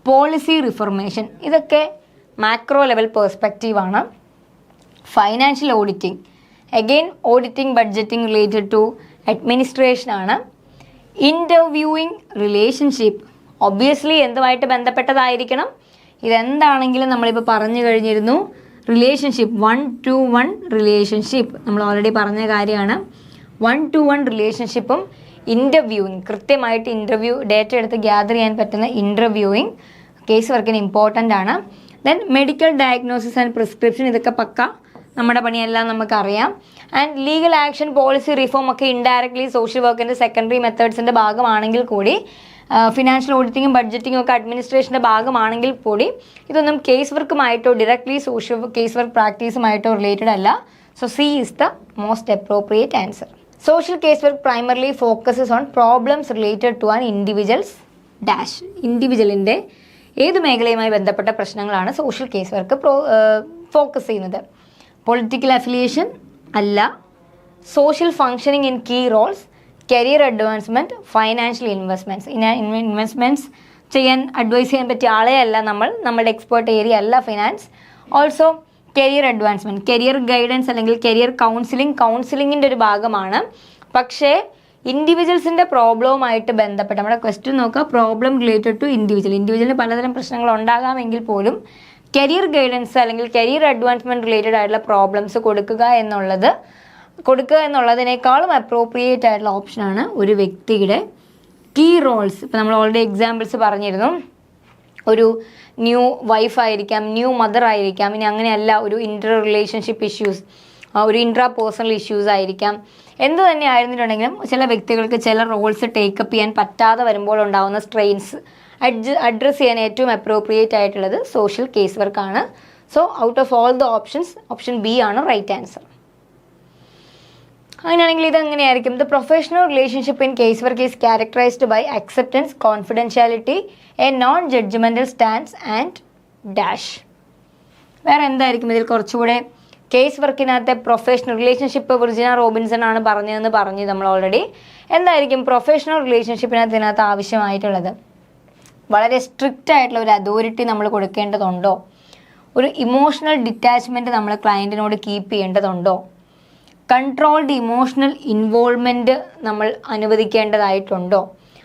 പോളിസി റിഫോർമേഷൻ, ഇതൊക്കെ മാക്രോ ലെവൽ പെർസ്പെക്റ്റീവാണ്. Financial auditing, again auditing budgeting related to അഡ്മിനിസ്ട്രേഷനാണ്. ഇൻ്റർവ്യൂയിങ് റിലേഷൻഷിപ്പ്, ഒബ്വിയസ്ലി എന്തുമായിട്ട് ബന്ധപ്പെട്ടതായിരിക്കണം? ഇതെന്താണെങ്കിലും നമ്മളിപ്പോൾ പറഞ്ഞു കഴിഞ്ഞിരുന്നു. റിലേഷൻഷിപ്പ്, 1-to-1 റിലേഷൻഷിപ്പ് നമ്മൾ ഓൾറെഡി പറഞ്ഞ കാര്യമാണ്. 1-to-1 റിലേഷൻഷിപ്പും ഇൻ്റർവ്യൂയിങ്, കൃത്യമായിട്ട് ഇൻ്റർവ്യൂ ഡേറ്റ എടുത്ത് ഗ്യാദർ ചെയ്യാൻ പറ്റുന്ന ഇൻ്റർവ്യൂയിങ് കേസ് വർക്കിന് ഇമ്പോർട്ടൻ്റ് ആണ്. Then medical diagnosis and prescription, ഇതൊക്കെ പക്ക നമ്മുടെ പണിയെല്ലാം നമുക്കറിയാം. And legal action, policy reform ഒക്കെ ഇൻഡയറക്ട്ലി സോഷ്യൽ വർക്കിൻ്റെ സെക്കൻഡറി മെത്തേഡ്സിൻ്റെ ഭാഗമാണെങ്കിൽ കൂടി, ഫിനാൻഷ്യൽ ഓഡിറ്റിങ്ങും ബഡ്ജറ്റിങ്ങും ഒക്കെ അഡ്മിനിസ്ട്രേഷൻ്റെ ഭാഗമാണെങ്കിൽ കൂടി ഇതൊന്നും കേസ് വർക്കുമായിട്ടോ ഡയറക്ട്ലി സോഷ്യൽ കേസ് വർക്ക് പ്രാക്ടീസുമായിട്ടോ റിലേറ്റഡ് അല്ല. So C is the most appropriate answer. Social case work primarily focuses on problems related to an individuals dash. ഇൻഡിവിജ്വലിൻ്റെ ഏത് മേഖലയുമായി ബന്ധപ്പെട്ട പ്രശ്നങ്ങളാണ് സോഷ്യൽ കേസ് വർക്ക് ഫോക്കസ് ചെയ്യുന്നത്? പൊളിറ്റിക്കൽ അഫിലിയേഷൻ അല്ല, social functioning in key roles, career advancement, financial investments ചെയ്യാൻ advise ചെയ്യാൻ പറ്റിയ ആളെ അല്ല നമ്മുടെ എക്സ്പേർട്ട് ഏരിയ അല്ല finance. Also career advancement, career guidance അല്ലെങ്കിൽ കരിയർ കൗൺസിലിങ്ങിൻ്റെ ഒരു ഭാഗമാണ്. പക്ഷേ ഇൻഡിവിജ്വൽസിൻ്റെ പ്രോബ്ലവുമായിട്ട് ബന്ധപ്പെട്ട് നമ്മുടെ ക്വസ്റ്റ്യൻ നോക്കുക. പ്രോബ്ലം റിലേറ്റഡ് ടു ഇൻഡിവിജ്വലിന് പലതരം പ്രശ്നങ്ങൾ ഉണ്ടാകാമെങ്കിൽ പോലും കരിയർ ഗൈഡൻസ് അല്ലെങ്കിൽ കരിയർ അഡ്വാൻസ്മെൻറ്റ് റിലേറ്റഡ് ആയിട്ടുള്ള പ്രോബ്ലംസ് കൊടുക്കുക എന്നുള്ളത് കൊടുക്കുക എന്നുള്ളതിനേക്കാളും അപ്രോപ്രിയേറ്റ് ആയിട്ടുള്ള ഓപ്ഷനാണ് ഒരു വ്യക്തിയുടെ കീ റോൾസ്. ഇപ്പോൾ നമ്മൾ ഓൾറെഡി എക്സാമ്പിൾസ് പറഞ്ഞിരുന്നു. ഒരു ന്യൂ വൈഫായിരിക്കാം, ന്യൂ മദർ ആയിരിക്കാം, ഇനി അങ്ങനെയല്ല ഒരു ഇൻ്റർ റിലേഷൻഷിപ്പ് ഇഷ്യൂസ്, ഒരു ഇൻട്രാ പേഴ്സണൽ ഇഷ്യൂസ് ആയിരിക്കാം. എന്ത് തന്നെ ആയിരുന്നിട്ടുണ്ടെങ്കിലും ചില വ്യക്തികൾക്ക് ചില റോൾസ് ടേക്കപ്പ് ചെയ്യാൻ പറ്റാതെ വരുമ്പോൾ ഉണ്ടാകുന്ന സ്ട്രെയിൻസ് അഡ്രസ്സ് ചെയ്യാൻ ഏറ്റവും അപ്രോപ്രിയേറ്റ് ആയിട്ടുള്ളത് സോഷ്യൽ കേസ് വർക്കാണ്. So out of all the options option B ആണ് റൈറ്റ് ആൻസർ. അങ്ങനെയാണെങ്കിൽ ഇതെങ്ങനെയായിരിക്കും? The professional relationship in case work is characterised by acceptance, confidentiality, a non judgemental stance and dash. വേറെ എന്തായിരിക്കും ഇതിൽ കുറച്ചുകൂടെ? കേസ് വർക്കിനകത്തെ പ്രൊഫഷണൽ റിലേഷൻഷിപ്പ് വിർജിന റോബിൻസൺ ആണ് പറഞ്ഞതെന്ന് പറഞ്ഞു നമ്മൾ ഓൾറെഡി. എന്തായിരിക്കും പ്രൊഫഷണൽ റിലേഷൻഷിപ്പിനകത്ത് ഇതിനകത്ത് ആവശ്യമായിട്ടുള്ളത്? വളരെ സ്ട്രിക്റ്റ് ആയിട്ടുള്ള ഒരു അതോറിറ്റി നമ്മൾ കൊടുക്കേണ്ടതുണ്ടോ? ഒരു ഇമോഷണൽ ഡിറ്റാച്ച്മെൻറ്റ് നമ്മൾ ക്ലയൻറ്റിനോട് കീപ്പ് ചെയ്യേണ്ടതുണ്ടോ? കൺട്രോൾഡ് ഇമോഷണൽ ഇൻവോൾവ്മെൻറ്റ് നമ്മൾ അനുവദിക്കേണ്ടതായിട്ടുണ്ടോ?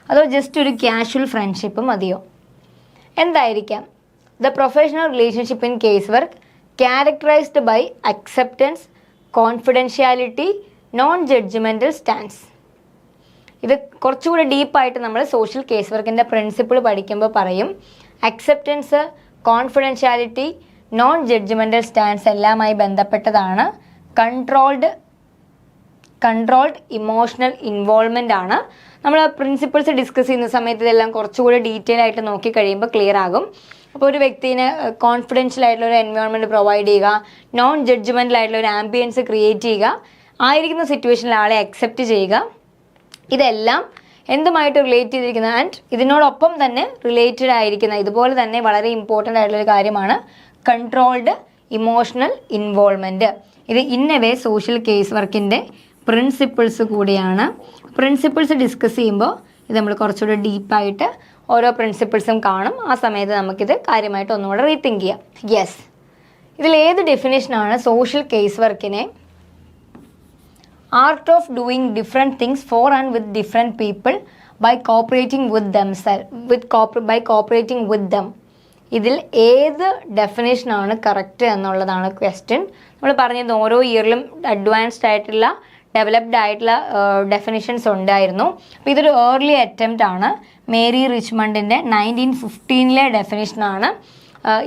അതോ ജസ്റ്റ് ഒരു കാഷ്വൽ ഫ്രണ്ട്ഷിപ്പ് മതിയോ? എന്തായിരിക്കാം? The professional relationship in case work characterised by acceptance, confidentiality, non judgemental stance. ഇത് കുറച്ചുകൂടി ഡീപ്പായിട്ട് നമ്മൾ സോഷ്യൽ കേസ് വർക്കിൻ്റെ പ്രിൻസിപ്പിൾ പഠിക്കുമ്പോൾ പറയും. Acceptance, confidentiality, non judgemental stance എല്ലാമായി ബന്ധപ്പെട്ടതാണ്. കൺട്രോൾഡ് ഇമോഷണൽ ഇൻവോൾവ്മെൻ്റ് ആണ്. നമ്മൾ പ്രിൻസിപ്പിൾസ് ഡിസ്കസ് ചെയ്യുന്ന സമയത്ത് ഇതെല്ലാം കുറച്ചുകൂടി ഡീറ്റെയിൽ ആയിട്ട് നോക്കി കഴിയുമ്പോൾ ക്ലിയർ ആകും. അപ്പോൾ ഒരു വ്യക്തിന് കോൺഫിഡൻഷ്യൽ ആയിട്ടുള്ള ഒരു എൻവയോൺമെൻറ്റ് പ്രൊവൈഡ് ചെയ്യുക, നോൺ ജഡ്ജ്മെൻ്റൽ ആയിട്ടുള്ള ഒരു ആംബിയൻസ് ക്രിയേറ്റ് ചെയ്യുക, ആയിരിക്കുന്ന സിറ്റുവേഷനിൽ ആളെ അക്സെപ്റ്റ് ചെയ്യുക, ഇതെല്ലാം എന്തുമായിട്ട് റിലേറ്റ് ചെയ്തിരിക്കുന്ന ആൻഡ് ഇതിനോടൊപ്പം തന്നെ റിലേറ്റഡ് ആയിരിക്കുന്ന ഇതുപോലെ തന്നെ വളരെ ഇമ്പോർട്ടൻ്റ് ആയിട്ടുള്ളൊരു കാര്യമാണ് കൺട്രോൾഡ് ഇമോഷണൽ ഇൻവോൾവ്മെൻറ്റ്. ഇത് in a way social case വർക്കിൻ്റെ പ്രിൻസിപ്പിൾസ് കൂടിയാണ്. പ്രിൻസിപ്പിൾസ് ഡിസ്കസ് ചെയ്യുമ്പോൾ ഇത് നമ്മൾ കുറച്ചുകൂടി ഡീപ്പായിട്ട് ഓരോ പ്രിൻസിപ്പിൾസും കാണും. ആ സമയത്ത് നമുക്കിത് കാര്യമായിട്ട് ഒന്നുകൂടെ റീതിങ്ക് ചെയ്യാം. യെസ്, ഇതിലേത് ഡെഫിനേഷനാണ് സോഷ്യൽ കേസ് വർക്കിനെ art of doing different things for and with different people by cooperating with them. ഇതിൽ ഏത് ഡെഫിനേഷനാണ് കറക്റ്റ് എന്നുള്ളതാണ് ക്വസ്റ്റ്യൻ. നമ്മൾ പറഞ്ഞത് ഓരോ ഇയറിലും അഡ്വാൻസ്ഡ് ആയിട്ടുള്ള ഡെവലപ്ഡ് ആയിട്ടുള്ള ഡെഫിനിഷൻസ് ഉണ്ടായിരുന്നു. അപ്പോൾ ഇതൊരു ഏർലി അറ്റംപ്റ്റ് ആണ്. മേരി റിച്ച്മണ്ടിൻ്റെ 1915 ഡെഫിനേഷനാണ്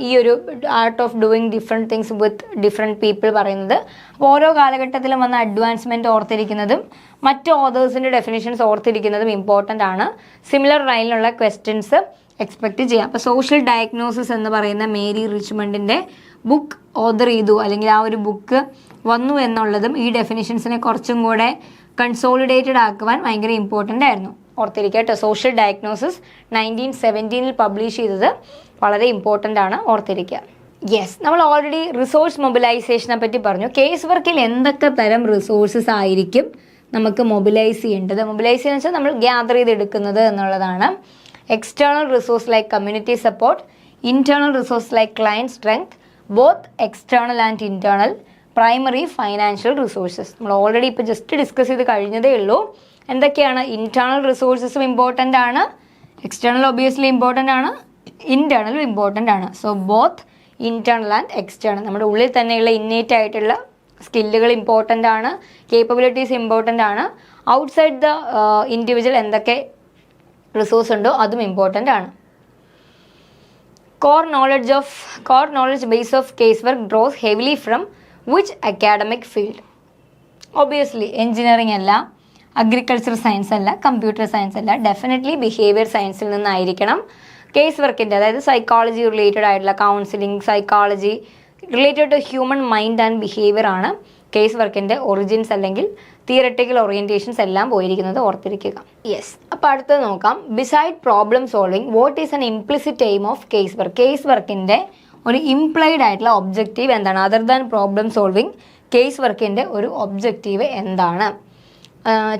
ഈ ഒരു art of doing different things with different people പറയുന്നത്. അപ്പോൾ ഓരോ കാലഘട്ടത്തിലും വന്ന അഡ്വാൻസ്മെൻറ്റ് ഓർത്തിരിക്കുന്നതും മറ്റ് ഓതേഴ്സിൻ്റെ ഡെഫിനേഷൻസ് ഓർത്തിരിക്കുന്നതും ഇമ്പോർട്ടൻ്റ് ആണ്. സിമിലർ ലൈനിലുള്ള ക്വസ്റ്റ്യൻസ് എക്സ്പെക്റ്റ് ചെയ്യാം. അപ്പോൾ സോഷ്യൽ ഡയഗ്നോസിസ് എന്ന് പറയുന്ന മേരി റിച്ച്മണ്ടിൻ്റെ ബുക്ക് ഓതർ ചെയ്തു, അല്ലെങ്കിൽ ആ ഒരു ബുക്ക് വന്നു എന്നുള്ളതും ഈ ഡെഫിനിഷൻസിനെ കുറച്ചും കൂടെ കൺസോളിഡേറ്റഡ് ആക്കുവാൻ ഭയങ്കര ഇമ്പോർട്ടൻ്റ് ആയിരുന്നു. ഓർത്തിരിക്കുക കേട്ടോ. സോഷ്യൽ ഡയഗ്നോസിസ് 1917 പബ്ലിഷ് ചെയ്തത് വളരെ ഇമ്പോർട്ടൻ്റ് ആണ്, ഓർത്തിരിക്കുക. യെസ്, നമ്മൾ ഓൾറെഡി റിസോഴ്സ് മൊബിലൈസേഷനെ പറ്റി പറഞ്ഞു. കേസ് വർക്കിൽ എന്തൊക്കെ തരം റിസോഴ്സസ് ആയിരിക്കും നമുക്ക് മൊബിലൈസ് ചെയ്യേണ്ടത്? മൊബിലൈസ് ചെയ്യുന്നത് വെച്ചാൽ നമ്മൾ ഗ്യാദർ ചെയ്തെടുക്കുന്നത് എന്നുള്ളതാണ്. External resource like community support, internal resource like client strength, both external and internal, primary financial resources. നമ്മൾ ഓൾറെഡി ഇപ്പോൾ ജസ്റ്റ് ഡിസ്കസ് ചെയ്ത് കഴിഞ്ഞതേ ഉള്ളൂ. എന്തൊക്കെയാണ്? ഇൻറ്റേർണൽ റിസോഴ്സസും ഇമ്പോർട്ടൻ്റ് ആണ്, എക്സ്റ്റേണൽ ഒബിയസ്ലി ഇമ്പോർട്ടൻ്റ് ആണ്, ഇൻറ്റേർണലും ഇമ്പോർട്ടൻ്റ് ആണ്. So both internal and external. നമ്മുടെ ഉള്ളിൽ തന്നെയുള്ള ഇന്നേറ്റ് ആയിട്ടുള്ള സ്കില്ലുകൾ ഇമ്പോർട്ടൻ്റ് ആണ്, കേപ്പബിലിറ്റീസ് ഇമ്പോർട്ടൻ്റ് ആണ്. ഔട്ട്സൈഡ് ദ ഇൻഡിവിജ്വൽ എന്തൊക്കെ റിസോഴ്സ് ഉണ്ടോ അതും ഇമ്പോർട്ടൻ്റ് ആണ്. Core knowledge base of case work draws heavily from which academic field? Obviously engineering അല്ല, അഗ്രികൾച്ചർ സയൻസ് അല്ല, കമ്പ്യൂട്ടർ സയൻസ് അല്ല, ഡെഫിനറ്റ്ലി ബിഹേവിയർ സയൻസിൽ നിന്നായിരിക്കണം. കേസ് വർക്കിൻ്റെ, അതായത് സൈക്കോളജി റിലേറ്റഡ് ആയിട്ടുള്ള counselling, psychology related to human mind and behaviour ആണ് case വർക്കിൻ്റെ ഒറിജിൻസ് അല്ലെങ്കിൽ തിയററ്റിക്കൽ ഓറിയൻറ്റേഷൻസ് എല്ലാം പോയിരിക്കുന്നത്, ഓർത്തിരിക്കുക. യെസ്, അപ്പോൾ അടുത്തത് നോക്കാം. Beside problem solving, what is an implicit aim of case work? Case വർക്കിൻ്റെ ഒരു ഇംപ്ലൈഡ് ആയിട്ടുള്ള ഒബ്ജക്റ്റീവ് എന്താണ്? Other than problem solving, case വർക്കിൻ്റെ ഒരു ഒബ്ജക്റ്റീവ് എന്താണ്?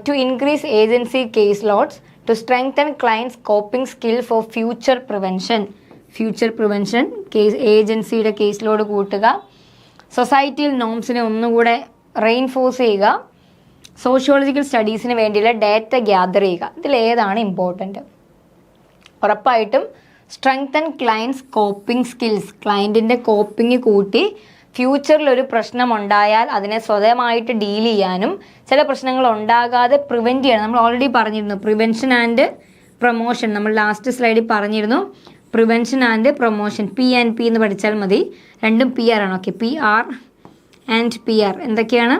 To increase agency case loads, to strengthen clients coping skill for future prevention, case ഏജൻസിയുടെ case load കൂട്ടുക, സൊസൈറ്റിയിൽ നോംസിനെ ഒന്നുകൂടെ റെയിൻഫോഴ്സ് ചെയ്യുക, സോഷ്യോളജിക്കൽ സ്റ്റഡീസിന് വേണ്ടിയുള്ള ഡാറ്റ ഗ്യാദർ ചെയ്യുക. ഇതിലേതാണ് ഇമ്പോർട്ടൻറ്റ്? ഉറപ്പായിട്ടും സ്ട്രെങ്തൻ ക്ലയൻറ്റ്സ് കോപ്പിംഗ് സ്കിൽസ്, ക്ലയൻറ്റിൻ്റെ കോപ്പിംഗ് കൂട്ടി ഫ്യൂച്ചറിൽ ഒരു പ്രശ്നം ഉണ്ടായാൽ അതിനെ സ്വതമായിട്ട് ഡീൽ ചെയ്യാനും ചില പ്രശ്നങ്ങൾ ഉണ്ടാകാതെ പ്രിവെൻറ്റ് ചെയ്യണം. നമ്മൾ ഓൾറെഡി പറഞ്ഞിരുന്നു പ്രിവെൻഷൻ ആൻഡ് പ്രൊമോഷൻ. നമ്മൾ ലാസ്റ്റ് സ്ലൈഡിൽ പറഞ്ഞിരുന്നു പ്രിവെൻഷൻ ആൻഡ് പ്രൊമോഷൻ. P എന്ന് പഠിച്ചാൽ മതി. രണ്ടും PR ആണ്. ഓക്കെ, PR ആൻഡ് PR എന്തൊക്കെയാണ്?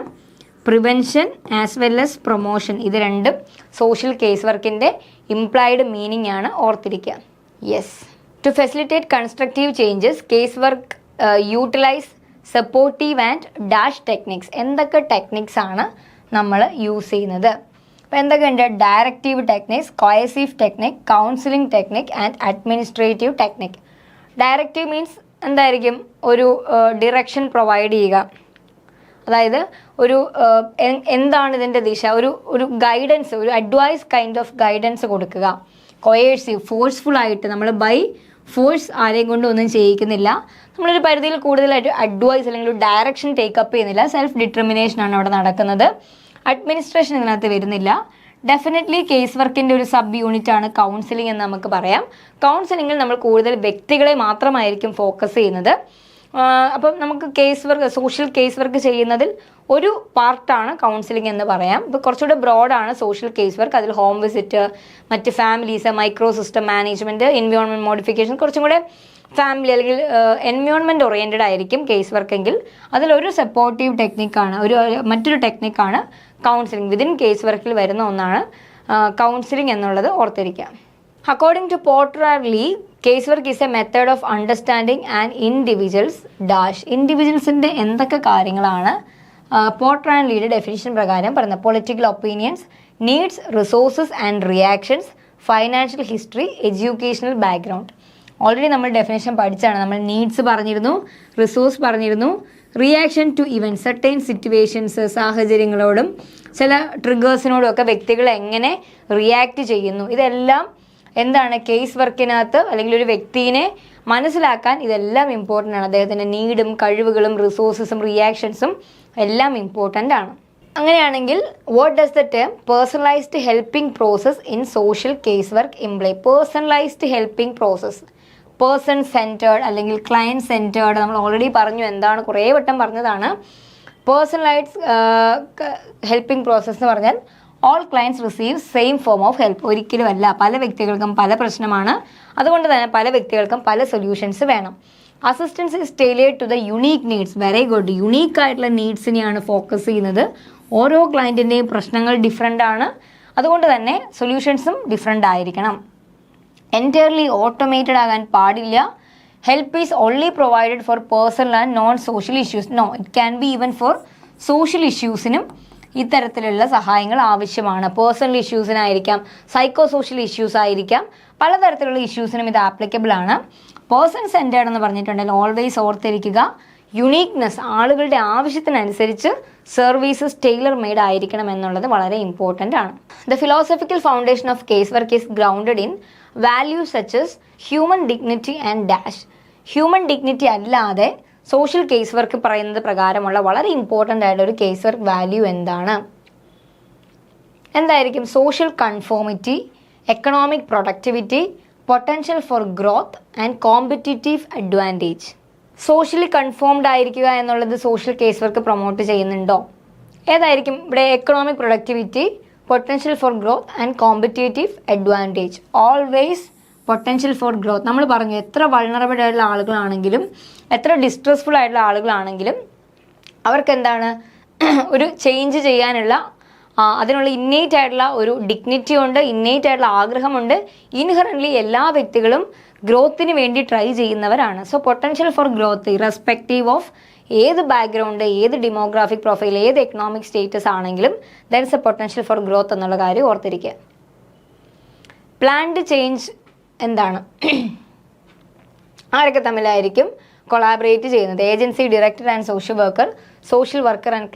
Prevention as well as promotion. ഇത് രണ്ടും സോഷ്യൽ കേസ് വർക്കിൻ്റെ ഇംപ്ലൈഡ് മീനിങ് ആണ്, ഓർത്തിരിക്കുക. Yes. To facilitate constructive changes case work utilise supportive and dash techniques. എന്തൊക്കെ ടെക്നിക്സ് ആണ് നമ്മൾ യൂസ് ചെയ്യുന്നത്? അപ്പോൾ എന്തൊക്കെയുണ്ട്? Directive techniques, coercive technique, counselling technique and administrative technique. Directive means എന്തായിരിക്കും? ഒരു ഡിറക്ഷൻ പ്രൊവൈഡ് ചെയ്യുക. അതായത് ഒരു എന്താണ് ഇതിൻ്റെ ദിശ, ഒരു ഗൈഡൻസ്, ഒരു അഡ്വൈസ് കൈൻഡ് ഓഫ് ഗൈഡൻസ് കൊടുക്കുക. കൊയേഴ്സീവ്, ഫോഴ്സ്ഫുൾ ആയിട്ട് നമ്മൾ ബൈ ഫോഴ്സ് ആരെയും കൊണ്ട് ഒന്നും ചെയ്യിക്കുന്നില്ല. നമ്മളൊരു പരിധിയിൽ കൂടുതലായിട്ട് അഡ്വൈസ് അല്ലെങ്കിൽ ഒരു ഡയറക്ഷൻ ടേക്കപ്പ് ചെയ്യുന്നില്ല. സെൽഫ് ഡിറ്റർമിനേഷനാണ് അവിടെ നടക്കുന്നത്. അഡ്മിനിസ്ട്രേഷൻ ഇതിനകത്ത് വരുന്നില്ല. ഡെഫിനറ്റ്ലി കേസ് വർക്കിൻ്റെ ഒരു സബ് യൂണിറ്റ് ആണ് കൗൺസിലിംഗ് എന്ന് നമുക്ക് പറയാം. കൗൺസിലിങ്ങിൽ നമ്മൾ കൂടുതൽ വ്യക്തികളെ മാത്രമായിരിക്കും ഫോക്കസ് ചെയ്യുന്നത്. അപ്പം നമുക്ക് case work, social case work ചെയ്യുന്നതിൽ ഒരു പാർട്ടാണ് കൗൺസിലിംഗ് എന്ന് പറയാം. ഇപ്പോൾ കുറച്ചുകൂടെ ബ്രോഡാണ് സോഷ്യൽ കേസ് വർക്ക്. അതിൽ ഹോം വിസിറ്റ്, മറ്റ് families, micro system management, environment modification, കുറച്ചും കൂടെ ഫാമിലി അല്ലെങ്കിൽ എൻവയോൺമെൻറ്റ് ഓറിയൻറ്റഡ് ആയിരിക്കും കേസ് വർക്കെങ്കിൽ. അതിലൊരു സപ്പോർട്ടീവ് ടെക്നിക്കാണ്, മറ്റൊരു ടെക്നിക്കാണ് കൗൺസിലിംഗ്. വിതിൻ കേസ് വർക്കിൽ വരുന്ന ഒന്നാണ് കൗൺസിലിംഗ് എന്നുള്ളത് ഓർത്തിരിക്കുക. According to Porter and Lee, casework is a method of understanding an individual's dash. ഇൻഡിവിജ്വൽസിൻ്റെ എന്തൊക്കെ കാര്യങ്ങളാണ് പോർട്ടർ ആൻഡ് ലീയുടെ ഡെഫിനിഷൻ പ്രകാരം പറയുന്നത്? Political opinions, needs, resources and reactions, financial history, educational background. Already നമ്മൾ ഡെഫിനേഷൻ പഠിച്ചാണ്. നമ്മൾ നീഡ്സ് പറഞ്ഞിരുന്നു, റിസോഴ്സ് പറഞ്ഞിരുന്നു, reaction to events, certain situations, സാഹചര്യങ്ങളോടും ചില ട്രിഗേഴ്സിനോടും ഒക്കെ വ്യക്തികൾ എങ്ങനെ റിയാക്ട് ചെയ്യുന്നു. ഇതെല്ലാം എന്താണ് കേസ് വർക്കിനകത്ത് അല്ലെങ്കിൽ ഒരു വ്യക്തിയെ മനസ്സിലാക്കാൻ ഇതെല്ലാം ഇമ്പോർട്ടൻ്റ് ആണ്. അദ്ദേഹത്തിൻ്റെ നീഡും കഴിവുകളും റിസോഴ്സസും റിയാക്ഷൻസും എല്ലാം ഇമ്പോർട്ടൻ്റ് ആണ്. അങ്ങനെയാണെങ്കിൽ what does the term personalised helping process in social case work imply? Personalised helping process, person centred അല്ലെങ്കിൽ ക്ലയൻറ്റ് സെൻറ്റേർഡ്. നമ്മൾ ഓൾറെഡി പറഞ്ഞു, എന്താണ്, കുറേ വട്ടം പറഞ്ഞതാണ്. പേഴ്സണലൈസ്ഡ് ഹെൽപ്പിംഗ് പ്രോസസ് എന്ന് പറഞ്ഞാൽ all clients receive same form of help. ഒരിക്കലുമല്ല, പല വ്യക്തികൾക്കും പല പ്രശ്നമാണ്. അതുകൊണ്ട് തന്നെ പല വ്യക്തികൾക്കും പല സൊല്യൂഷൻസ് വേണം. Assistance is tailored to the unique needs. Very good. Unique ആയിട്ടുള്ള നീഡ്സിനെയാണ് ഫോക്കസ് ചെയ്യുന്നത്. ഓരോ ക്ലയൻറ്റിൻ്റെയും പ്രശ്നങ്ങൾ ഡിഫറെൻ്റ് ആണ്. അതുകൊണ്ട് തന്നെ സൊല്യൂഷൻസും ഡിഫറെൻ്റ് ആയിരിക്കണം. എൻറ്റയർലി ഓട്ടോമേറ്റഡ് ആകാൻ പാടില്ല. Help is only provided for personal and non social issues. No, it can be even for social ഇഷ്യൂസിനും ഇത്തരത്തിലുള്ള സഹായങ്ങൾ ആവശ്യമാണ്. പേഴ്സണൽ ഇഷ്യൂസിനായിരിക്കാം, സൈക്കോ സോഷ്യൽ ഇഷ്യൂസ് ആയിരിക്കാം, പലതരത്തിലുള്ള ഇഷ്യൂസിനും ഇത് ആപ്ലിക്കബിൾ ആണ്. പേഴ്സൺ സെൻറ്റേർഡ് എന്ന് പറഞ്ഞിട്ടുണ്ടെങ്കിൽ ഓൾവേസ് ഓർത്തിരിക്കുക, യുണീക്നെസ്, ആളുകളുടെ ആവശ്യത്തിനനുസരിച്ച് സർവീസസ് ടൈലർ മെയ്ഡ് ആയിരിക്കണം എന്നുള്ളത് വളരെ ഇമ്പോർട്ടൻ്റ് ആണ്. The philosophical foundation of case work is grounded in values such as human dignity and dash. Human dignity അല്ലാതെ സോഷ്യൽ കേസ് വർക്ക് പറയുന്നത് പ്രകാരമുള്ള വളരെ ഇമ്പോർട്ടൻ്റ് ആയിട്ടുള്ള ഒരു കേസ് വർക്ക് വാല്യൂ എന്താണ്? എന്തായിരിക്കും? Social conformity, economic productivity, potential for growth and competitive advantage. Socially conformed ആയിരിക്കുക എന്നുള്ളത് സോഷ്യൽ കേസ് വർക്ക് പ്രൊമോട്ട് ചെയ്യുന്നുണ്ടോ? ഏതായിരിക്കും ഇവിടെ? Economic productivity, potential for growth and competitive advantage. Always potential for growth. നമ്മൾ പറഞ്ഞു, എത്ര വൾണറബിൾ ആയിട്ടുള്ള ആളുകളാണെങ്കിലും, എത്ര ഡിസ്ട്രെസ്ഫുൾ ആയിട്ടുള്ള ആളുകളാണെങ്കിലും അവർക്ക് എന്താണ്, ഒരു ചേഞ്ച് ചെയ്യാനുള്ള അതിനുള്ള ഇന്നേറ്റ് ആയിട്ടുള്ള ഒരു ഡിഗ്നിറ്റി ഉണ്ട്, ഇന്നേറ്റ് ആയിട്ടുള്ള ആഗ്രഹമുണ്ട്. ഇൻഹറൻ്റ്ലി എല്ലാ വ്യക്തികളും ഗ്രോത്തിന് വേണ്ടി ട്രൈ ചെയ്യുന്നവരാണ്. So potential for growth irrespective of ഏത് ബാക്ക്ഗ്രൗണ്ട്, ഏത് ഡെമോഗ്രാഫിക് പ്രൊഫൈൽ, ഏത് എക്കണോമിക് സ്റ്റേറ്റസ് ആണെങ്കിലും there is A potential for growth എന്നുള്ള കാര്യം ഓർത്തിരിക്കുക. പ്ലാൻഡ് ചേഞ്ച് എന്താണ്? ആരൊക്കെ തമ്മിലായിരിക്കും കൊളാബറേറ്റ് ചെയ്യുന്നത്? Agency, director and social worker, social worker and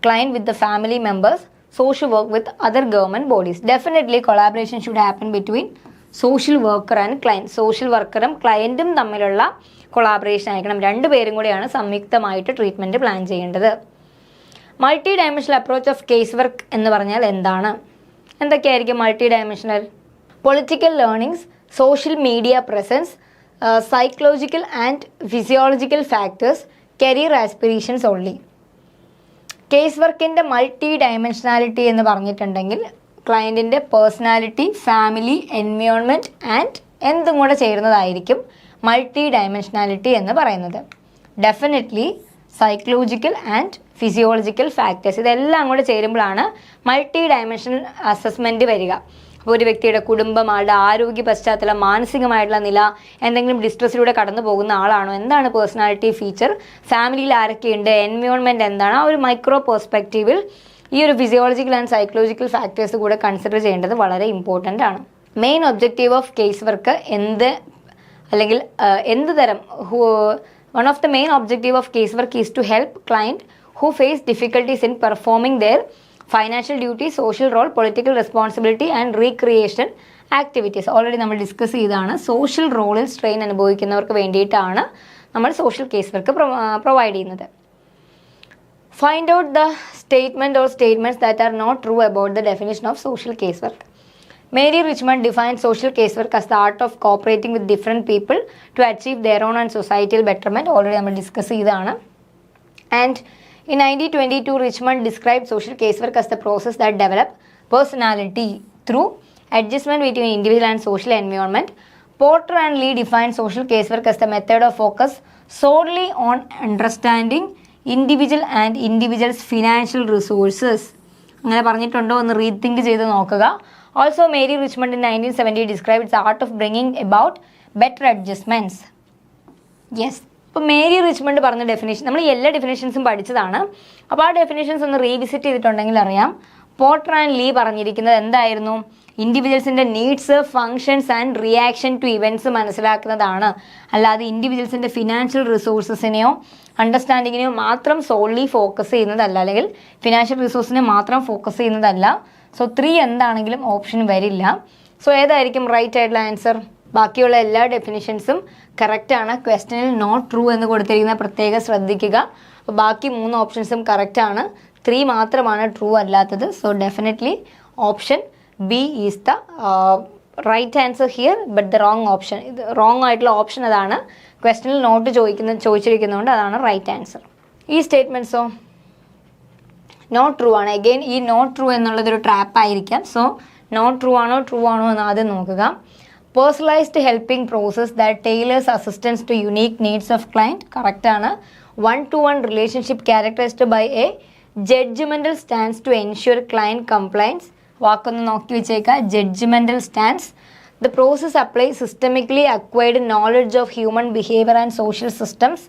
client with the family members, social work with other government bodies. Definitely collaboration should happen between social worker and client. Social വർക്കറും ക്ലയൻറ്റും തമ്മിലുള്ള collaboration ആയിരിക്കണം. രണ്ടുപേരും കൂടെയാണ് സംയുക്തമായിട്ട് treatment plan ചെയ്യേണ്ടത്. Multi dimensional approach of case work എന്ന് പറഞ്ഞാൽ എന്താണ്? എന്തൊക്കെയായിരിക്കും multi dimensional? Political learnings, social media presence, psychological and physiological factors, career aspirations only. Case വർക്കിൻ്റെ മൾട്ടി ഡയമെൻഷനാലിറ്റി എന്ന് പറഞ്ഞിട്ടുണ്ടെങ്കിൽ ക്ലയൻറ്റിൻ്റെ പേഴ്സണാലിറ്റി, ഫാമിലി, എൻവയോൺമെൻറ്റ് ആൻഡ് എന്തും കൂടെ ചേരുന്നതായിരിക്കും മൾട്ടി ഡയമെൻഷനാലിറ്റി എന്ന് പറയുന്നത്. Definitely psychological and physiological factors ഇതെല്ലാം കൂടെ ചേരുമ്പോഴാണ് മൾട്ടി ഡയമെൻഷണൽ അസസ്മെൻറ്റ് വരിക. അപ്പോൾ ഒരു വ്യക്തിയുടെ കുടുംബം, ആളുടെ ആരോഗ്യ പശ്ചാത്തലം, മാനസികമായിട്ടുള്ള നില, എന്തെങ്കിലും ഡിസ്ട്രസ്സിലൂടെ കടന്നു പോകുന്ന ആളാണോ, എന്താണ് പേഴ്സണാലിറ്റി ഫീച്ചർ, ഫാമിലിയിൽ ആരൊക്കെയുണ്ട്, എൻവയോൺമെൻറ്റ് എന്താണ്, ആ ഒരു മൈക്രോ പെർസ്പെക്റ്റീവിൽ ഈ ഒരു ഫിസിയോളജിക്കൽ ആൻഡ് സൈക്കോളജിക്കൽ ഫാക്ടേഴ്സ് കൂടെ കൺസിഡർ ചെയ്യേണ്ടത് വളരെ ഇമ്പോർട്ടൻ്റ് ആണ്. Main objective of case work എന്ത് തരം one of the main objective of casework is to help client who face difficulties in performing their financial duty, social role, political responsibility and recreation activities. Already നമ്മൾ discuss ചെയ്താണ്. Social റോളിൽ strain അനുഭവിക്കുന്നവർക്ക് വേണ്ടിയിട്ടാണ് നമ്മൾ social case work provide ചെയ്യുന്നത്. Find out the statement or statements that are not true about the definition of social case work. Mary Richmond defines social casework as the art of cooperating with different people to achieve their own and societal betterment. Already നമ്മൾ discuss ചെയ്തതാണ്. And in 1922, Richmond described social casework as the process that develop personality through adjustment between individual and social environment. Porter and Lee defined social casework as the method of focus solely on understanding individual and individuals' financial resources. അങ്ങനെ പറഞ്ഞിട്ടുണ്ടോ എന്ന് rethink ചെയ്ത് നോക്കുക. Also, Mary Richmond in 1970 described the art of bringing about better adjustments. Yes. ഇപ്പോൾ Mary Richmond പറഞ്ഞ definition നമ്മൾ എല്ലാ ഡെഫിനേഷൻസും പഠിച്ചതാണ്. അപ്പോൾ ആ ഡെഫിനേഷൻസ് ഒന്ന് റീവിസിറ്റ് ചെയ്തിട്ടുണ്ടെങ്കിൽ അറിയാം. പോർട്ടർ ആൻഡ് ലീ പറഞ്ഞിരിക്കുന്നത് എന്തായിരുന്നു? ഇൻഡിവിജ്വൽസിൻ്റെ needs, functions and reaction to events മനസ്സിലാക്കുന്നതാണ്. അല്ലാതെ ഇൻഡിവിജ്വൽസിൻ്റെ ഫിനാൻഷ്യൽ റിസോഴ്സസിനെയോ അണ്ടർസ്റ്റാൻഡിങ്ങിനെയോ മാത്രം സോൾലി ഫോക്കസ് ചെയ്യുന്നതല്ല, അല്ലെങ്കിൽ ഫിനാൻഷ്യൽ റിസോഴ്സിനെ മാത്രം ഫോക്കസ് ചെയ്യുന്നതല്ല. സോ 3 എന്താണെങ്കിലും ഓപ്ഷൻ വരില്ല. സോ ഏതായിരിക്കും റൈറ്റ് ആയിട്ടുള്ള ആൻസർ? ബാക്കിയുള്ള എല്ലാ ഡെഫിനിഷൻസും കറക്റ്റാണ്. ക്വസ്റ്റനിൽ നോട്ട് ട്രൂ എന്ന് കൊടുത്തിരിക്കുന്ന പ്രത്യേകം ശ്രദ്ധിക്കുക. അപ്പോൾ ബാക്കി 3 ഓപ്ഷൻസും കറക്റ്റാണ്. 3 മാത്രമാണ് ട്രൂ അല്ലാത്തത്. So definitely option B is the right answer here, but the wrong option. ഇത് റോങ് ആയിട്ടുള്ള ഓപ്ഷൻ അതാണ്. ക്വസ്റ്റനിൽ നോട്ട് ചോദിച്ചിരിക്കുന്നതുകൊണ്ട് അതാണ് റൈറ്റ് ആൻസർ. ഈ സ്റ്റേറ്റ്മെൻറ്റ്സോ നോട്ട് ട്രൂ ആണ്. അഗെയിൻ ഈ നോട്ട് ട്രൂ എന്നുള്ളതൊരു ട്രാപ്പ് ആയിരിക്കാം. സോ നോട്ട് ട്രൂ ആണോ ട്രൂ ആണോ എന്ന് ആദ്യം നോക്കുക. Personalised helping process that tailors assistance to unique needs of client കറക്റ്റാണ്. 1-to-1 relationship characterised by a judgmental stance to ensure client compliance. വാക്കൊന്ന് നോക്കി വെച്ചേക്കുക. Judgemental stance. The process apply systemically acquired knowledge of human behaviour and social systems.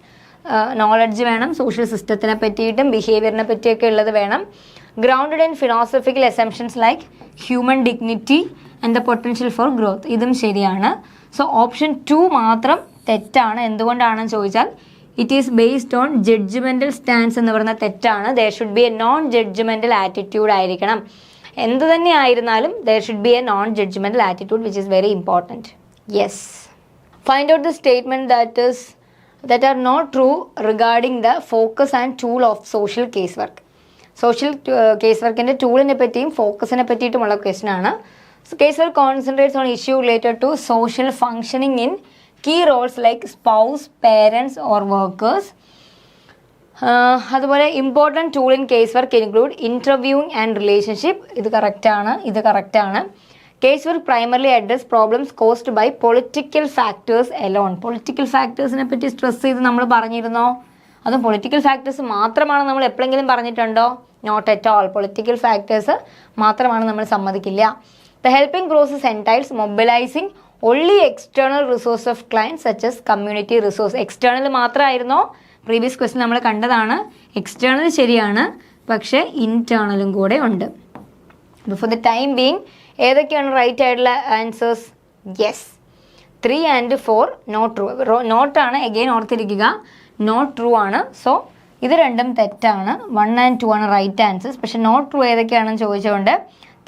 Knowledge വേണം, social സിസ്റ്റത്തിനെ പറ്റിയിട്ടും ബിഹേവിയറിനെ പറ്റിയൊക്കെ ഉള്ളത് വേണം. Grounded in philosophical assumptions like human dignity and the potential for growth. ഇതും ശരിയാണ്. സോ ഓപ്ഷൻ 2 മാത്രം തെറ്റാണ്. എന്തുകൊണ്ടാണെന്ന് ചോദിച്ചാൽ it is based on judgemental stance എന്ന് പറയുന്ന തെറ്റാണ്. There should be a non judgemental attitude ആയിരിക്കണം. എന്ത് തന്നെ ആയിരുന്നാലും there should be a non judgemental attitude which is very important. Yes. Find out the statement that are not true regarding the focus and tool of social casework. Social case വർക്കിൻ്റെ ടൂളിനെ പറ്റിയും ഫോക്കസിനെ പറ്റിയിട്ടുമുള്ള question ആണ്. So case work concentrates on issue related to social functioning in key roles like spouse, parents or workers. അതുപോലെ important tool in case work include interviewing and relationship. ഇത് കറക്റ്റാണ്. Case work primarily address problems caused by political factors alone. Political ഫാക്ടേഴ്സിനെ പറ്റി stress ചെയ്ത് നമ്മൾ പറഞ്ഞിരുന്നോ? അതും political factors മാത്രമാണ് നമ്മൾ എപ്പോഴെങ്കിലും പറഞ്ഞിട്ടുണ്ടോ? Not at all. Political factors മാത്രമാണ് നമ്മൾ സമ്മതിക്കില്ല. The helping process entails mobilising only external resource of clients such as community resource. External മാത്രമായിരുന്നോ? പ്രീവിയസ് ക്വസ്റ്റ്യൻ നമ്മൾ കണ്ടതാണ്. എക്സ്റ്റേണൽ ശരിയാണ്, പക്ഷേ ഇൻറ്റേർണലും കൂടെ ഉണ്ട്. ഫോർ ദ ടൈം ബീങ് ഏതൊക്കെയാണ് റൈറ്റ് ആയിട്ടുള്ള answers? Yes, 3 and 4 not true. നോട്ടാണ്, എഗെയിൻ ഓർത്തിരിക്കുക, നോട്ട് ട്രൂ ആണ്. സോ ഇത് രണ്ടും തെറ്റാണ്. 1 and 2 ആണ് റൈറ്റ് ആൻസേഴ്സ്. പക്ഷേ നോട്ട് ട്രൂ ഏതൊക്കെയാണെന്ന് ചോദിച്ചുകൊണ്ട്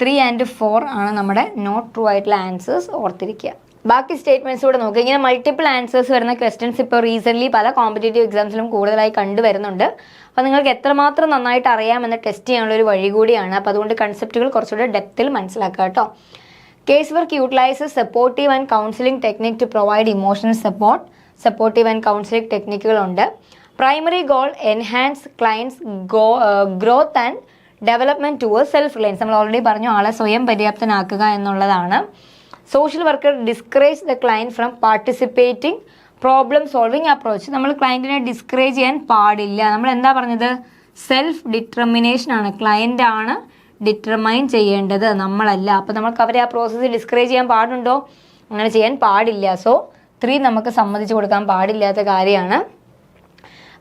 3 and 4 ആണ് നമ്മുടെ നോട്ട് ട്രൂ ആയിട്ടുള്ള ആൻസേഴ്സ്. ഓർത്തിരിക്കുക. ബാക്കി സ്റ്റേറ്റ്മെൻറ്റ്സ് കൂടെ നോക്കുക. ഇങ്ങനെ മൾട്ടിപ്പിൾ ആൻസേഴ്സ് വരുന്ന ക്വസ്റ്റ്യൻസ് ഇപ്പോൾ റീസെൻ്റ്ലി പല കോമ്പറ്റേറ്റീവ് എക്സാംസിലും കൂടുതലായി കണ്ടുവരുന്നുണ്ട്. അപ്പോൾ നിങ്ങൾക്ക് എത്രമാത്രം നന്നായിട്ട് അറിയാമെന്ന് ടെസ്റ്റ് ചെയ്യാനുള്ളൊരു വഴി കൂടിയാണ്. അപ്പോൾ അതുകൊണ്ട് കൺസെപ്റ്റുകൾ കുറച്ചുകൂടെ ഡെപ്തിൽ മനസ്സിലാക്കുക കേട്ടോ. Case work utilises supportive and counselling technique to provide emotional support. Supportive and counselling ടെക്നിക്കുകളുണ്ട്. Primary goal enhance clients growth and development towards self reliance. നമ്മൾ ഓൾറെഡി പറഞ്ഞു, ആളെ സ്വയം പര്യാപ്തനാക്കുക എന്നുള്ളതാണ്. Social worker discourage the client from participating problem solving approach. നമ്മൾ ക്ലയൻറ്റിനെ discourage ചെയ്യാൻ പാടില്ല. നമ്മൾ എന്താ പറഞ്ഞത്? സെൽഫ് ഡിറ്റർമിനേഷൻ ആണ്. ക്ലയൻ്റ് ആണ് ഡിറ്റർമൈൻ ചെയ്യേണ്ടത്, നമ്മളല്ല. അപ്പോൾ നമുക്ക് അവരെ ആ പ്രോസസ്സ് ഡിസ്കറേജ് ചെയ്യാൻ പാടുണ്ടോ? അങ്ങനെ ചെയ്യാൻ പാടില്ല. സോ 3 നമുക്ക് സമ്മതിച്ചു കൊടുക്കാൻ പാടില്ലാത്ത കാര്യമാണ്.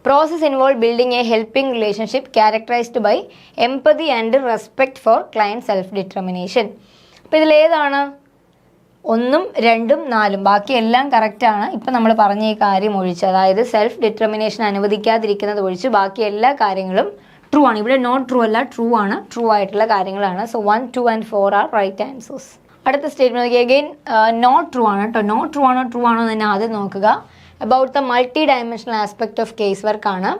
Process involve building a helping relationship characterised by empathy and respect for client self determination. അപ്പോൾ ഇതിലേതാണ് 1, 2, 4? ബാക്കി എല്ലാം കറക്റ്റാണ്. ഇപ്പം നമ്മൾ പറഞ്ഞ ഈ കാര്യം ഒഴിച്ച്, അതായത് സെൽഫ് ഡിറ്റർമിനേഷൻ അനുവദിക്കാതിരിക്കുന്നത് ഒഴിച്ച് ബാക്കി എല്ലാ കാര്യങ്ങളും ട്രൂ ആണ്. ഇവിടെ നോട്ട് ട്രൂ അല്ല, ട്രൂ ആണ്. ട്രൂ ആയിട്ടുള്ള കാര്യങ്ങളാണ്. So 1, 2 and 4 are right answers. അടുത്ത സ്റ്റേറ്റ്മെൻറ്റ് അഗെയിൻ നോട്ട് ട്രൂ ആണ് കേട്ടോ. നോട്ട് ട്രൂ ആണോ ട്രൂ ആണോ എന്ന് തന്നെ ആദ്യം നോക്കുക. About the multi dimensional aspect of case work ആണ്.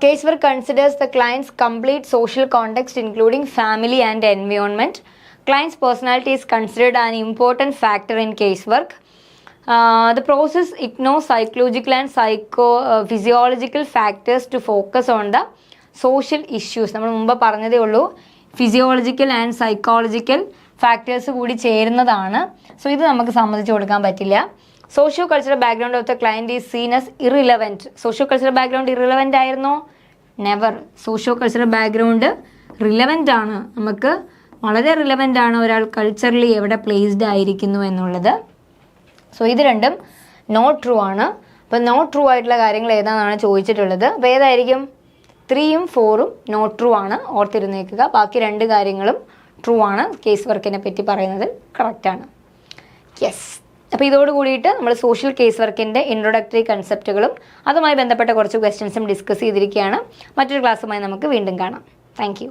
Case work considers the clients complete social context including family and environment. Client's personality is considered an important factor in casework. The process ignores psychological and physiological factors to focus on the social issues. നമ്മൾ മുമ്പ് പറഞ്ഞതേ ഉള്ളൂ, physiological and psychological factors കൂടി ചേരുന്നതാണ്. So ഇത് നമുക്ക് സമ്മതിച്ചു കൊടുക്കാൻ പറ്റില്ല. Socio cultural background of the client is seen as irrelevant. Socio cultural background irrelevant ആയിരുന്നോ? Never. Socio cultural background relevant ആണ്. നമുക്ക് വളരെ റിലവൻ്റ് ആണ് ഒരാൾ കൾച്ചറലി എവിടെ പ്ലേസ്ഡ് ആയിരിക്കുന്നു എന്നുള്ളത്. സോ ഇത് രണ്ടും നോട്ട് ട്രൂ ആണ്. അപ്പോൾ നോട്ട് ട്രൂ ആയിട്ടുള്ള കാര്യങ്ങൾ ഏതാണെന്നാണ് ചോദിച്ചിട്ടുള്ളത്. അപ്പോൾ ഏതായിരിക്കും? 3ഉം 4ഉം നോട്ട് ട്രൂ ആണ്, ഓർത്തിരുന്നേക്കുക. ബാക്കി 2 കാര്യങ്ങളും ട്രൂ ആണ്. കേസ് വർക്കിനെ പറ്റി പറയുന്നത് കറക്റ്റാണ്. യെസ്. അപ്പോൾ ഇതോട് കൂടിയിട്ട് നമ്മൾ സോഷ്യൽ കേസ് വർക്കിൻ്റെ ഇൻട്രൊഡക്ടറി കൺസെപ്റ്റുകളും അതുമായി ബന്ധപ്പെട്ട കുറച്ച് ക്വസ്റ്റ്യൻസും ഡിസ്കസ് ചെയ്തിരിക്കുകയാണ്. മറ്റൊരു ക്ലാസ്സുമായി നമുക്ക് വീണ്ടും കാണാം. താങ്ക്